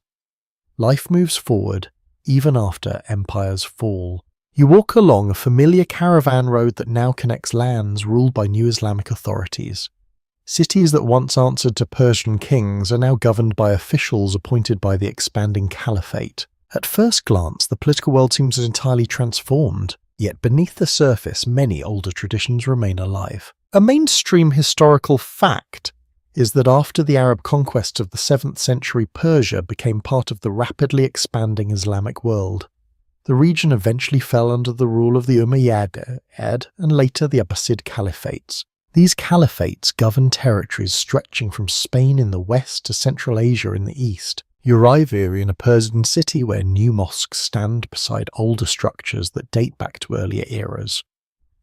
Speaker 1: Life moves forward, even after empires fall. You walk along a familiar caravan road that now connects lands ruled by new Islamic authorities. Cities that once answered to Persian kings are now governed by officials appointed by the expanding caliphate. At first glance, the political world seems entirely transformed, yet beneath the surface, many older traditions remain alive. A mainstream historical fact is that after the Arab conquest of the 7th century, Persia became part of the rapidly expanding Islamic world. The region eventually fell under the rule of the Umayyad and later the Abbasid caliphates. These caliphates governed territories stretching from Spain in the west to Central Asia in the east. You arrive here in a Persian city where new mosques stand beside older structures that date back to earlier eras.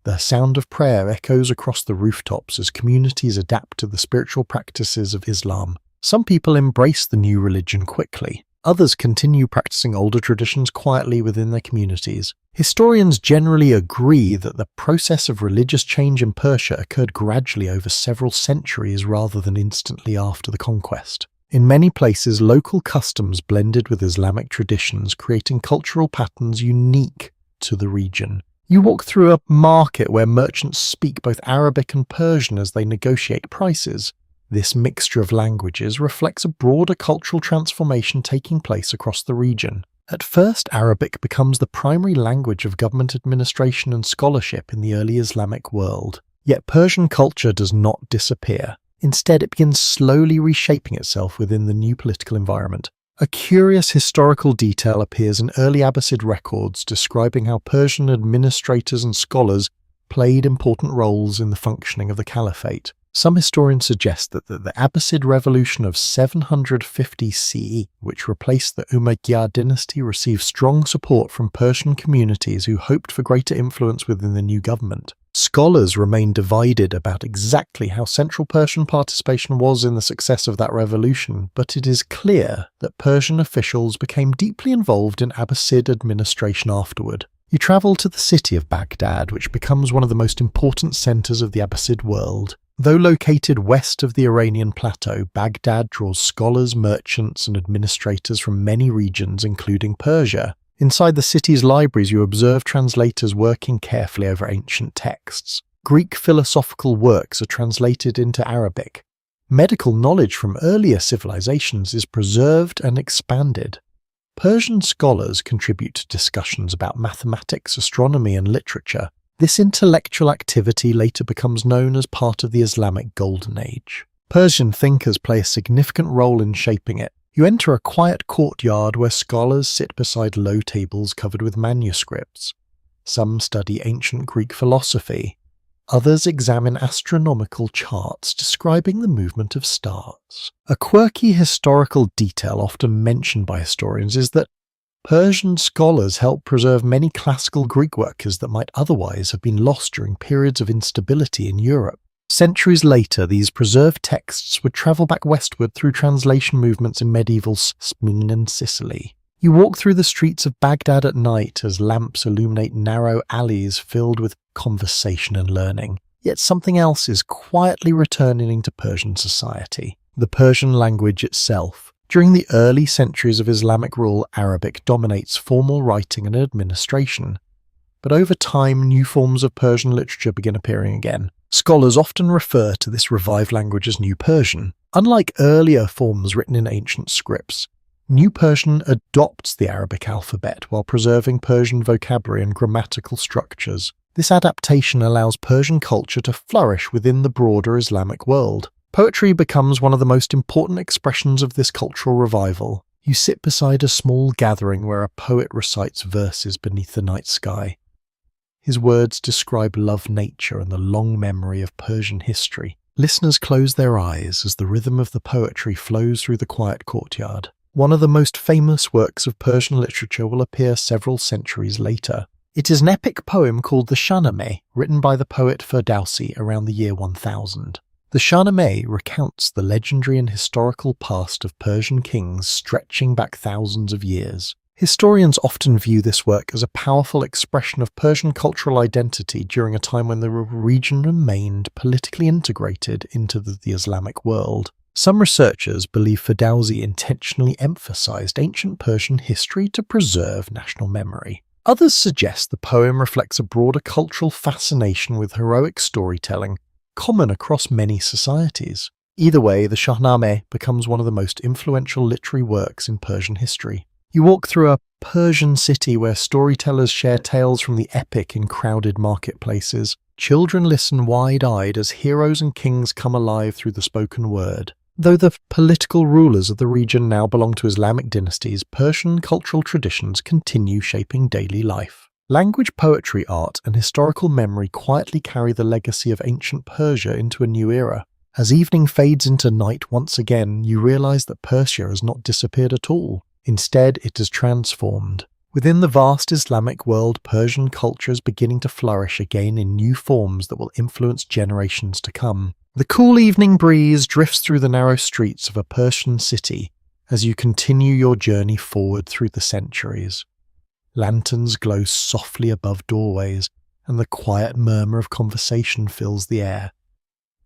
Speaker 1: The sound of prayer echoes across the rooftops as communities adapt to the spiritual practices of Islam. Some people embrace the new religion quickly. Others continue practicing older traditions quietly within their communities. Historians generally agree that the process of religious change in Persia occurred gradually over several centuries rather than instantly after the conquest. In many places, local customs blended with Islamic traditions, creating cultural patterns unique to the region. You walk through a market where merchants speak both Arabic and Persian as they negotiate prices. This mixture of languages reflects a broader cultural transformation taking place across the region. At first, Arabic becomes the primary language of government administration and scholarship in the early Islamic world. Yet Persian culture does not disappear. Instead, it begins slowly reshaping itself within the new political environment. A curious historical detail appears in early Abbasid records describing how Persian administrators and scholars played important roles in the functioning of the caliphate. Some historians suggest that the Abbasid revolution of 750 CE, which replaced the Umayyad dynasty, received strong support from Persian communities who hoped for greater influence within the new government. Scholars remain divided about exactly how central Persian participation was in the success of that revolution, but it is clear that Persian officials became deeply involved in Abbasid administration afterward. You travel to the city of Baghdad, which becomes one of the most important centers of the Abbasid world. Though located west of the Iranian plateau, Baghdad draws scholars, merchants, and administrators from many regions, including Persia. Inside the city's libraries, you observe translators working carefully over ancient texts. Greek philosophical works are translated into Arabic. Medical knowledge from earlier civilizations is preserved and expanded. Persian scholars contribute to discussions about mathematics, astronomy, and literature. This intellectual activity later becomes known as part of the Islamic Golden Age. Persian thinkers play a significant role in shaping it. You enter a quiet courtyard where scholars sit beside low tables covered with manuscripts. Some study ancient Greek philosophy. Others examine astronomical charts describing the movement of stars. A quirky historical detail often mentioned by historians is that Persian scholars help preserve many classical Greek works that might otherwise have been lost during periods of instability in Europe. Centuries later, these preserved texts would travel back westward through translation movements in medieval Spain and Sicily. You walk through the streets of Baghdad at night as lamps illuminate narrow alleys filled with conversation and learning. Yet something else is quietly returning to Persian society: the Persian language itself. During the early centuries of Islamic rule, Arabic dominates formal writing and administration. But over time, new forms of Persian literature begin appearing again. Scholars often refer to this revived language as New Persian. Unlike earlier forms written in ancient scripts, New Persian adopts the Arabic alphabet while preserving Persian vocabulary and grammatical structures. This adaptation allows Persian culture to flourish within the broader Islamic world. Poetry becomes one of the most important expressions of this cultural revival. You sit beside a small gathering where a poet recites verses beneath the night sky. His words describe love, nature, and the long memory of Persian history. Listeners close their eyes as the rhythm of the poetry flows through the quiet courtyard. One of the most famous works of Persian literature will appear several centuries later. It is an epic poem called the Shahnameh, written by the poet Ferdowsi around the year 1000. The Shahnameh recounts the legendary and historical past of Persian kings stretching back thousands of years. Historians often view this work as a powerful expression of Persian cultural identity during a time when the region remained politically integrated into the Islamic world. Some researchers believe Ferdowsi intentionally emphasized ancient Persian history to preserve national memory. Others suggest the poem reflects a broader cultural fascination with heroic storytelling common across many societies. Either way, the Shahnameh becomes one of the most influential literary works in Persian history. You walk through a Persian city where storytellers share tales from the epic in crowded marketplaces. Children listen wide-eyed as heroes and kings come alive through the spoken word. Though the political rulers of the region now belong to Islamic dynasties, Persian cultural traditions continue shaping daily life. Language, poetry, art, and historical memory quietly carry the legacy of ancient Persia into a new era. As evening fades into night once again, you realize that Persia has not disappeared at all. Instead, it has transformed. Within the vast Islamic world, Persian culture is beginning to flourish again in new forms that will influence generations to come. The cool evening breeze drifts through the narrow streets of a Persian city as you continue your journey forward through the centuries. Lanterns glow softly above doorways, and the quiet murmur of conversation fills the air.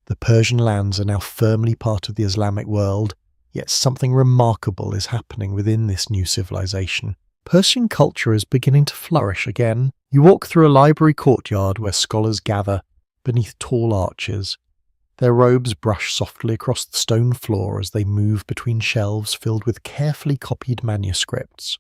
Speaker 1: The Persian lands are now firmly part of the Islamic world, yet something remarkable is happening within this new civilization. Persian culture is beginning to flourish again. You walk through a library courtyard where scholars gather beneath tall arches. Their robes brush softly across the stone floor as they move between shelves filled with carefully copied manuscripts.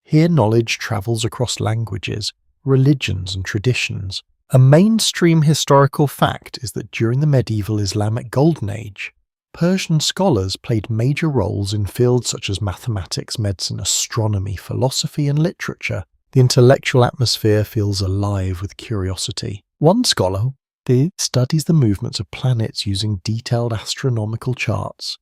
Speaker 1: Here knowledge travels across languages, religions and traditions. A mainstream historical fact is that during the medieval Islamic Golden Age, Persian scholars played major roles in fields such as mathematics, medicine, astronomy, philosophy and literature. The intellectual atmosphere feels alive with curiosity. One scholar studies the movements of planets using detailed astronomical charts.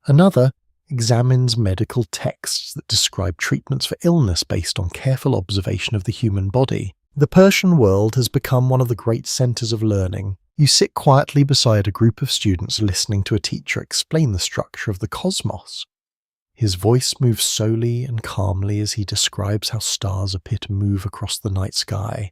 Speaker 1: Another examines medical texts that describe treatments for illness based on careful observation of the human body. The Persian world has become one of the great centers of learning. You sit quietly beside a group of students listening to a teacher explain the structure of the cosmos. His voice moves slowly and calmly as he describes how stars appear to move across the night sky.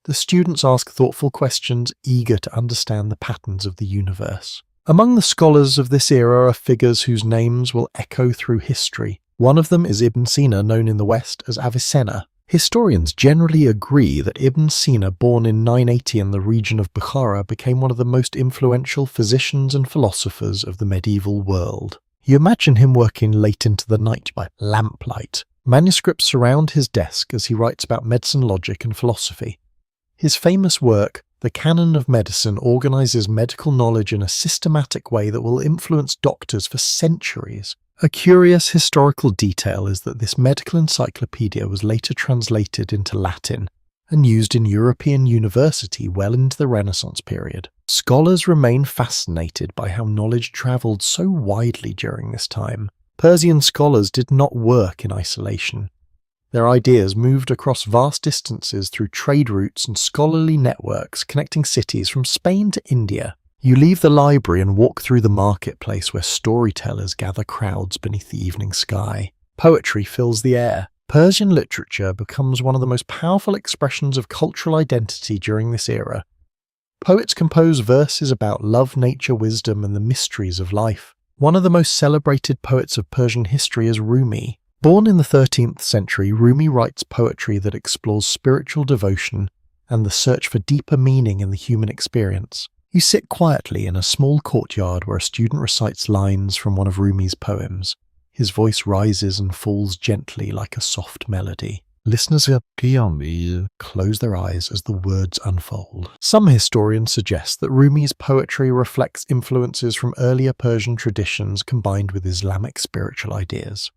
Speaker 1: The students ask thoughtful questions, eager to understand the patterns of the universe. Among the scholars of this era are figures whose names will echo through history. One of them is Ibn Sina, known in the West as Avicenna. Historians generally agree that Ibn Sina, born in 980 in the region of Bukhara, became one of the most influential physicians and philosophers of the medieval world. You imagine him working late into the night by lamplight. Manuscripts surround his desk as he writes about medicine, logic and philosophy. His famous work, The Canon of Medicine, organizes medical knowledge in a systematic way that will influence doctors for centuries. A curious historical detail is that this medical encyclopedia was later translated into Latin and used in European university well into the Renaissance period. Scholars remain fascinated by how knowledge travelled so widely during this time. Persian scholars did not work in isolation. Their ideas moved across vast distances through trade routes and scholarly networks connecting cities from Spain to India. You leave the library and walk through the marketplace where storytellers gather crowds beneath the evening sky. Poetry fills the air. Persian literature becomes one of the most powerful expressions of cultural identity during this era. Poets compose verses about love, nature, wisdom, and the mysteries of life. One of the most celebrated poets of Persian history is Rumi. Born in the 13th century, Rumi writes poetry that explores spiritual devotion and the search for deeper meaning in the human experience. You sit quietly in a small courtyard where a student recites lines from one of Rumi's poems. His voice rises and falls gently like a soft melody. Listeners close their eyes as the words unfold. Some historians suggest that Rumi's poetry reflects influences from earlier Persian traditions combined with Islamic spiritual ideas.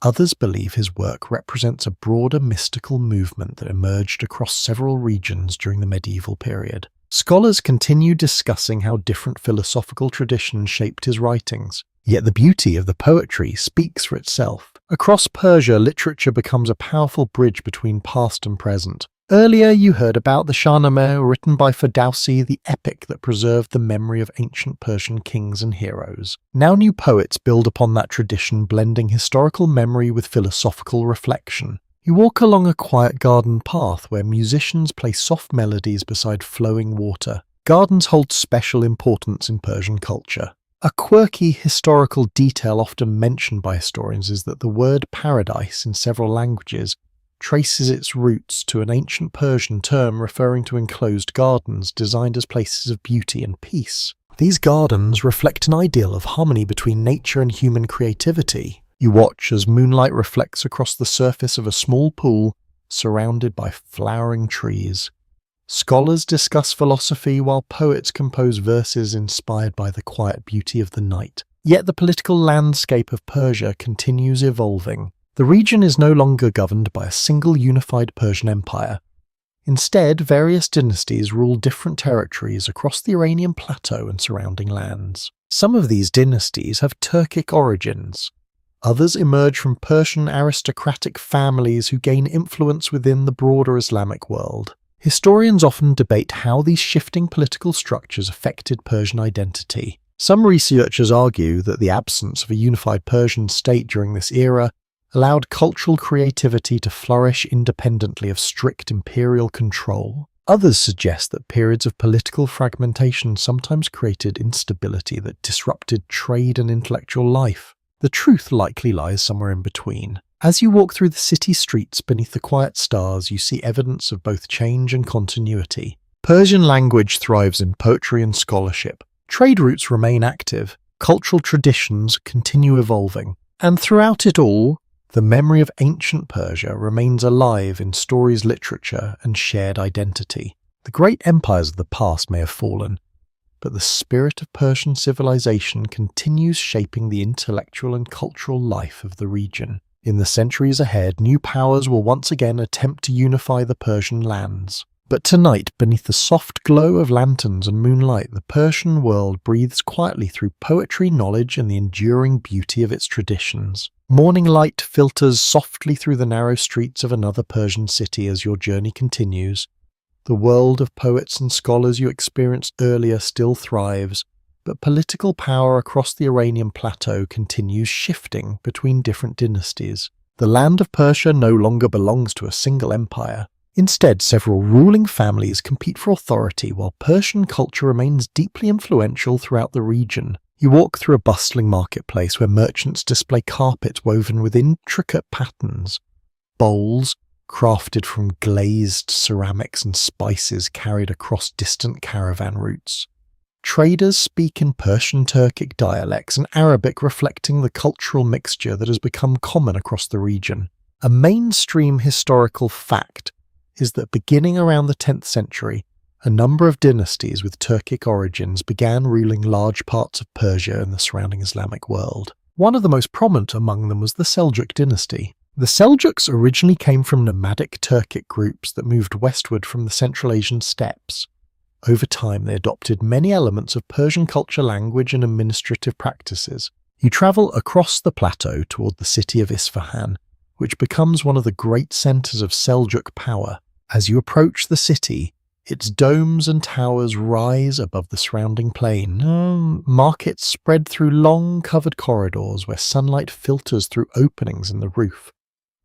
Speaker 1: Others believe his work represents a broader mystical movement that emerged across several regions during the medieval period. Scholars continue discussing how different philosophical traditions shaped his writings, yet the beauty of the poetry speaks for itself. Across Persia, literature becomes a powerful bridge between past and present. Earlier you heard about the Shahnameh, written by Ferdowsi, the epic that preserved the memory of ancient Persian kings and heroes. Now new poets build upon that tradition, blending historical memory with philosophical reflection. You walk along a quiet garden path where musicians play soft melodies beside flowing water. Gardens hold special importance in Persian culture. A quirky historical detail often mentioned by historians is that the word paradise in several languages traces its roots to an ancient Persian term referring to enclosed gardens designed as places of beauty and peace. These gardens reflect an ideal of harmony between nature and human creativity. You watch as moonlight reflects across the surface of a small pool surrounded by flowering trees. Scholars discuss philosophy while poets compose verses inspired by the quiet beauty of the night. Yet the political landscape of Persia continues evolving. The region is no longer governed by a single unified Persian Empire. Instead, various dynasties ruled different territories across the Iranian plateau and surrounding lands. Some of these dynasties have Turkic origins. Others emerge from Persian aristocratic families who gain influence within the broader Islamic world. Historians often debate how these shifting political structures affected Persian identity. Some researchers argue that the absence of a unified Persian state during this era allowed cultural creativity to flourish independently of strict imperial control. Others suggest that periods of political fragmentation sometimes created instability that disrupted trade and intellectual life. The truth likely lies somewhere in between. As you walk through the city streets beneath the quiet stars, you see evidence of both change and continuity. Persian language thrives in poetry and scholarship. Trade routes remain active. Cultural traditions continue evolving. And throughout it all, the memory of ancient Persia remains alive in stories, literature, and shared identity. The great empires of the past may have fallen, but the spirit of Persian civilization continues shaping the intellectual and cultural life of the region. In the centuries ahead, new powers will once again attempt to unify the Persian lands. But tonight, beneath the soft glow of lanterns and moonlight, the Persian world breathes quietly through poetry, knowledge, and the enduring beauty of its traditions. Morning light filters softly through the narrow streets of another Persian city as your journey continues. The world of poets and scholars you experienced earlier still thrives, but political power across the Iranian plateau continues shifting between different dynasties. The land of Persia no longer belongs to a single empire. Instead, several ruling families compete for authority while Persian culture remains deeply influential throughout the region. You walk through a bustling marketplace where merchants display carpets woven with intricate patterns, bowls crafted from glazed ceramics and spices carried across distant caravan routes. Traders speak in Persian Turkic dialects and Arabic, reflecting the cultural mixture that has become common across the region. A mainstream historical fact is that beginning around the 10th century, a number of dynasties with Turkic origins began ruling large parts of Persia and the surrounding Islamic world. One of the most prominent among them was the Seljuk dynasty. The Seljuks originally came from nomadic Turkic groups that moved westward from the Central Asian steppes. Over time, they adopted many elements of Persian culture, language, and administrative practices. You travel across the plateau toward the city of Isfahan, which becomes one of the great centers of Seljuk power. As you approach the city, its domes and towers rise above the surrounding plain. Markets spread through long, covered corridors where sunlight filters through openings in the roof.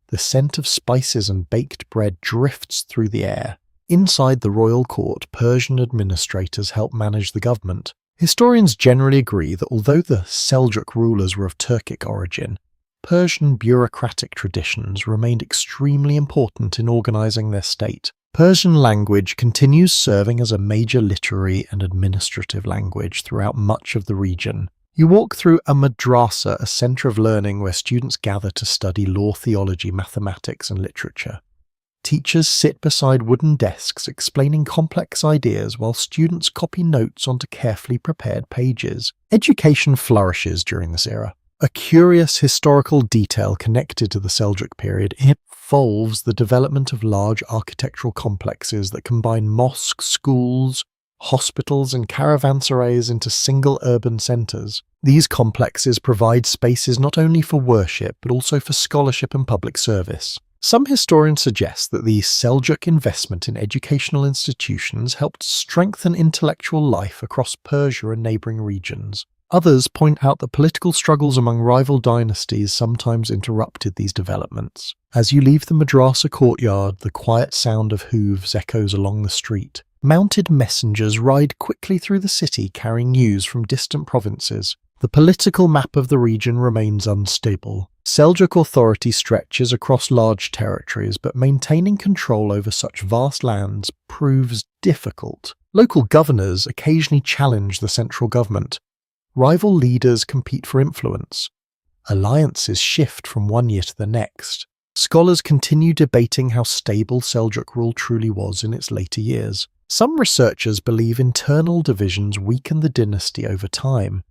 Speaker 1: The scent of spices and baked bread drifts through the air. Inside the royal court, Persian administrators help manage the government. Historians generally agree that although the Seljuk rulers were of Turkic origin, Persian bureaucratic traditions remained extremely important in organizing their state. Persian language continues serving as a major literary and administrative language throughout much of the region. You walk through a madrasa, a center of learning where students gather to study law, theology, mathematics, and literature. Teachers sit beside wooden desks explaining complex ideas while students copy notes onto carefully prepared pages. Education flourishes during this era. A curious historical detail connected to the Seljuk period involves the development of large architectural complexes that combine mosques, schools, hospitals, and caravanserais into single urban centers. These complexes provide spaces not only for worship but also for scholarship and public service. Some historians suggest that the Seljuk investment in educational institutions helped strengthen intellectual life across Persia and neighboring regions. Others point out that political struggles among rival dynasties sometimes interrupted these developments. As you leave the madrasa courtyard, the quiet sound of hooves echoes along the street. Mounted messengers ride quickly through the city carrying news from distant provinces. The political map of the region remains unstable. Seljuk authority stretches across large territories, but maintaining control over such vast lands proves difficult. Local governors occasionally challenge the central government. Rival leaders compete for influence. Alliances shift from one year to the next. Scholars continue debating how stable Seljuk rule truly was in its later years. Some researchers believe internal divisions weakened the dynasty over time.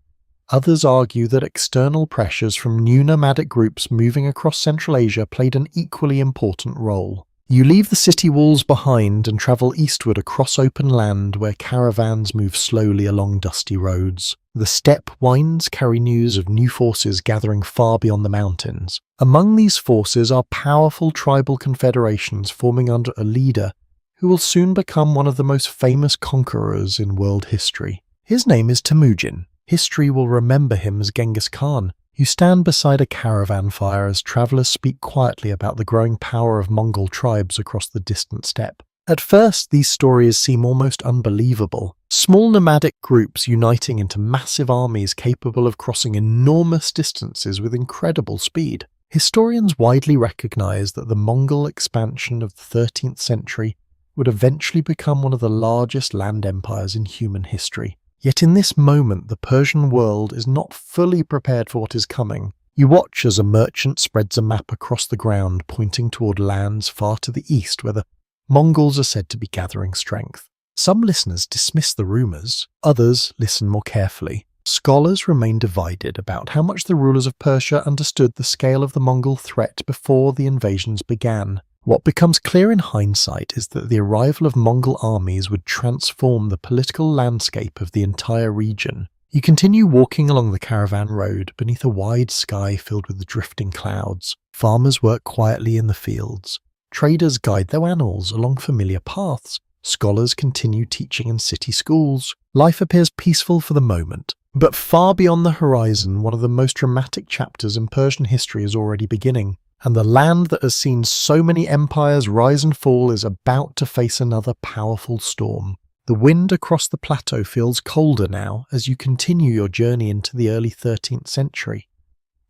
Speaker 1: Others argue that external pressures from new nomadic groups moving across Central Asia played an equally important role. You leave the city walls behind and travel eastward across open land where caravans move slowly along dusty roads. The steppe winds carry news of new forces gathering far beyond the mountains. Among these forces are powerful tribal confederations forming under a leader who will soon become one of the most famous conquerors in world history. His name is Temujin. History will remember him as Genghis Khan. You stand beside a caravan fire as travelers speak quietly about the growing power of Mongol tribes across the distant steppe. At first, these stories seem almost unbelievable. Small nomadic groups uniting into massive armies capable of crossing enormous distances with incredible speed. Historians widely recognize that the Mongol expansion of the 13th century would eventually become one of the largest land empires in human history. Yet in this moment, the Persian world is not fully prepared for what is coming. You watch as a merchant spreads a map across the ground, pointing toward lands far to the east where the Mongols are said to be gathering strength. Some listeners dismiss the rumors, others listen more carefully. Scholars remain divided about how much the rulers of Persia understood the scale of the Mongol threat before the invasions began. What becomes clear in hindsight is that the arrival of Mongol armies would transform the political landscape of the entire region. You continue walking along the caravan road beneath a wide sky filled with drifting clouds. Farmers work quietly in the fields. Traders guide their animals along familiar paths. Scholars continue teaching in city schools. Life appears peaceful for the moment. But far beyond the horizon, one of the most dramatic chapters in Persian history is already beginning. And the land that has seen so many empires rise and fall is about to face another powerful storm. The wind across the plateau feels colder now as you continue your journey into the early 13th century.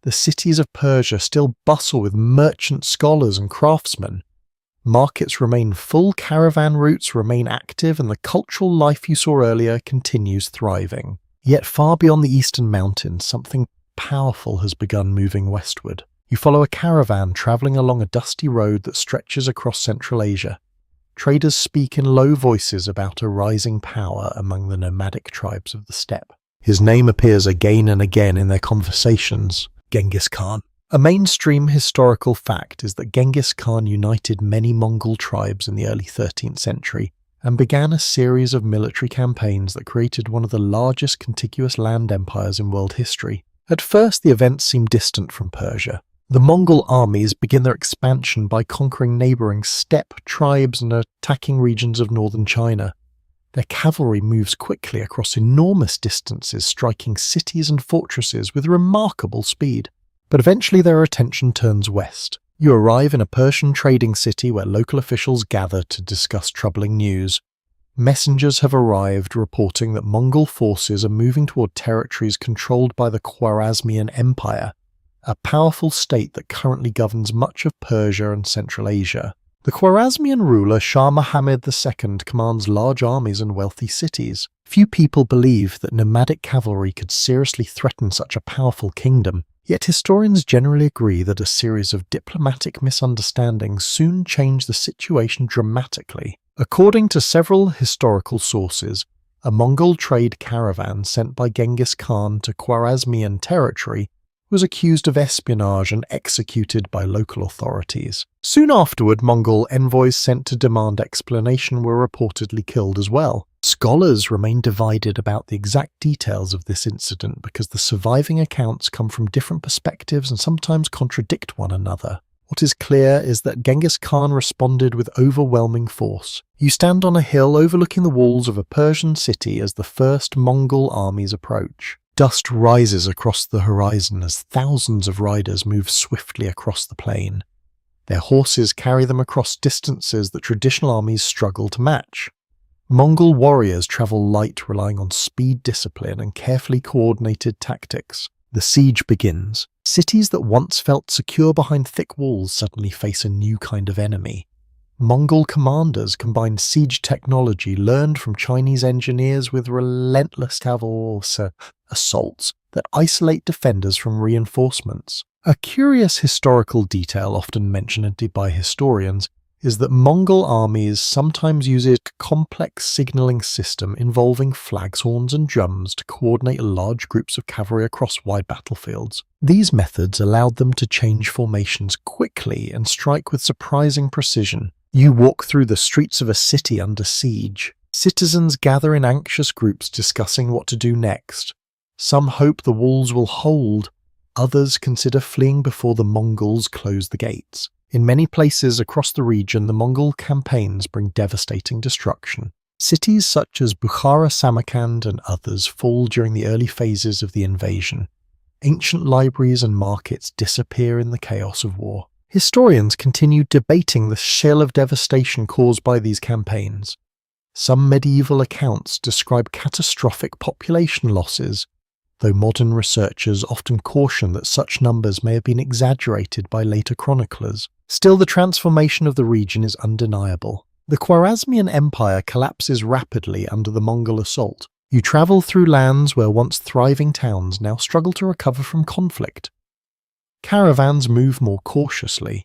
Speaker 1: The cities of Persia still bustle with merchants, scholars and craftsmen. Markets remain full, caravan routes remain active, and the cultural life you saw earlier continues thriving. Yet far beyond the eastern mountains, something powerful has begun moving westward. You follow a caravan travelling along a dusty road that stretches across Central Asia. Traders speak in low voices about a rising power among the nomadic tribes of the steppe. His name appears again and again in their conversations: Genghis Khan. A mainstream historical fact is that Genghis Khan united many Mongol tribes in the early 13th century and began a series of military campaigns that created one of the largest contiguous land empires in world history. At first, the events seem distant from Persia. The Mongol armies begin their expansion by conquering neighbouring steppe tribes and attacking regions of northern China. Their cavalry moves quickly across enormous distances, striking cities and fortresses with remarkable speed. But eventually their attention turns west. You arrive in a Persian trading city where local officials gather to discuss troubling news. Messengers have arrived reporting that Mongol forces are moving toward territories controlled by the Persian Empire, a powerful state that currently governs much of Persia and Central Asia. The Khwarezmian ruler Shah Muhammad II commands large armies and wealthy cities. Few people believe that nomadic cavalry could seriously threaten such a powerful kingdom, yet historians generally agree that a series of diplomatic misunderstandings soon changed the situation dramatically. According to several historical sources, a Mongol trade caravan sent by Genghis Khan to Khwarezmian territory was accused of espionage and executed by local authorities. Soon afterward, Mongol envoys sent to demand explanation were reportedly killed as well. Scholars remain divided about the exact details of this incident because the surviving accounts come from different perspectives and sometimes contradict one another. What is clear is that Genghis Khan responded with overwhelming force. You stand on a hill overlooking the walls of a Persian city as the first Mongol armies approach. Dust rises across the horizon as thousands of riders move swiftly across the plain. Their horses carry them across distances that traditional armies struggle to match. Mongol warriors travel light, relying on speed, discipline, and carefully coordinated tactics. The siege begins. Cities that once felt secure behind thick walls suddenly face a new kind of enemy. Mongol commanders combined siege technology learned from Chinese engineers with relentless cavalry assaults that isolate defenders from reinforcements. A curious historical detail often mentioned by historians is that Mongol armies sometimes use a complex signalling system involving flags, horns and drums to coordinate large groups of cavalry across wide battlefields. These methods allowed them to change formations quickly and strike with surprising precision. You walk through the streets of a city under siege. Citizens gather in anxious groups discussing what to do next. Some hope the walls will hold. Others consider fleeing before the Mongols close the gates. In many places across the region, the Mongol campaigns bring devastating destruction. Cities such as Bukhara, Samarkand, and others fall during the early phases of the invasion. Ancient libraries and markets disappear in the chaos of war. Historians continue debating the scale of devastation caused by these campaigns. Some medieval accounts describe catastrophic population losses, though modern researchers often caution that such numbers may have been exaggerated by later chroniclers. Still, the transformation of the region is undeniable. The Khwarezmian Empire collapses rapidly under the Mongol assault. You travel through lands where once thriving towns now struggle to recover from conflict. Caravans move more cautiously.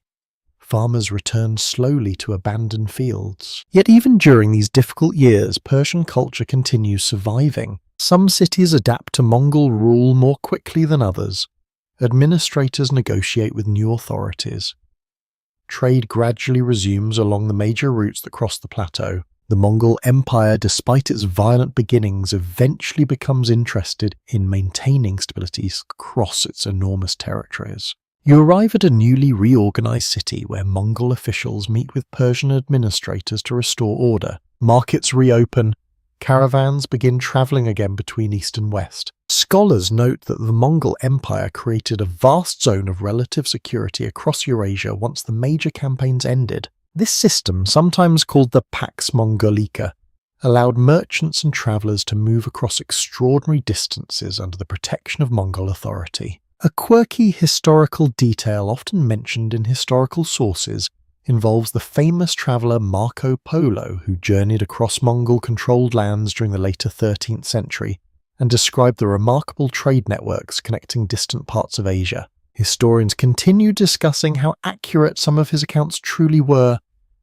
Speaker 1: Farmers return slowly to abandoned fields. Yet even during these difficult years, Persian culture continues surviving. Some cities adapt to Mongol rule more quickly than others. Administrators negotiate with new authorities. Trade gradually resumes along the major routes that cross the plateau. The Mongol Empire, despite its violent beginnings, eventually becomes interested in maintaining stability across its enormous territories. You arrive at a newly reorganized city where Mongol officials meet with Persian administrators to restore order. Markets reopen. Caravans begin traveling again between east and west. Scholars note that the Mongol Empire created a vast zone of relative security across Eurasia once the major campaigns ended. This system, sometimes called the Pax Mongolica, allowed merchants and travellers to move across extraordinary distances under the protection of Mongol authority. A quirky historical detail often mentioned in historical sources involves the famous traveller Marco Polo, who journeyed across Mongol-controlled lands during the later 13th century and described the remarkable trade networks connecting distant parts of Asia. Historians continue discussing how accurate some of his accounts truly were,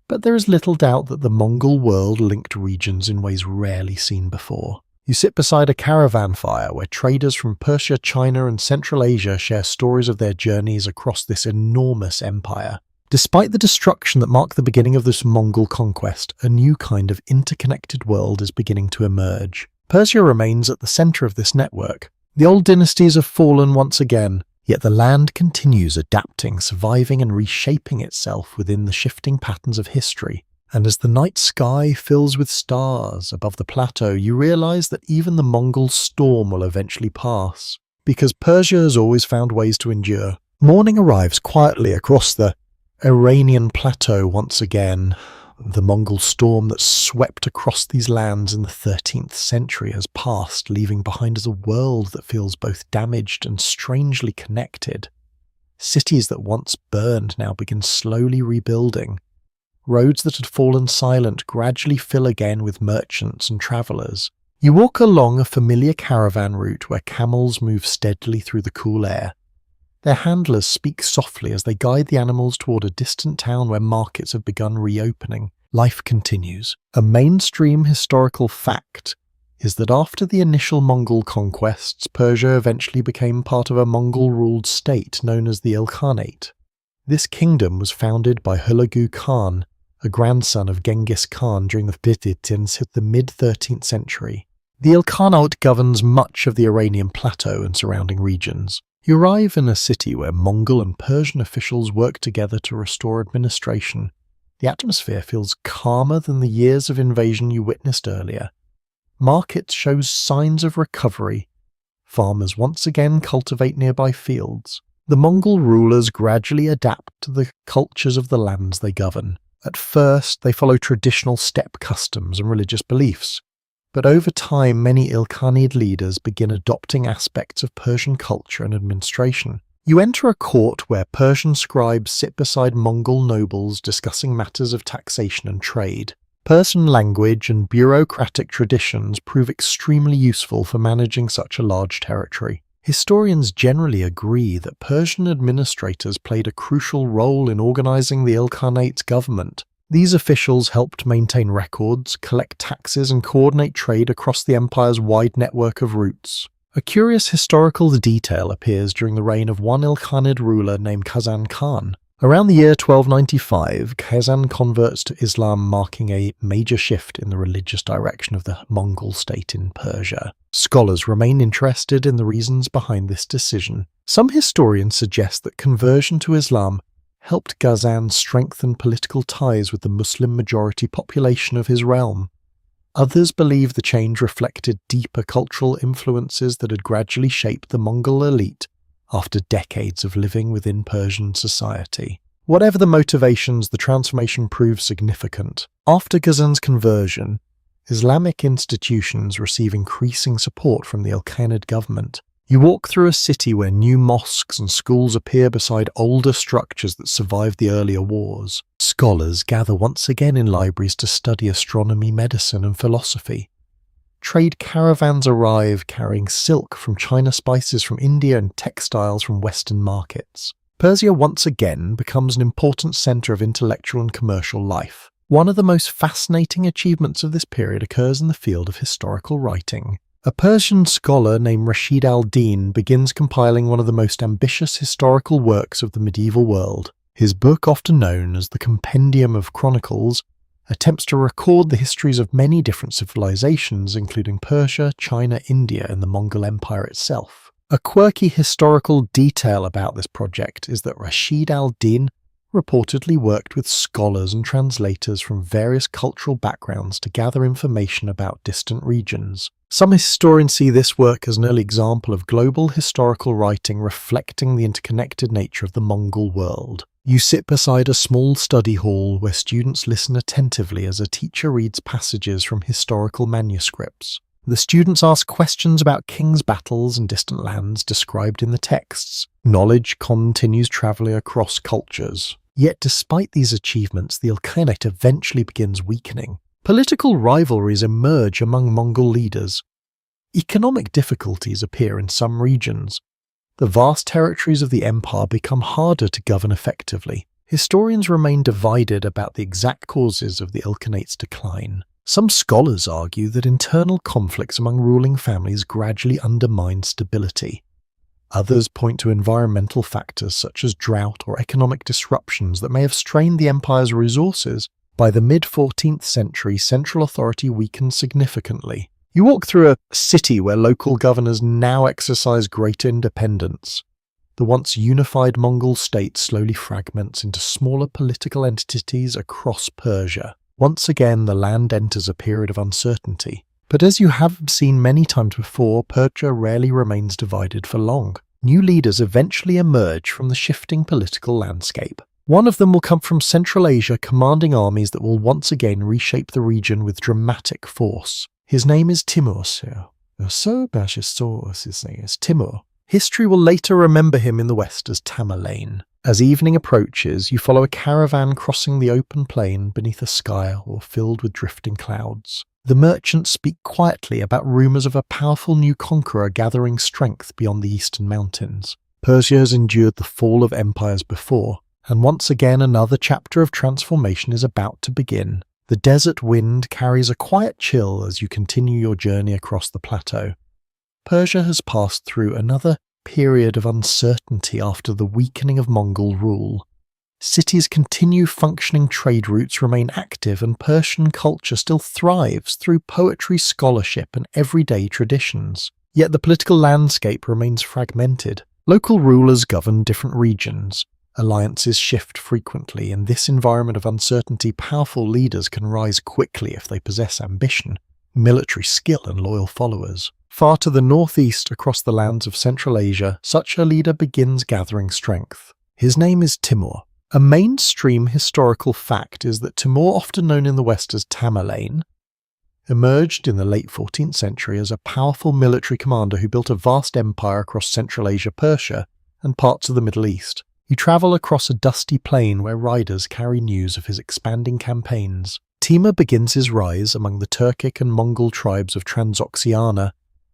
Speaker 1: but there is little doubt that the Mongol world linked regions in ways rarely seen before. You sit beside a caravan fire where traders from Persia, China, and Central Asia share stories of their journeys across this enormous empire. Despite the destruction that marked the beginning of this Mongol conquest, a new kind of interconnected world is beginning to emerge. Persia remains at the centre of this network. The old dynasties have fallen once again, yet the land continues adapting, surviving and reshaping itself within the shifting patterns of history. And as the night sky fills with stars above the plateau, you realize that even the Mongol storm will eventually pass. Because Persia has always found ways to endure. Morning arrives quietly across the Iranian plateau once again. The Mongol storm that swept across these lands in the 13th century has passed, leaving behind us a world that feels both damaged and strangely connected. Cities that once burned now begin slowly rebuilding. Roads that had fallen silent gradually fill again with merchants and travellers. You walk along a familiar caravan route where camels move steadily through the cool air. Their handlers speak softly as they guide the animals toward a distant town where markets have begun reopening. Life continues. A mainstream historical fact is that after the initial Mongol conquests, Persia eventually became part of a Mongol-ruled state known as the Ilkhanate. This kingdom was founded by Hulagu Khan, a grandson of Genghis Khan during the mid-13th century. The Ilkhanate governs much of the Iranian plateau and surrounding regions. You arrive in a city where Mongol and Persian officials work together to restore administration. The atmosphere feels calmer than the years of invasion you witnessed earlier. Markets show signs of recovery. Farmers once again cultivate nearby fields. The Mongol rulers gradually adapt to the cultures of the lands they govern. At first, they follow traditional steppe customs and religious beliefs. But over time, many Ilkhanid leaders begin adopting aspects of Persian culture and administration. You enter a court where Persian scribes sit beside Mongol nobles discussing matters of taxation and trade. Persian language and bureaucratic traditions prove extremely useful for managing such a large territory. Historians generally agree that Persian administrators played a crucial role in organizing the Ilkhanate's government. These officials helped maintain records, collect taxes, and coordinate trade across the empire's wide network of routes. A curious historical detail appears during the reign of one Ilkhanid ruler named Kazan Khan. Around the year 1295, Kazan converts to Islam, marking a major shift in the religious direction of the Mongol state in Persia. Scholars remain interested in the reasons behind this decision. Some historians suggest that conversion to Islam helped Ghazan strengthen political ties with the Muslim-majority population of his realm. Others believe the change reflected deeper cultural influences that had gradually shaped the Mongol elite after decades of living within Persian society. Whatever the motivations, the transformation proved significant. After Ghazan's conversion, Islamic institutions receive increasing support from the Ilkhanid government. You walk through a city where new mosques and schools appear beside older structures that survived the earlier wars. Scholars gather once again in libraries to study astronomy, medicine, and philosophy. Trade caravans arrive carrying silk from China, spices from India, and textiles from Western markets. Persia once again becomes an important centre of intellectual and commercial life. One of the most fascinating achievements of this period occurs in the field of historical writing. A Persian scholar named Rashid al-Din begins compiling one of the most ambitious historical works of the medieval world. His book, often known as the Compendium of Chronicles, attempts to record the histories of many different civilizations, including Persia, China, India, and the Mongol Empire itself. A quirky historical detail about this project is that Rashid al-Din reportedly worked with scholars and translators from various cultural backgrounds to gather information about distant regions. Some historians see this work as an early example of global historical writing reflecting the interconnected nature of the Mongol world. You sit beside a small study hall where students listen attentively as a teacher reads passages from historical manuscripts. The students ask questions about kings' battles and distant lands described in the texts. Knowledge continues travelling across cultures. Yet despite these achievements, the Ilkhanate eventually begins weakening. Political rivalries emerge among Mongol leaders. Economic difficulties appear in some regions. The vast territories of the empire become harder to govern effectively. Historians remain divided about the exact causes of the Ilkhanate's decline. Some scholars argue that internal conflicts among ruling families gradually undermine stability. Others point to environmental factors such as drought or economic disruptions that may have strained the empire's resources. By the mid-14th century, central authority weakened significantly. You walk through a city where local governors now exercise greater independence. The once unified Mongol state slowly fragments into smaller political entities across Persia. Once again, the land enters a period of uncertainty. But as you have seen many times before, Persia rarely remains divided for long. New leaders eventually emerge from the shifting political landscape. One of them will come from Central Asia, commanding armies that will once again reshape the region with dramatic force. His name is Timur. Timur. History will later remember him in the West as Tamerlane. As evening approaches, you follow a caravan crossing the open plain beneath a sky or filled with drifting clouds. The merchants speak quietly about rumours of a powerful new conqueror gathering strength beyond the eastern mountains. Persia has endured the fall of empires before, and once again another chapter of transformation is about to begin. The desert wind carries a quiet chill as you continue your journey across the plateau. Persia has passed through another period of uncertainty after the weakening of Mongol rule. Cities continue functioning, trade routes remain active, and Persian culture still thrives through poetry, scholarship, and everyday traditions. Yet the political landscape remains fragmented. Local rulers govern different regions. Alliances shift frequently. In this environment of uncertainty, powerful leaders can rise quickly if they possess ambition, military skill, and loyal followers. Far to the northeast, across the lands of Central Asia, such a leader begins gathering strength. His name is Timur. A mainstream historical fact is that Timur, often known in the West as Tamerlane, emerged in the late 14th century as a powerful military commander who built a vast empire across Central Asia, Persia, and parts of the Middle East. You travel across a dusty plain where riders carry news of his expanding campaigns. Timur begins his rise among the Turkic and Mongol tribes of Transoxiana,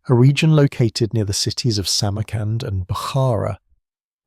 Speaker 1: a region located near the cities of Samarkand and Bukhara.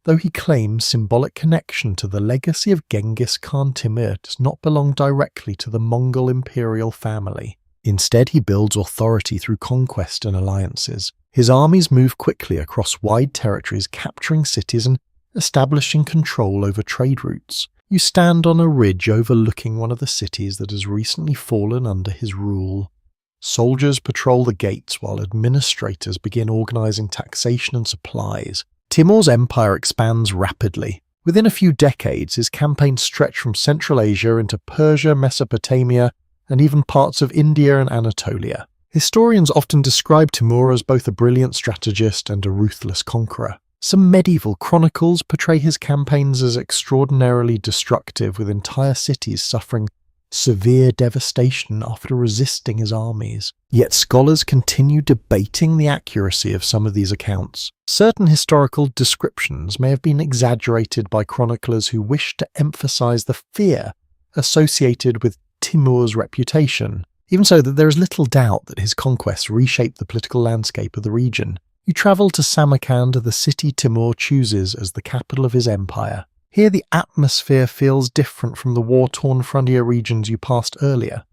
Speaker 1: Though he claims symbolic connection to the legacy of Genghis Khan, Timur does not belong directly to the Mongol imperial family. Instead, he builds authority through conquest and alliances. His armies move quickly across wide territories, capturing cities and establishing control over trade routes. You stand on a ridge overlooking one of the cities that has recently fallen under his rule. Soldiers patrol the gates while administrators begin organizing taxation and supplies. Timur's empire expands rapidly. Within a few decades, his campaigns stretch from Central Asia into Persia, Mesopotamia, and even parts of India and Anatolia. Historians often describe Timur as both a brilliant strategist and a ruthless conqueror. Some medieval chronicles portray his campaigns as extraordinarily destructive, with entire cities suffering severe devastation after resisting his armies. Yet scholars continue debating the accuracy of some of these accounts. Certain historical descriptions may have been exaggerated by chroniclers who wished to emphasize the fear associated with Timur's reputation. Even so, that there is little doubt that his conquests reshaped the political landscape of the region. You travel to Samarkand, the city Timur chooses as the capital of his empire. Here the atmosphere feels different from the war-torn frontier regions you passed earlier.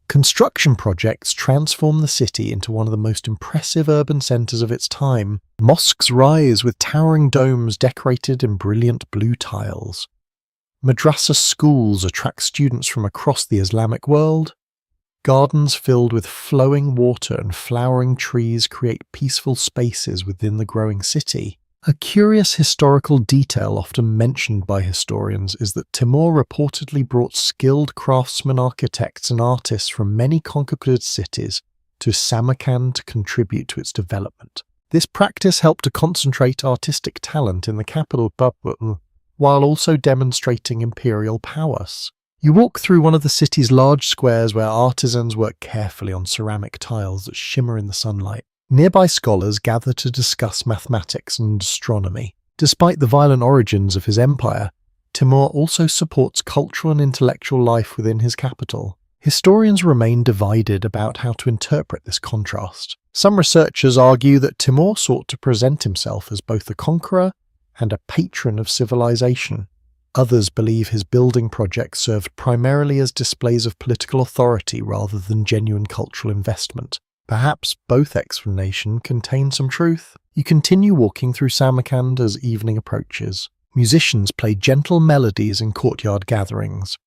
Speaker 1: Construction projects transform the city into one of the most impressive urban centers of its time. Mosques rise with towering domes decorated in brilliant blue tiles. Madrasa schools attract students from across the Islamic world. Gardens filled with flowing water and flowering trees create peaceful spaces within the growing city. A curious historical detail often mentioned by historians is that Timur reportedly brought skilled craftsmen, architects and artists from many conquered cities to Samarkand to contribute to its development. This practice helped to concentrate artistic talent in the capital while also demonstrating imperial prowess. You walk through one of the city's large squares where artisans work carefully on ceramic tiles that shimmer in the sunlight. Nearby scholars gather to discuss mathematics and astronomy. Despite the violent origins of his empire, Timur also supports cultural and intellectual life within his capital. Historians remain divided about how to interpret this contrast. Some researchers argue that Timur sought to present himself as both a conqueror and a patron of civilization. Others believe his building projects served primarily as displays of political authority rather than genuine cultural investment. Perhaps both explanations contain some truth. You continue walking through Samarkand as evening approaches. Musicians play gentle melodies in courtyard gatherings.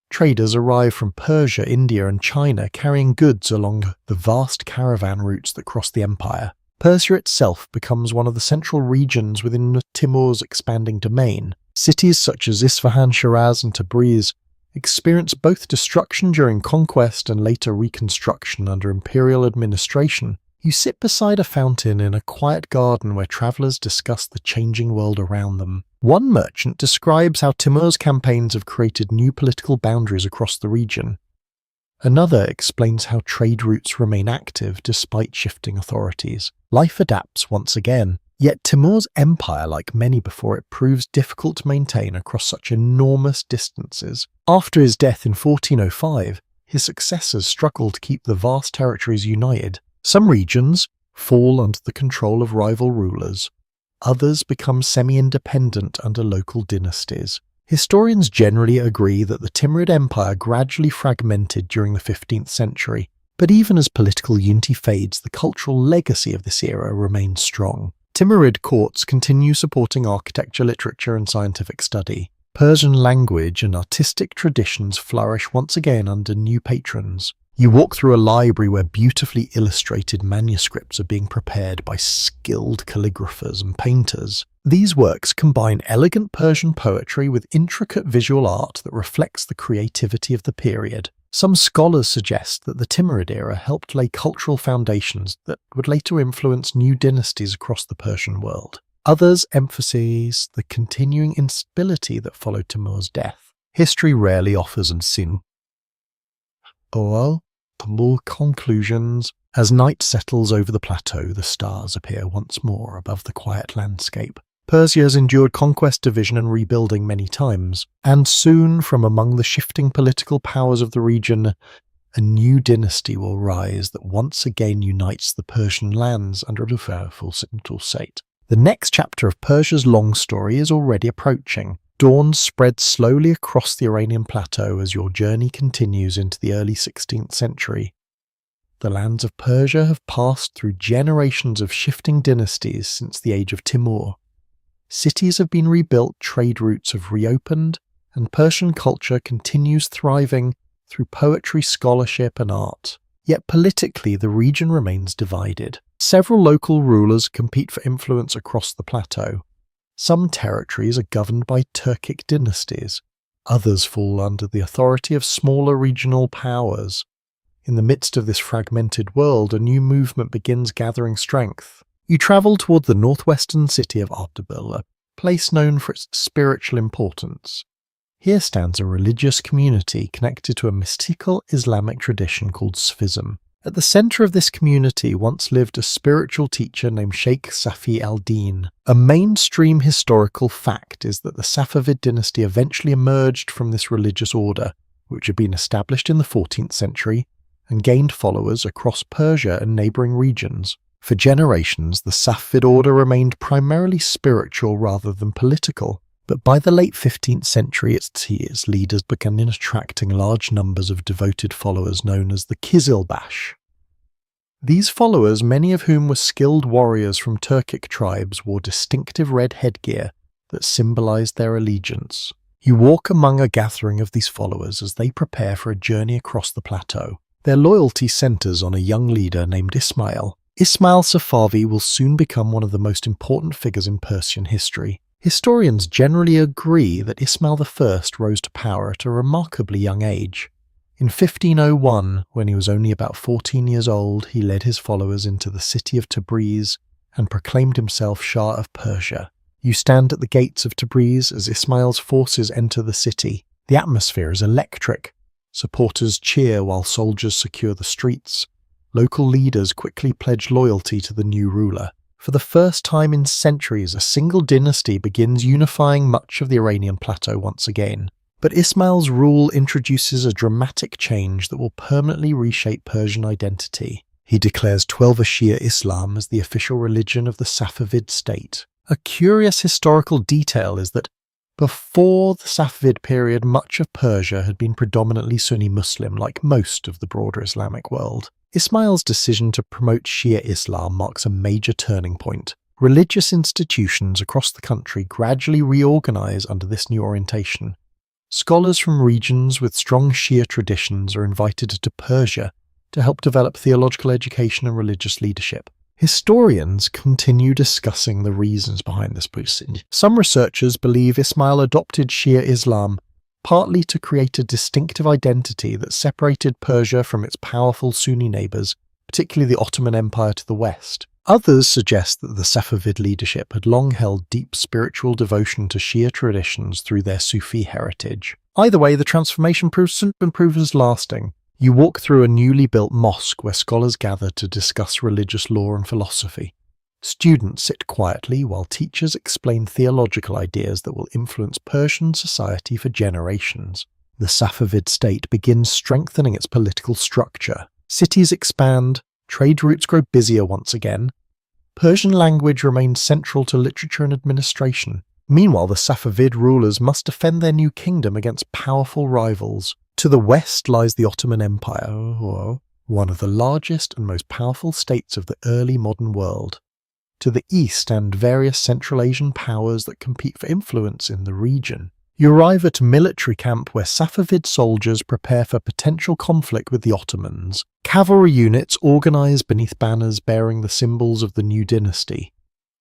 Speaker 1: Traders arrive from Persia, India and China carrying goods along the vast caravan routes that cross the empire. Persia itself becomes one of the central regions within Timur's expanding domain. Cities such as Isfahan, Shiraz and Tabriz experience both destruction during conquest and later reconstruction under imperial administration. You sit beside a fountain in a quiet garden where travelers discuss the changing world around them. One merchant describes how Timur's campaigns have created new political boundaries across the region. Another explains how trade routes remain active despite shifting authorities. Life adapts once again. Yet Timur's empire, like many before it, proves difficult to maintain across such enormous distances. After his death in 1405, his successors struggled to keep the vast territories united. Some regions fall under the control of rival rulers. Others become semi-independent under local dynasties. Historians generally agree that the Timurid Empire gradually fragmented during the 15th century, but even as political unity fades, the cultural legacy of this era remains strong. Timurid courts continue supporting architecture, literature and scientific study. Persian language and artistic traditions flourish once again under new patrons. You walk through a library where beautifully illustrated manuscripts are being prepared by skilled calligraphers and painters. These works combine elegant Persian poetry with intricate visual art that reflects the creativity of the period. Some scholars suggest that the Timurid era helped lay cultural foundations that would later influence new dynasties across the Persian world. Others emphasize the continuing instability that followed Timur's death. History rarely offers an sin. Conclusions. As night settles over the plateau, the stars appear once more above the quiet landscape. Persia has endured conquest, division and rebuilding many times, and soon from among the shifting political powers of the region, a new dynasty will rise that once again unites the Persian lands under a powerful central state. The next chapter of Persia's long story is already approaching. Dawn spreads slowly across the Iranian plateau as your journey continues into the early 16th century. The lands of Persia have passed through generations of shifting dynasties since the age of Timur. Cities have been rebuilt, trade routes have reopened, and Persian culture continues thriving through poetry, scholarship, and art. Yet politically, the region remains divided. Several local rulers compete for influence across the plateau. Some territories are governed by Turkic dynasties. Others fall under the authority of smaller regional powers. In the midst of this fragmented world, a new movement begins gathering strength. You travel toward the northwestern city of Ardabil, a place known for its spiritual importance. Here stands a religious community connected to a mystical Islamic tradition called Sufism. At the center of this community once lived a spiritual teacher named Sheikh Safi al-Din. A mainstream historical fact is that the Safavid dynasty eventually emerged from this religious order, which had been established in the 14th century, and gained followers across Persia and neighboring regions. For generations, the Safavid order remained primarily spiritual rather than political, but by the late 15th century its leaders began attracting large numbers of devoted followers known as the Kizilbash. These followers, many of whom were skilled warriors from Turkic tribes, wore distinctive red headgear that symbolized their allegiance. You walk among a gathering of these followers as they prepare for a journey across the plateau. Their loyalty centers on a young leader named Ismail. Ismail Safavi will soon become one of the most important figures in Persian history. Historians generally agree that Ismail I rose to power at a remarkably young age. In 1501, when he was only about 14 years old, he led his followers into the city of Tabriz and proclaimed himself Shah of Persia. You stand at the gates of Tabriz as Ismail's forces enter the city. The atmosphere is electric. Supporters cheer while soldiers secure the streets. Local leaders quickly pledge loyalty to the new ruler. For the first time in centuries, a single dynasty begins unifying much of the Iranian plateau once again. But Ismail's rule introduces a dramatic change that will permanently reshape Persian identity. He declares Twelver Shia Islam as the official religion of the Safavid state. A curious historical detail is that before the Safavid period, much of Persia had been predominantly Sunni Muslim, like most of the broader Islamic world. Ismail's decision to promote Shia Islam marks a major turning point. Religious institutions across the country gradually reorganize under this new orientation. Scholars from regions with strong Shia traditions are invited to Persia to help develop theological education and religious leadership. Historians continue discussing the reasons behind this push. Some researchers believe Ismail adopted Shia Islam partly to create a distinctive identity that separated Persia from its powerful Sunni neighbours, particularly the Ottoman Empire to the west. Others suggest that the Safavid leadership had long held deep spiritual devotion to Shia traditions through their Sufi heritage. Either way, the transformation proves lasting. You walk through a newly built mosque where scholars gather to discuss religious law and philosophy. Students sit quietly while teachers explain theological ideas that will influence Persian society for generations. The Safavid state begins strengthening its political structure. Cities expand, trade routes grow busier once again. Persian language remains central to literature and administration. Meanwhile, the Safavid rulers must defend their new kingdom against powerful rivals. To the west lies the Ottoman Empire, one of the largest and most powerful states of the early modern world. To the east stand various Central Asian powers that compete for influence in the region. You arrive at a military camp where Safavid soldiers prepare for potential conflict with the Ottomans. Cavalry units organize beneath banners bearing the symbols of the new dynasty.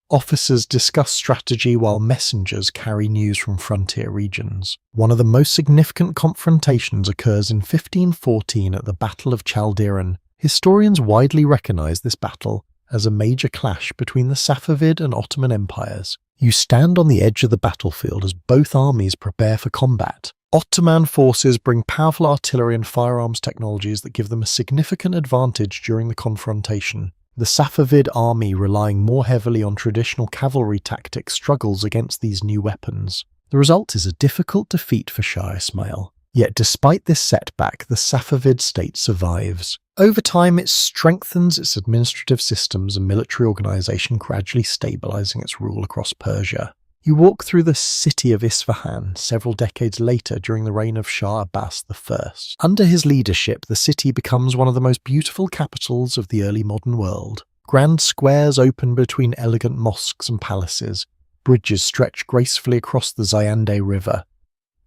Speaker 1: Officers discuss strategy while messengers carry news from frontier regions. One of the most significant confrontations occurs in 1514 at the Battle of Chaldiran. Historians widely recognize this battle as a major clash between the Safavid and Ottoman empires. You stand on the edge of the battlefield as both armies prepare for combat. Ottoman forces bring powerful artillery and firearms technologies that give them a significant advantage during the confrontation. The Safavid army, relying more heavily on traditional cavalry tactics, struggles against these new weapons. The result is a difficult defeat for Shah Ismail. Yet despite this setback, the Safavid state survives. Over time, it strengthens its administrative systems and military organization, gradually stabilizing its rule across Persia. You walk through the city of Isfahan several decades later during the reign of Shah Abbas I. Under his leadership, the city becomes one of the most beautiful capitals of the early modern world. Grand squares open between elegant mosques and palaces, Bridges stretch gracefully across the Zayande River.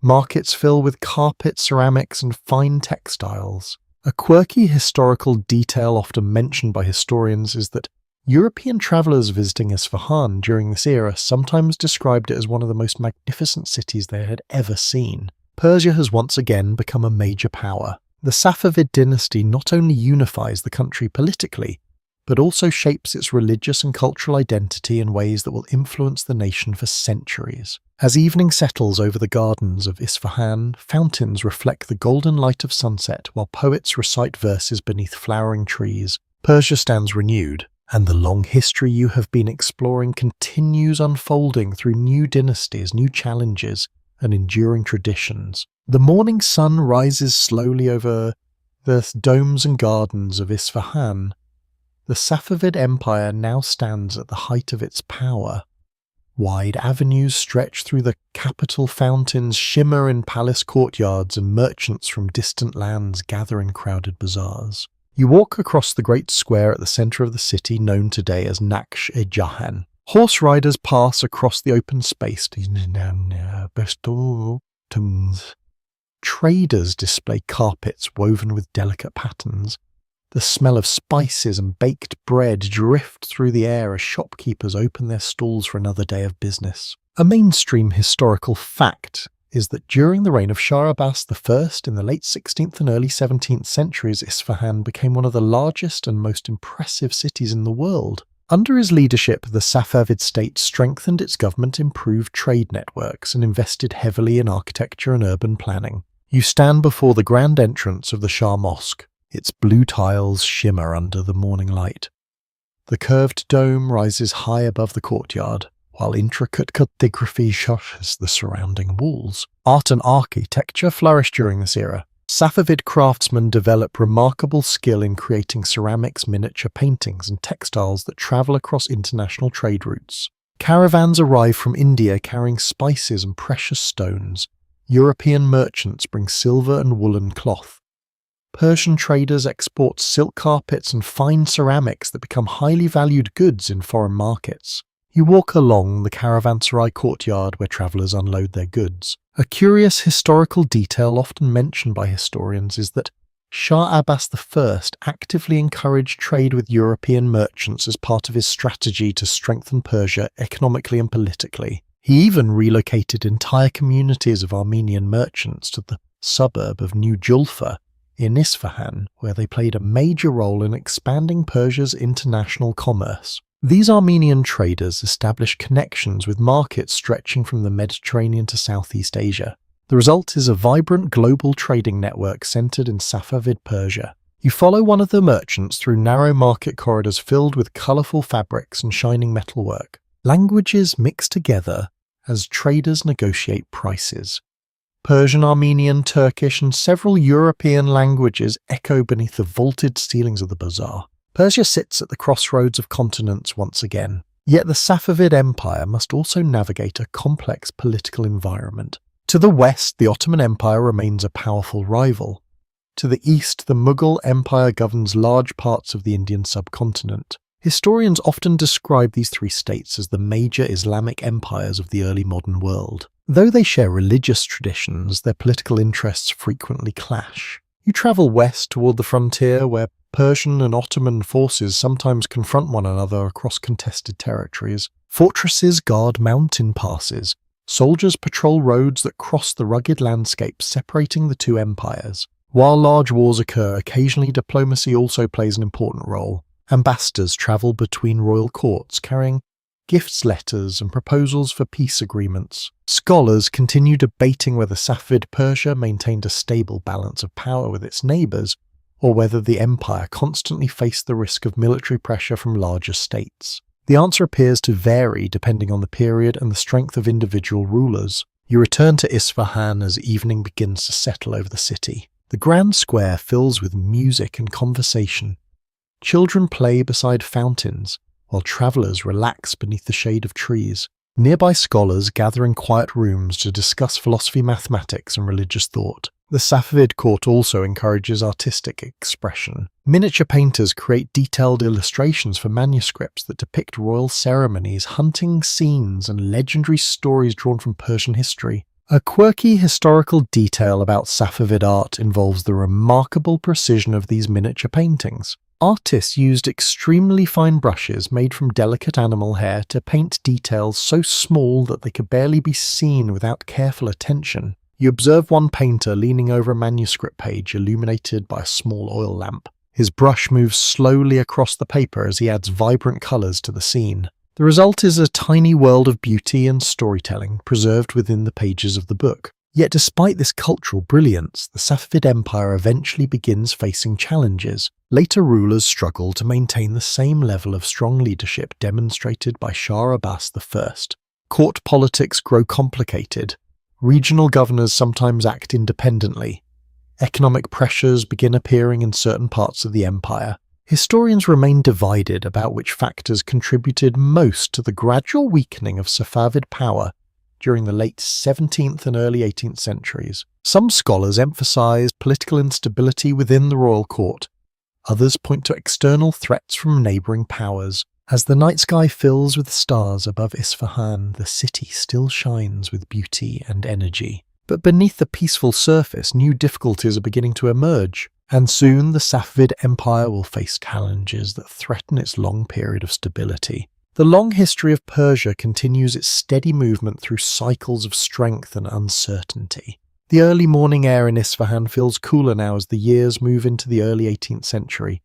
Speaker 1: Markets fill with carpet, ceramics, and fine textiles. A quirky historical detail often mentioned by historians is that European travellers visiting Isfahan during this era sometimes described it as one of the most magnificent cities they had ever seen. Persia has once again become a major power. The Safavid dynasty not only unifies the country politically, but also shapes its religious and cultural identity in ways that will influence the nation for centuries. As evening settles over the gardens of Isfahan, fountains reflect the golden light of sunset while poets recite verses beneath flowering trees. Persia stands renewed, and the long history you have been exploring continues unfolding through new dynasties, new challenges, and enduring traditions. The morning sun rises slowly over the domes and gardens of Isfahan. The Safavid Empire now stands at the height of its power. Wide avenues stretch through the capital, fountains shimmer in palace courtyards, and merchants from distant lands gather in crowded bazaars. You walk across the great square at the centre of the city known today as Naksh-e-Jahan. Horse riders pass across the open space. Traders display carpets woven with delicate patterns. The smell of spices and baked bread drift through the air as shopkeepers open their stalls for another day of business. A mainstream historical fact is that during the reign of Shah Abbas I in the late 16th and early 17th centuries, Isfahan became one of the largest and most impressive cities in the world. Under his leadership, the Safavid state strengthened its government, improved trade networks, and invested heavily in architecture and urban planning. You stand before the grand entrance of the Shah Mosque. Its blue tiles shimmer under the morning light. The curved dome rises high above the courtyard, while intricate calligraphy shows the surrounding walls. Art and architecture flourished during this era. Safavid craftsmen develop remarkable skill in creating ceramics, miniature paintings, and textiles that travel across international trade routes. Caravans arrive from India carrying spices and precious stones. European merchants bring silver and woolen cloth. Persian traders export silk carpets and fine ceramics that become highly valued goods in foreign markets. You walk along the caravanserai courtyard where travellers unload their goods. A curious historical detail often mentioned by historians is that Shah Abbas I actively encouraged trade with European merchants as part of his strategy to strengthen Persia economically and politically. He even relocated entire communities of Armenian merchants to the suburb of New Julfa in Isfahan, where they played a major role in expanding Persia's international commerce. These Armenian traders established connections with markets stretching from the Mediterranean to Southeast Asia. The result is a vibrant global trading network centered in Safavid Persia. You follow one of the merchants through narrow market corridors filled with colorful fabrics and shining metalwork. Languages mix together as traders negotiate prices. Persian, Armenian, Turkish, and several European languages echo beneath the vaulted ceilings of the bazaar. Persia sits at the crossroads of continents once again. Yet the Safavid Empire must also navigate a complex political environment. To the west, the Ottoman Empire remains a powerful rival. To the east, the Mughal Empire governs large parts of the Indian subcontinent. Historians often describe these three states as the major Islamic empires of the early modern world. Though they share religious traditions, their political interests frequently clash. You travel west toward the frontier, where Persian and Ottoman forces sometimes confront one another across contested territories. Fortresses guard mountain passes. Soldiers patrol roads that cross the rugged landscape separating the two empires. While large wars occur, occasionally diplomacy also plays an important role. Ambassadors travel between royal courts, carrying gifts, letters, and proposals for peace agreements. Scholars continue debating whether Safavid Persia maintained a stable balance of power with its neighbours, or whether the empire constantly faced the risk of military pressure from larger states. The answer appears to vary depending on the period and the strength of individual rulers. You return to Isfahan as evening begins to settle over the city. The grand square fills with music and conversation. Children play beside fountains, while travellers relax beneath the shade of trees. Nearby scholars gather in quiet rooms to discuss philosophy, mathematics, and religious thought. The Safavid court also encourages artistic expression. Miniature painters create detailed illustrations for manuscripts that depict royal ceremonies, hunting scenes, and legendary stories drawn from Persian history. A quirky historical detail about Safavid art involves the remarkable precision of these miniature paintings. Artists used extremely fine brushes made from delicate animal hair to paint details so small that they could barely be seen without careful attention. You observe one painter leaning over a manuscript page illuminated by a small oil lamp. His brush moves slowly across the paper as he adds vibrant colours to the scene. The result is a tiny world of beauty and storytelling preserved within the pages of the book. Yet despite this cultural brilliance, the Safavid Empire eventually begins facing challenges. Later rulers struggle to maintain the same level of strong leadership demonstrated by Shah Abbas I. Court politics grow complicated. Regional governors sometimes act independently. Economic pressures begin appearing in certain parts of the empire. Historians remain divided about which factors contributed most to the gradual weakening of Safavid power during the late 17th and early 18th centuries. Some scholars emphasize political instability within the royal court. Others point to external threats from neighboring powers. As the night sky fills with stars above Isfahan, the city still shines with beauty and energy. But beneath the peaceful surface, new difficulties are beginning to emerge, and soon the Safavid Empire will face challenges that threaten its long period of stability. The long history of Persia continues its steady movement through cycles of strength and uncertainty. The early morning air in Isfahan feels cooler now as the years move into the early 18th century.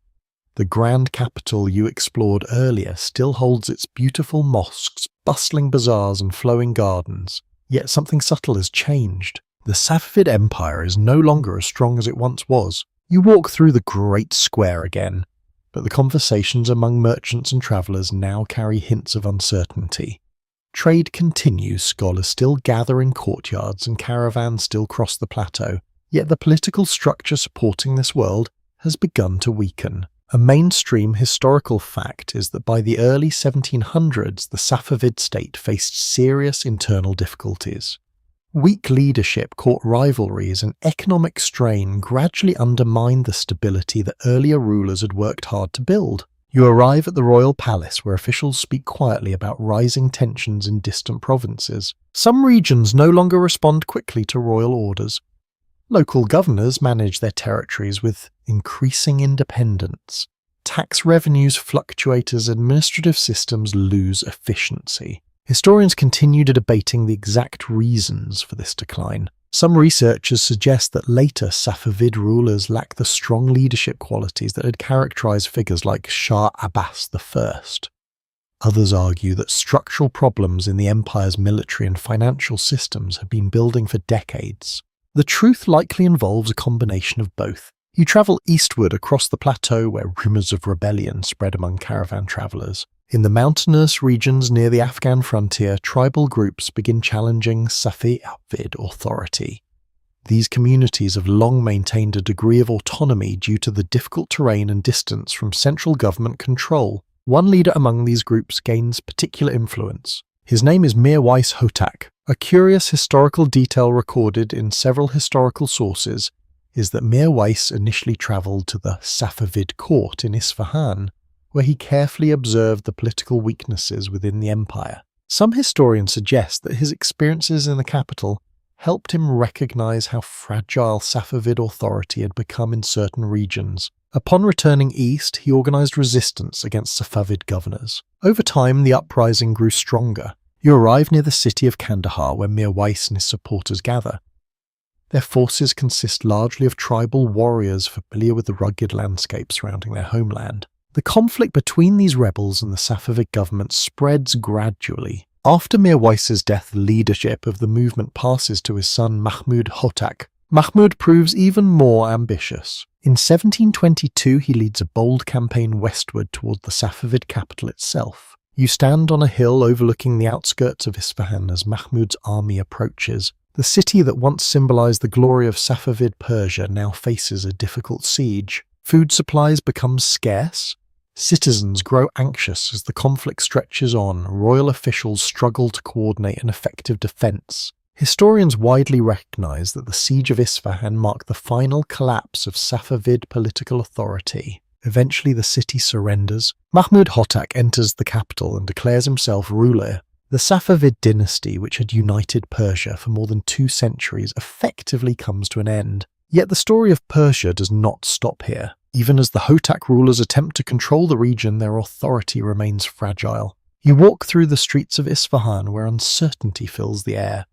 Speaker 1: The grand capital you explored earlier still holds its beautiful mosques, bustling bazaars and flowing gardens. Yet something subtle has changed. The Safavid Empire is no longer as strong as it once was. You walk through the great square again, but the conversations among merchants and travellers now carry hints of uncertainty. Trade continues, scholars still gather in courtyards and caravans still cross the plateau, yet the political structure supporting this world has begun to weaken. A mainstream historical fact is that by the early 1700s, the Safavid state faced serious internal difficulties. Weak leadership, court rivalries, and economic strain gradually undermined the stability that earlier rulers had worked hard to build. You arrive at the royal palace where officials speak quietly about rising tensions in distant provinces. Some regions no longer respond quickly to royal orders. Local governors manage their territories with increasing independence. Tax revenues fluctuate as administrative systems lose efficiency. Historians continue debating the exact reasons for this decline. Some researchers suggest that later Safavid rulers lack the strong leadership qualities that had characterized figures like Shah Abbas I. Others argue that structural problems in the empire's military and financial systems have been building for decades. The truth likely involves a combination of both. You travel eastward across the plateau where rumours of rebellion spread among caravan travellers. In the mountainous regions near the Afghan frontier, tribal groups begin challenging Safavid authority. These communities have long maintained a degree of autonomy due to the difficult terrain and distance from central government control. One leader among these groups gains particular influence. His name is Mir Wais Hotak. A curious historical detail recorded in several historical sources is that Mir Wais initially travelled to the Safavid court in Isfahan, where he carefully observed the political weaknesses within the empire. Some historians suggest that his experiences in the capital helped him recognise how fragile Safavid authority had become in certain regions. Upon returning east, he organised resistance against Safavid governors. Over time, the uprising grew stronger. You arrive near the city of Kandahar, where Mir Wais and his supporters gather. Their forces consist largely of tribal warriors familiar with the rugged landscape surrounding their homeland. The conflict between these rebels and the Safavid government spreads gradually. After Mir Wais's death, the leadership of the movement passes to his son Mahmud Hotak. Mahmud proves even more ambitious. In 1722, he leads a bold campaign westward toward the Safavid capital itself. You stand on a hill overlooking the outskirts of Isfahan as Mahmud's army approaches. The city that once symbolized the glory of Safavid Persia now faces a difficult siege. Food supplies become scarce. Citizens grow anxious as the conflict stretches on. Royal officials struggle to coordinate an effective defense. Historians widely recognize that the siege of Isfahan marked the final collapse of Safavid political authority. Eventually the city surrenders. Mahmud Hotak enters the capital and declares himself ruler. The Safavid dynasty, which had united Persia for more than 2 centuries, effectively comes to an end. Yet the story of Persia does not stop here. Even as the Hotak rulers attempt to control the region, their authority remains fragile. You walk through the streets of Isfahan where uncertainty fills the air.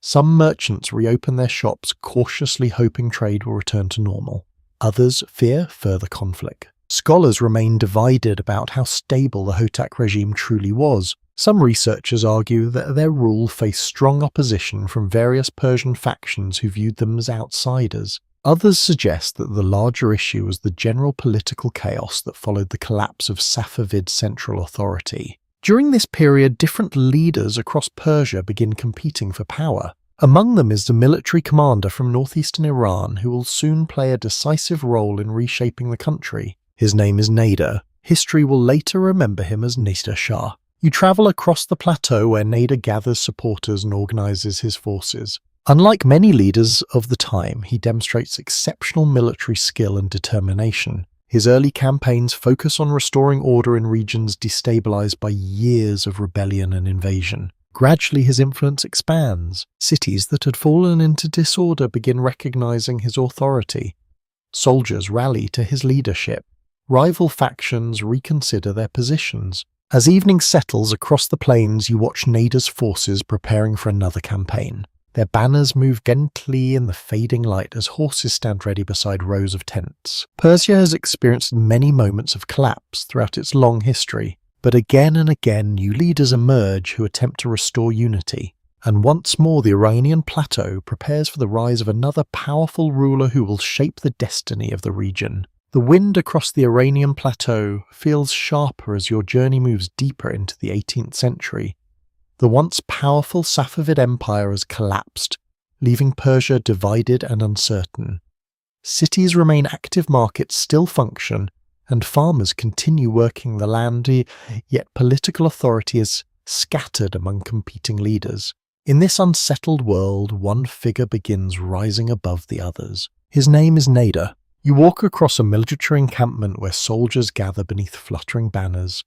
Speaker 1: Some merchants reopen their shops, cautiously hoping trade will return to normal. Others fear further conflict. Scholars remain divided about how stable the Hotak regime truly was. Some researchers argue that their rule faced strong opposition from various Persian factions who viewed them as outsiders. Others suggest that the larger issue was the general political chaos that followed the collapse of Safavid central authority. During this period, different leaders across Persia begin competing for power. Among them is the military commander from northeastern Iran who will soon play a decisive role in reshaping the country. His name is Nader. History will later remember him as Reza Shah. You travel across the plateau where Nader gathers supporters and organizes his forces. Unlike many leaders of the time, he demonstrates exceptional military skill and determination. His early campaigns focus on restoring order in regions destabilized by years of rebellion and invasion. Gradually, his influence expands. Cities that had fallen into disorder begin recognizing his authority. Soldiers rally to his leadership. Rival factions reconsider their positions. As evening settles across the plains, you watch Nader's forces preparing for another campaign. Their banners move gently in the fading light as horses stand ready beside rows of tents. Persia has experienced many moments of collapse throughout its long history, but again and again new leaders emerge who attempt to restore unity. And once more the Iranian plateau prepares for the rise of another powerful ruler who will shape the destiny of the region. The wind across the Iranian plateau feels sharper as your journey moves deeper into the 18th century. The once powerful Safavid Empire has collapsed, leaving Persia divided and uncertain. Cities remain active, markets still function, and farmers continue working the land, yet political authority is scattered among competing leaders. In this unsettled world, one figure begins rising above the others. His name is Nader. You walk across a military encampment where soldiers gather beneath fluttering banners.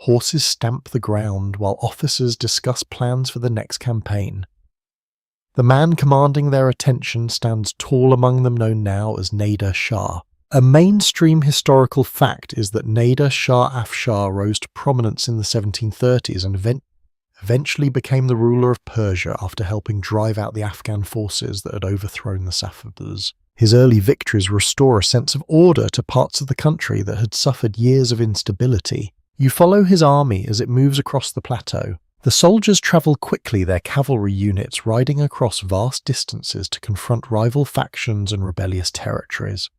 Speaker 1: Horses stamp the ground while officers discuss plans for the next campaign. The man commanding their attention stands tall among them, known now as Reza Shah. A mainstream historical fact is that Reza Shah Afshar rose to prominence in the 1730s and eventually became the ruler of Persia after helping drive out the Afghan forces that had overthrown the Safavids. His early victories restore a sense of order to parts of the country that had suffered years of instability. You follow his army as it moves across the plateau. The soldiers travel quickly, their cavalry units riding across vast distances to confront rival factions and rebellious territories.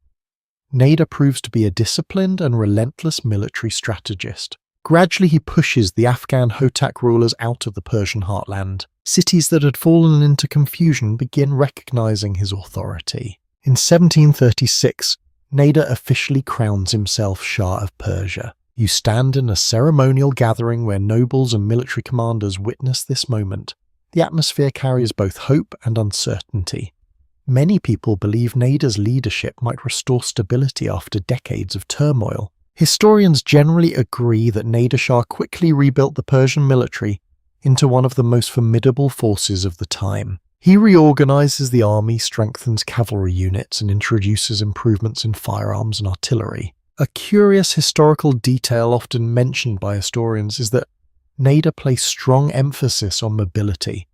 Speaker 1: Nader proves to be a disciplined and relentless military strategist. Gradually he pushes the Afghan Hotak rulers out of the Persian heartland. Cities that had fallen into confusion begin recognizing his authority. In 1736, Nader officially crowns himself Shah of Persia. You stand in a ceremonial gathering where nobles and military commanders witness this moment. The atmosphere carries both hope and uncertainty. Many people believe Nader's leadership might restore stability after decades of turmoil. Historians generally agree that Nader Shah quickly rebuilt the Persian military into one of the most formidable forces of the time. He reorganizes the army, strengthens cavalry units, and introduces improvements in firearms and artillery. A curious historical detail often mentioned by historians is that Nader placed strong emphasis on mobility.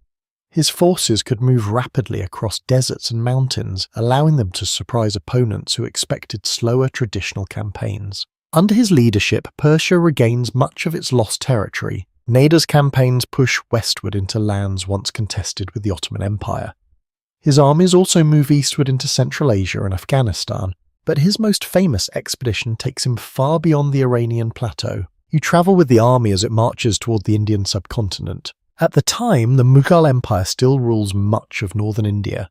Speaker 1: His forces could move rapidly across deserts and mountains, allowing them to surprise opponents who expected slower traditional campaigns. Under his leadership, Persia regains much of its lost territory. Nader's campaigns push westward into lands once contested with the Ottoman Empire. His armies also move eastward into Central Asia and Afghanistan, but his most famous expedition takes him far beyond the Iranian plateau. You travel with the army as it marches toward the Indian subcontinent. At the time, the Mughal Empire still rules much of northern India,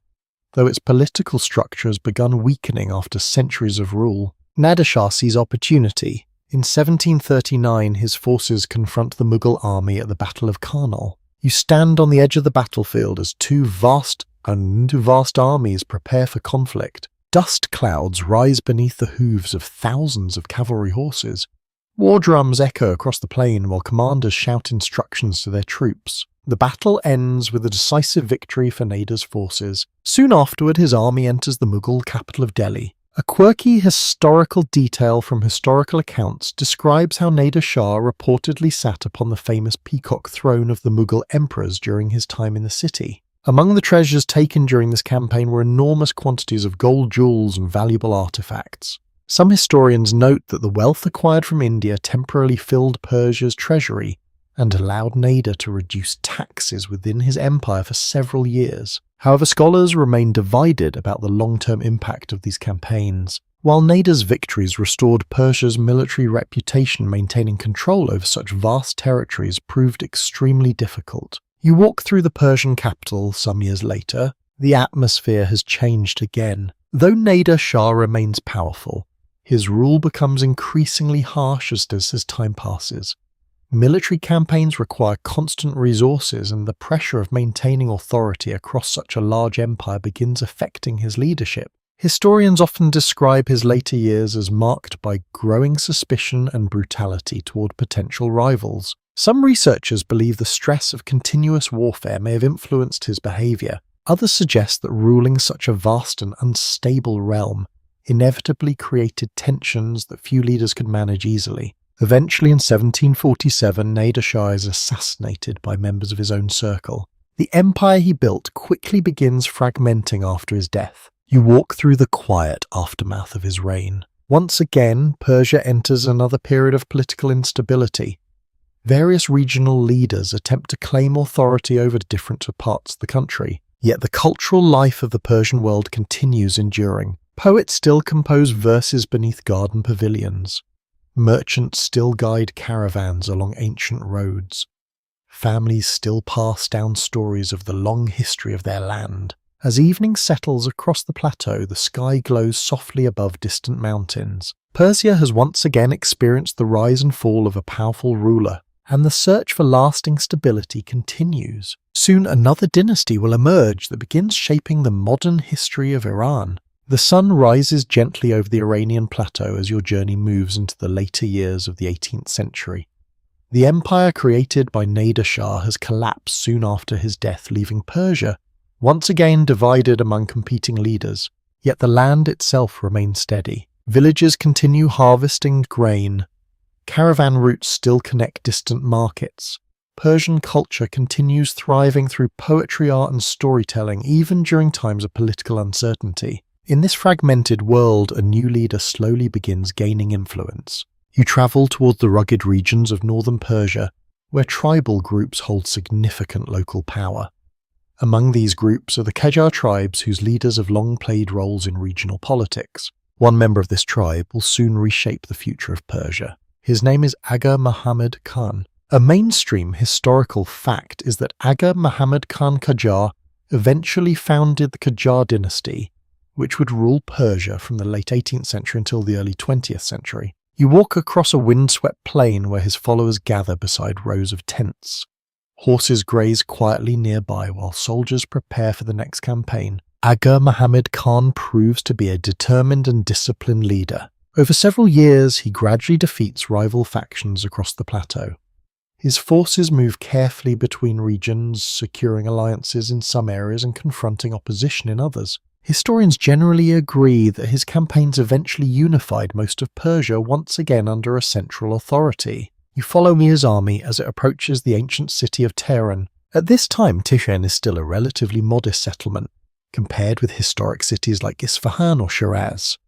Speaker 1: though its political structure has begun weakening after centuries of rule. Nader Shah sees opportunity. In 1739, his forces confront the Mughal army at the Battle of Karnal. You stand on the edge of the battlefield as two vast armies prepare for conflict. Dust clouds rise beneath the hooves of thousands of cavalry horses. War drums echo across the plain while commanders shout instructions to their troops. The battle ends with a decisive victory for Nader's forces. Soon afterward, his army enters the Mughal capital of Delhi. A quirky historical detail from historical accounts describes how Nader Shah reportedly sat upon the famous peacock throne of the Mughal emperors during his time in the city. Among the treasures taken during this campaign were enormous quantities of gold jewels and valuable artifacts. Some historians note that the wealth acquired from India temporarily filled Persia's treasury and allowed Nader to reduce taxes within his empire for several years. However, scholars remain divided about the long-term impact of these campaigns. While Nader's victories restored Persia's military reputation, maintaining control over such vast territories proved extremely difficult. You walk through the Persian capital some years later. The atmosphere has changed again. Though Nader Shah remains powerful, his rule becomes increasingly harsh as time passes. Military campaigns require constant resources, and the pressure of maintaining authority across such a large empire begins affecting his leadership. Historians often describe his later years as marked by growing suspicion and brutality toward potential rivals. Some researchers believe the stress of continuous warfare may have influenced his behavior. Others suggest that ruling such a vast and unstable realm inevitably created tensions that few leaders could manage easily. Eventually, in 1747, Nader Shah is assassinated by members of his own circle. The empire he built quickly begins fragmenting after his death. You walk through the quiet aftermath of his reign. Once again, Persia enters another period of political instability. Various regional leaders attempt to claim authority over different parts of the country. Yet the cultural life of the Persian world continues enduring. Poets still compose verses beneath garden pavilions. Merchants still guide caravans along ancient roads. Families still pass down stories of the long history of their land. As evening settles across the plateau, the sky glows softly above distant mountains. Persia has once again experienced the rise and fall of a powerful ruler, and the search for lasting stability continues. Soon another dynasty will emerge that begins shaping the modern history of Iran. The sun rises gently over the Iranian plateau as your journey moves into the later years of the 18th century. The empire created by Nader Shah has collapsed soon after his death, leaving Persia once again divided among competing leaders. Yet the land itself remains steady. Villages continue harvesting grain. Caravan routes still connect distant markets. Persian culture continues thriving through poetry, art, and storytelling, even during times of political uncertainty. In this fragmented world, a new leader slowly begins gaining influence. You travel toward the rugged regions of northern Persia, where tribal groups hold significant local power. Among these groups are the Qajar tribes, whose leaders have long played roles in regional politics. One member of this tribe will soon reshape the future of Persia. His name is Aga Muhammad Khan. A mainstream historical fact is that Aga Muhammad Khan Qajar eventually founded the Qajar dynasty, which would rule Persia from the late 18th century until the early 20th century. You walk across a windswept plain where his followers gather beside rows of tents. Horses graze quietly nearby while soldiers prepare for the next campaign. Aga Muhammad Khan proves to be a determined and disciplined leader. Over several years, he gradually defeats rival factions across the plateau. His forces move carefully between regions, securing alliances in some areas and confronting opposition in others. Historians generally agree that his campaigns eventually unified most of Persia once again under a central authority. You follow his army as it approaches the ancient city of Tehran. At this time, Tishin is still a relatively modest settlement, compared with historic cities like Isfahan or Shiraz.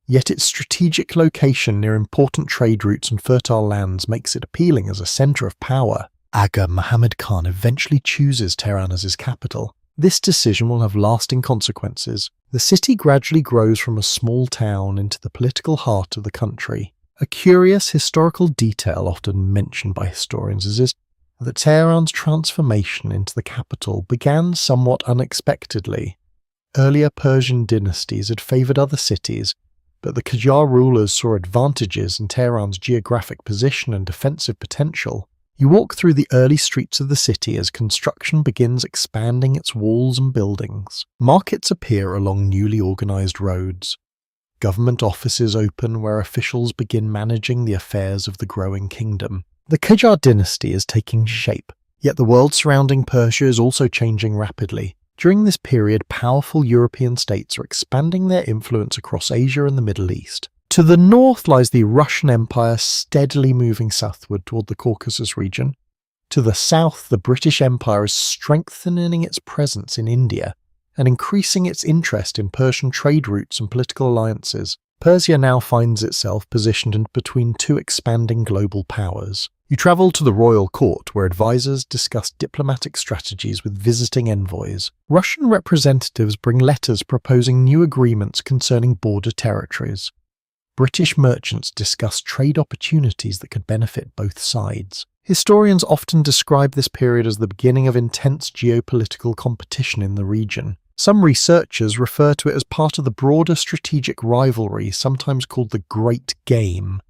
Speaker 1: Yet its strategic location near important trade routes and fertile lands makes it appealing as a centre of power. Aga Muhammad Khan eventually chooses Tehran as his capital. This decision will have lasting consequences. The city gradually grows from a small town into the political heart of the country. A curious historical detail often mentioned by historians is that Tehran's transformation into the capital began somewhat unexpectedly. Earlier Persian dynasties had favoured other cities, but the Qajar rulers saw advantages in Tehran's geographic position and defensive potential. You walk through the early streets of the city as construction begins expanding its walls and buildings. Markets appear along newly organized roads. Government offices open where officials begin managing the affairs of the growing kingdom. The Qajar dynasty is taking shape, yet the world surrounding Persia is also changing rapidly. During this period, powerful European states are expanding their influence across Asia and the Middle East. To the north lies the Russian Empire, steadily moving southward toward the Caucasus region. To the south, the British Empire is strengthening its presence in India and increasing its interest in Persian trade routes and political alliances. Persia now finds itself positioned in between two expanding global powers. You travel to the royal court, where advisors discuss diplomatic strategies with visiting envoys. Russian representatives bring letters proposing new agreements concerning border territories. British merchants discuss trade opportunities that could benefit both sides. Historians often describe this period as the beginning of intense geopolitical competition in the region. Some researchers refer to it as part of the broader strategic rivalry, sometimes called the Great Game,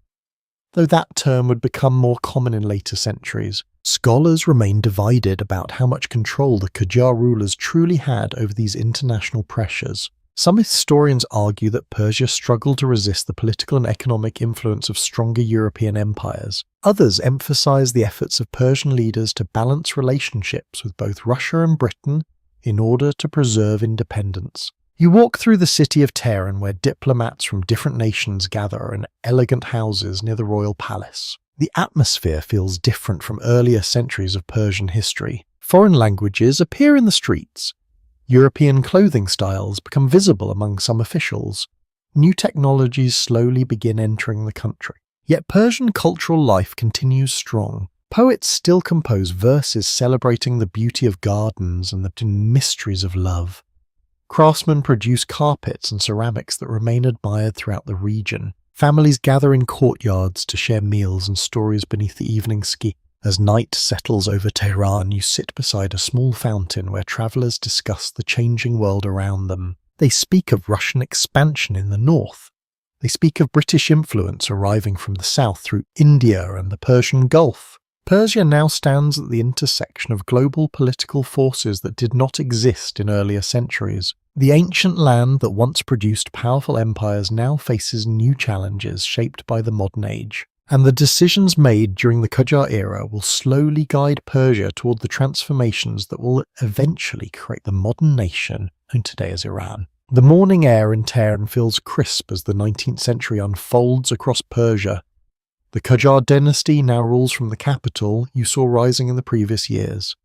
Speaker 1: though that term would become more common in later centuries. Scholars remain divided about how much control the Qajar rulers truly had over these international pressures. Some historians argue that Persia struggled to resist the political and economic influence of stronger European empires. Others emphasize the efforts of Persian leaders to balance relationships with both Russia and Britain in order to preserve independence. You walk through the city of Tehran, where diplomats from different nations gather in elegant houses near the royal palace. The atmosphere feels different from earlier centuries of Persian history. Foreign languages appear in the streets. European clothing styles become visible among some officials. New technologies slowly begin entering the country. Yet Persian cultural life continues strong. Poets still compose verses celebrating the beauty of gardens and the mysteries of love. Craftsmen produce carpets and ceramics that remain admired throughout the region. Families gather in courtyards to share meals and stories beneath the evening sky. As night settles over Tehran, you sit beside a small fountain where travelers discuss the changing world around them. They speak of Russian expansion in the north. They speak of British influence arriving from the south through India and the Persian Gulf. Persia now stands at the intersection of global political forces that did not exist in earlier centuries. The ancient land that once produced powerful empires now faces new challenges shaped by the modern age. And the decisions made during the Qajar era will slowly guide Persia toward the transformations that will eventually create the modern nation known today as Iran. The morning air in Tehran feels crisp as the 19th century unfolds across Persia. The Qajar dynasty now rules from the capital you saw rising in the previous years.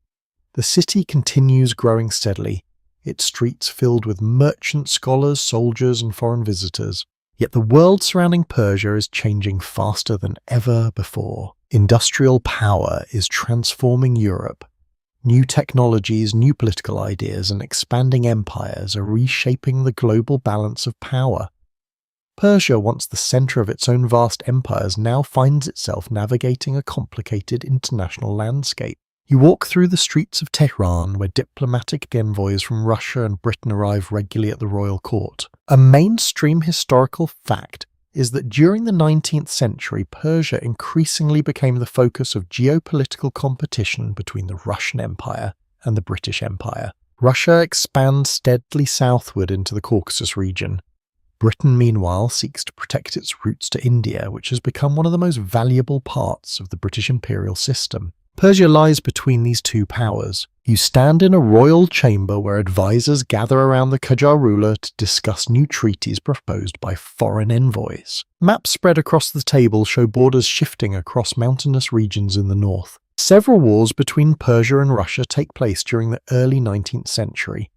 Speaker 1: The city continues growing steadily, its streets filled with merchants, scholars, soldiers, and foreign visitors. Yet the world surrounding Persia is changing faster than ever before. Industrial power is transforming Europe. New technologies, new political ideas, and expanding empires are reshaping the global balance of power. Persia, once the center of its own vast empires, now finds itself navigating a complicated international landscape. You walk through the streets of Tehran, where diplomatic envoys from Russia and Britain arrive regularly at the royal court. A mainstream historical fact is that during the 19th century, Persia increasingly became the focus of geopolitical competition between the Russian Empire and the British Empire. Russia expands steadily southward into the Caucasus region. Britain, meanwhile, seeks to protect its routes to India, which has become one of the most valuable parts of the British imperial system. Persia lies between these two powers. You stand in a royal chamber where advisors gather around the Qajar ruler to discuss new treaties proposed by foreign envoys. Maps spread across the table show borders shifting across mountainous regions in the north. Several wars between Persia and Russia take place during the early 19th century.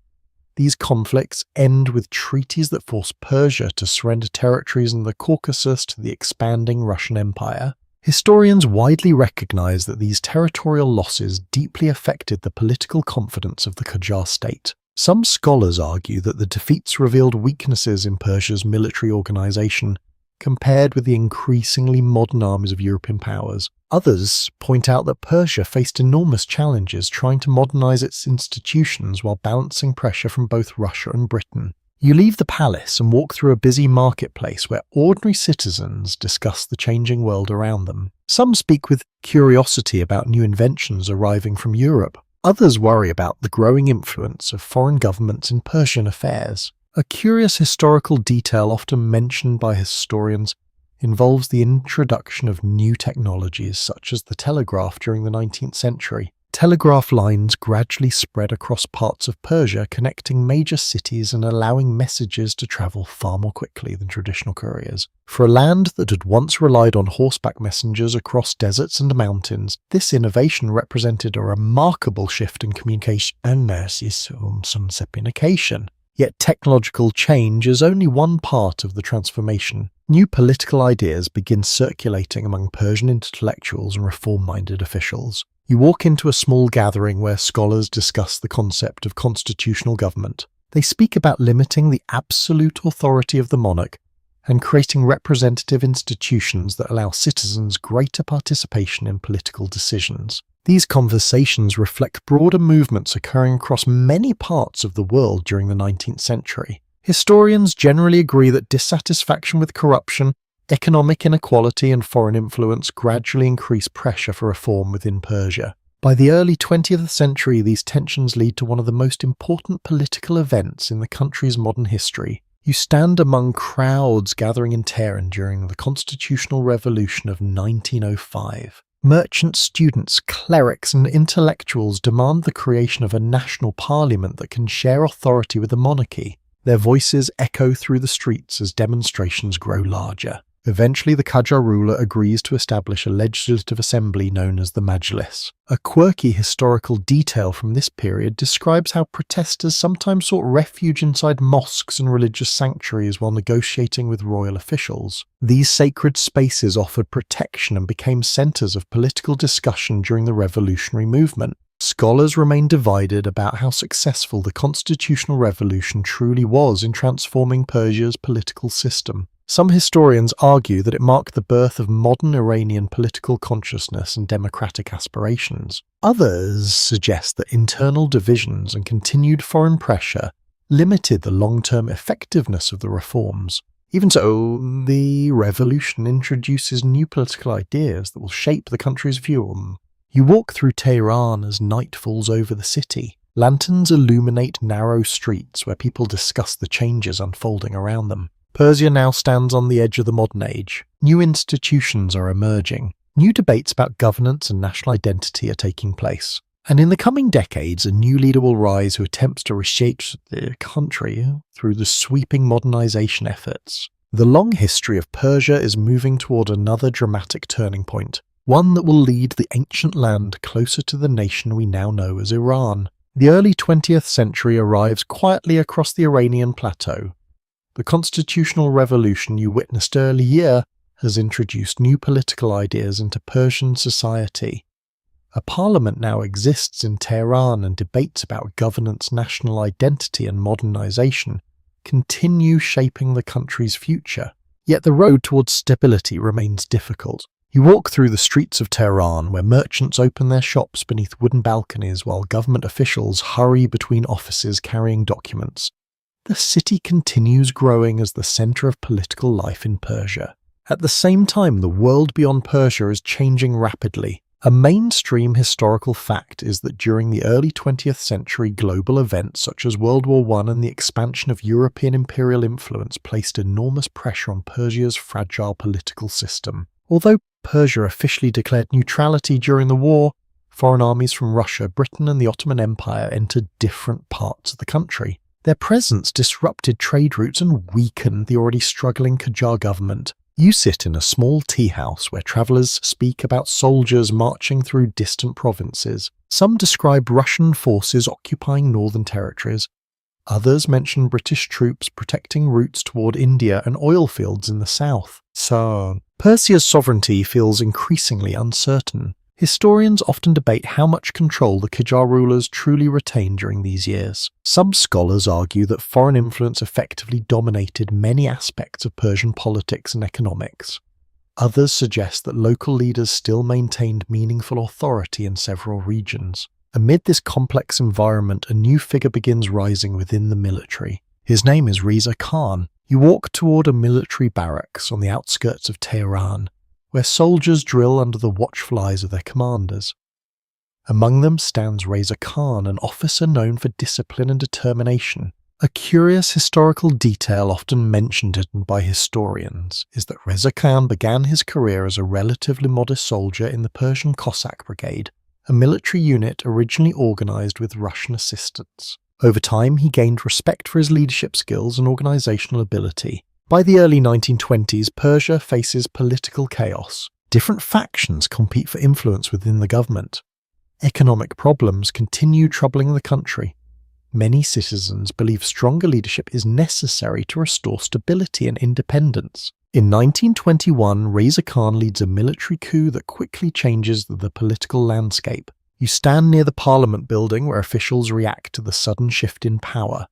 Speaker 1: These conflicts end with treaties that force Persia to surrender territories in the Caucasus to the expanding Russian Empire. Historians widely recognize that these territorial losses deeply affected the political confidence of the Qajar state. Some scholars argue that the defeats revealed weaknesses in Persia's military organization, compared with the increasingly modern armies of European powers. Others point out that Persia faced enormous challenges trying to modernize its institutions while balancing pressure from both Russia and Britain. You leave the palace and walk through a busy marketplace where ordinary citizens discuss the changing world around them. Some speak with curiosity about new inventions arriving from Europe. Others worry about the growing influence of foreign governments in Persian affairs. A curious historical detail often mentioned by historians involves the introduction of new technologies such as the telegraph during the 19th century. Telegraph lines gradually spread across parts of Persia, connecting major cities and allowing messages to travel far more quickly than traditional couriers. For a land that had once relied on horseback messengers across deserts and mountains, this innovation represented a remarkable shift in communication and communication. Yet technological change is only one part of the transformation. New political ideas begin circulating among Persian intellectuals and reform-minded officials. You walk into a small gathering where scholars discuss the concept of constitutional government. They speak about limiting the absolute authority of the monarch and creating representative institutions that allow citizens greater participation in political decisions. These conversations reflect broader movements occurring across many parts of the world during the 19th century. Historians generally agree that dissatisfaction with corruption, economic inequality and foreign influence gradually increase pressure for reform within Persia. By the early 20th century, these tensions lead to one of the most important political events in the country's modern history. You stand among crowds gathering in Tehran during the constitutional revolution of 1905. Merchants, students, clerics and intellectuals demand the creation of a national parliament that can share authority with the monarchy. Their voices echo through the streets as demonstrations grow larger. Eventually, the Qajar ruler agrees to establish a legislative assembly known as the Majlis. A quirky historical detail from this period describes how protesters sometimes sought refuge inside mosques and religious sanctuaries while negotiating with royal officials. These sacred spaces offered protection and became centers of political discussion during the revolutionary movement. Scholars remain divided about how successful the constitutional revolution truly was in transforming Persia's political system. Some historians argue that it marked the birth of modern Iranian political consciousness and democratic aspirations. Others suggest that internal divisions and continued foreign pressure limited the long-term effectiveness of the reforms. Even so, the revolution introduces new political ideas that will shape the country's view. You walk through Tehran as night falls over the city. Lanterns illuminate narrow streets where people discuss the changes unfolding around them. Persia now stands on the edge of the modern age. New institutions are emerging. New debates about governance and national identity are taking place. And in the coming decades, a new leader will rise who attempts to reshape the country through the sweeping modernization efforts. The long history of Persia is moving toward another dramatic turning point, one that will lead the ancient land closer to the nation we now know as Iran. The early 20th century arrives quietly across the Iranian plateau. The constitutional revolution you witnessed earlier has introduced new political ideas into Persian society. A parliament now exists in Tehran, and debates about governance, national identity and modernization continue shaping the country's future. Yet the road towards stability remains difficult. You walk through the streets of Tehran where merchants open their shops beneath wooden balconies while government officials hurry between offices carrying documents. The city continues growing as the center of political life in Persia. At the same time, the world beyond Persia is changing rapidly. A mainstream historical fact is that during the early 20th century, global events such as World War I and the expansion of European imperial influence placed enormous pressure on Persia's fragile political system. Although Persia officially declared neutrality during the war, foreign armies from Russia, Britain and the Ottoman Empire entered different parts of the country. Their presence disrupted trade routes and weakened the already struggling Qajar government. You sit in a small tea house where travelers speak about soldiers marching through distant provinces. Some describe Russian forces occupying northern territories. Others mention British troops protecting routes toward India and oil fields in the south. So, Persia's sovereignty feels increasingly uncertain. Historians often debate how much control the Qajar rulers truly retained during these years. Some scholars argue that foreign influence effectively dominated many aspects of Persian politics and economics. Others suggest that local leaders still maintained meaningful authority in several regions. Amid this complex environment, a new figure begins rising within the military. His name is Reza Khan. You walk toward a military barracks on the outskirts of Tehran, where soldiers drill under the watchful eyes of their commanders. Among them stands Reza Khan, an officer known for discipline and determination. A curious historical detail often mentioned by historians is that Reza Khan began his career as a relatively modest soldier in the Persian Cossack Brigade, a military unit originally organized with Russian assistance. Over time, he gained respect for his leadership skills and organizational ability. By the early 1920s, Persia faces political chaos. Different factions compete for influence within the government. Economic problems continue troubling the country. Many citizens believe stronger leadership is necessary to restore stability and independence. In 1921, Reza Khan leads a military coup that quickly changes the political landscape. You stand near the parliament building where officials react to the sudden shift in power.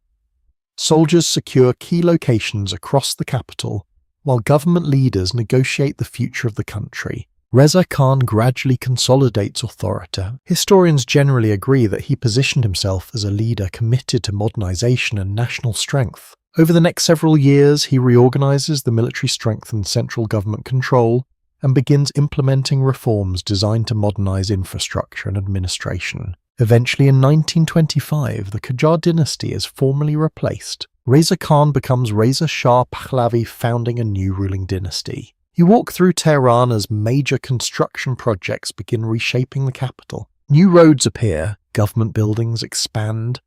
Speaker 1: Soldiers secure key locations across the capital, while government leaders negotiate the future of the country. Reza Khan gradually consolidates authority. Historians generally agree that he positioned himself as a leader committed to modernization and national strength. Over the next several years, he reorganizes the military strength and central government control, and begins implementing reforms designed to modernize infrastructure and administration. Eventually, in 1925, the Qajar dynasty is formally replaced. Reza Khan becomes Reza Shah Pahlavi, founding a new ruling dynasty. You walk through Tehran as major construction projects begin reshaping the capital. New roads appear, government buildings expand,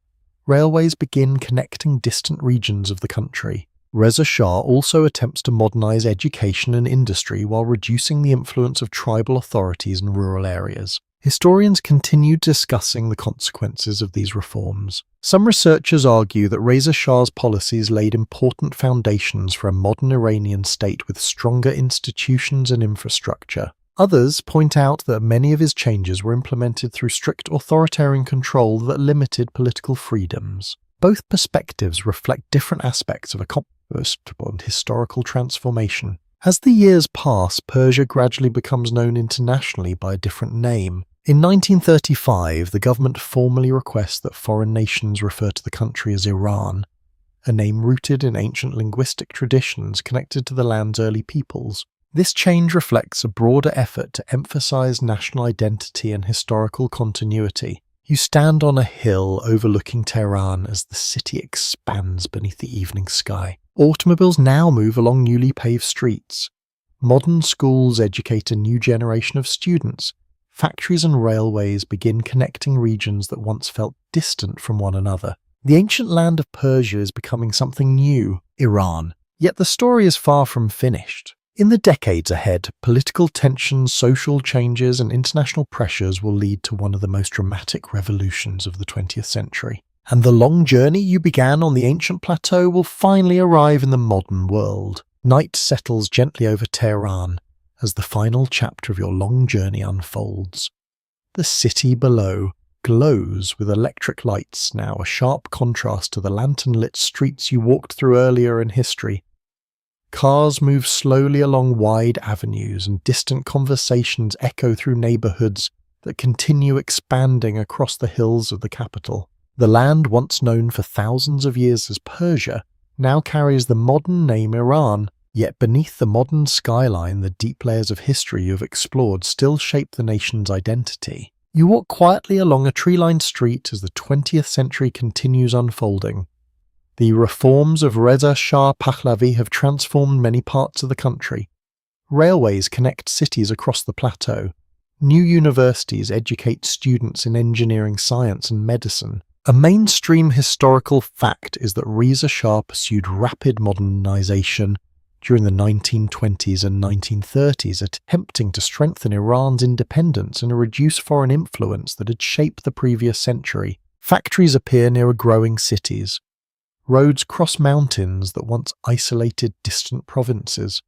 Speaker 1: railways begin connecting distant regions of the country. Reza Shah also attempts to modernize education and industry while reducing the influence of tribal authorities in rural areas. Historians continue discussing the consequences of these reforms. Some researchers argue that Reza Shah's policies laid important foundations for a modern Iranian state with stronger institutions and infrastructure. Others point out that many of his changes were implemented through strict authoritarian control that limited political freedoms. Both perspectives reflect different aspects of a complex and historical transformation. As the years pass, Persia gradually becomes known internationally by a different name. In 1935, the government formally requests that foreign nations refer to the country as Iran, a name rooted in ancient linguistic traditions connected to the land's early peoples. This change reflects a broader effort to emphasize national identity and historical continuity. You stand on a hill overlooking Tehran as the city expands beneath the evening sky. Automobiles now move along newly paved streets. Modern schools educate a new generation of students. Factories and railways begin connecting regions that once felt distant from one another. The ancient land of Persia is becoming something new, Iran. Yet the story is far from finished. In the decades ahead, political tensions, social changes, and international pressures will lead to one of the most dramatic revolutions of the 20th century. And the long journey you began on the ancient plateau will finally arrive in the modern world. Night settles gently over Tehran as the final chapter of your long journey unfolds. The city below glows with electric lights, now a sharp contrast to the lantern-lit streets you walked through earlier in history. Cars move slowly along wide avenues, and distant conversations echo through neighborhoods that continue expanding across the hills of the capital. The land once known for thousands of years as Persia now carries the modern name Iran, yet beneath the modern skyline the deep layers of history you have explored still shape the nation's identity. You walk quietly along a tree-lined street as the 20th century continues unfolding. The reforms of Reza Shah Pahlavi have transformed many parts of the country. Railways connect cities across the plateau. New universities educate students in engineering, science, and medicine. A mainstream historical fact is that Reza Shah pursued rapid modernization during the 1920s and 1930s, attempting to strengthen Iran's independence and reduce foreign influence that had shaped the previous century. Factories appear near growing cities. Roads cross mountains that once isolated distant provinces.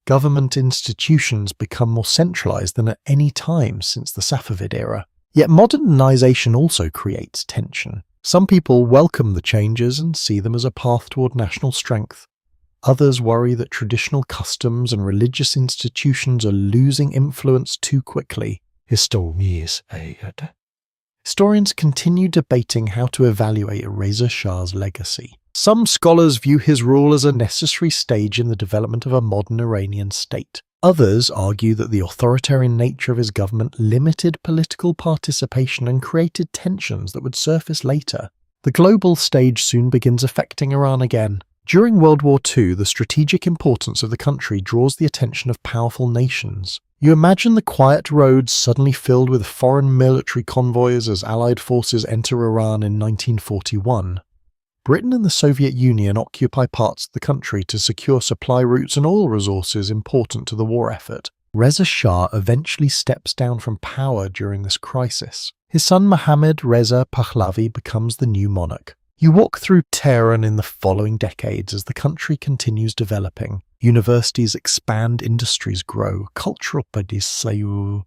Speaker 1: Government institutions become more centralized than at any time since the Safavid era. Yet modernization also creates tension. Some people welcome the changes and see them as a path toward national strength. Others worry that traditional customs and religious institutions are losing influence too quickly. Historians continue debating how to evaluate Reza Shah's legacy. Some scholars view his rule as a necessary stage in the development of a modern Iranian state. Others argue that the authoritarian nature of his government limited political participation and created tensions that would surface later. The global stage soon begins affecting Iran again. During World War II, the strategic importance of the country draws the attention of powerful nations. You imagine the quiet roads suddenly filled with foreign military convoys as Allied forces enter Iran in 1941. Britain and the Soviet Union occupy parts of the country to secure supply routes and oil resources important to the war effort. Reza Shah eventually steps down from power during this crisis. His son Mohammad Reza Pahlavi becomes the new monarch. You walk through Tehran in the following decades as the country continues developing. Universities expand, industries grow, cultural padisayu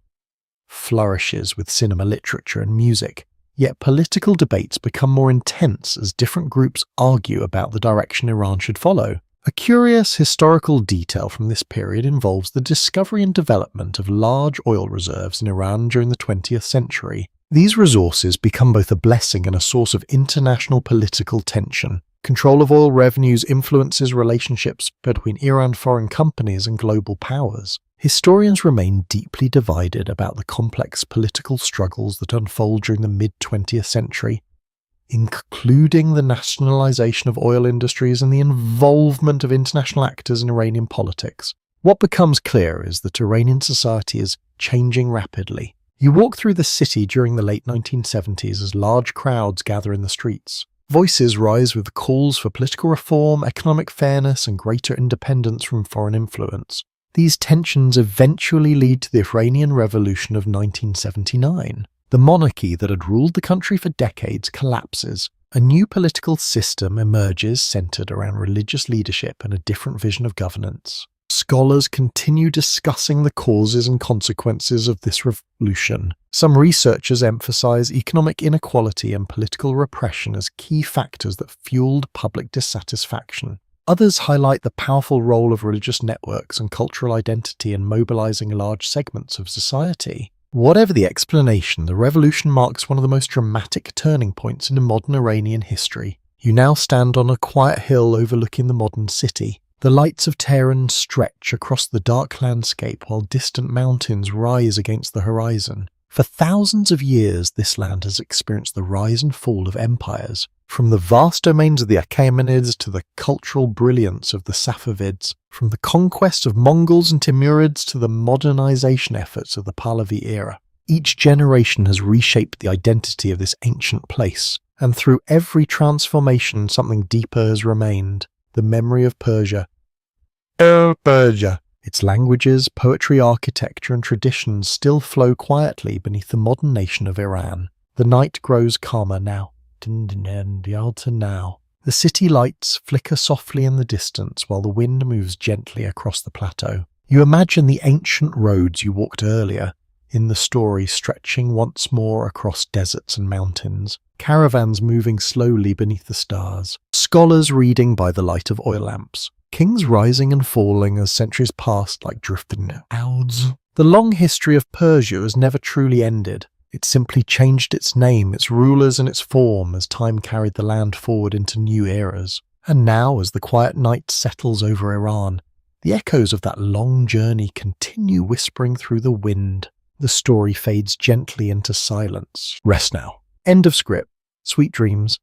Speaker 1: flourishes with cinema, literature and music. Yet political debates become more intense as different groups argue about the direction Iran should follow. A curious historical detail from this period involves the discovery and development of large oil reserves in Iran during the 20th century. These resources become both a blessing and a source of international political tension. Control of oil revenues influences relationships between Iran foreign companies and global powers. Historians remain deeply divided about the complex political struggles that unfold during the mid-20th century, including the nationalization of oil industries and the involvement of international actors in Iranian politics. What becomes clear is that Iranian society is changing rapidly. You walk through the city during the late 1970s as large crowds gather in the streets. Voices rise with calls for political reform, economic fairness, and greater independence from foreign influence. These tensions eventually lead to the Iranian Revolution of 1979. The monarchy that had ruled the country for decades collapses. A new political system emerges centered around religious leadership and a different vision of governance. Scholars continue discussing the causes and consequences of this revolution. Some researchers emphasize economic inequality and political repression as key factors that fueled public dissatisfaction. Others highlight the powerful role of religious networks and cultural identity in mobilizing large segments of society. Whatever the explanation, the revolution marks one of the most dramatic turning points in modern Iranian history. You now stand on a quiet hill overlooking the modern city. The lights of Tehran stretch across the dark landscape while distant mountains rise against the horizon. For thousands of years, this land has experienced the rise and fall of empires. From the vast domains of the Achaemenids to the cultural brilliance of the Safavids, from the conquest of Mongols and Timurids to the modernization efforts of the Pahlavi era. Each generation has reshaped the identity of this ancient place, and through every transformation something deeper has remained, the memory of Persia. Persia! Its languages, poetry, architecture and traditions still flow quietly beneath the modern nation of Iran. The night grows calmer now. The city lights flicker softly in the distance while the wind moves gently across the plateau. You imagine the ancient roads you walked earlier in the story stretching once more across deserts and mountains, caravans moving slowly beneath the stars, scholars reading by the light of oil lamps, kings rising and falling as centuries passed like drifting clouds. The long history of Persia has never truly ended. It simply changed its name, its rulers and its form as time carried the land forward into new eras. And now, as the quiet night settles over Iran, the echoes of that long journey continue whispering through the wind. The story fades gently into silence. Rest now. End of script. Sweet dreams.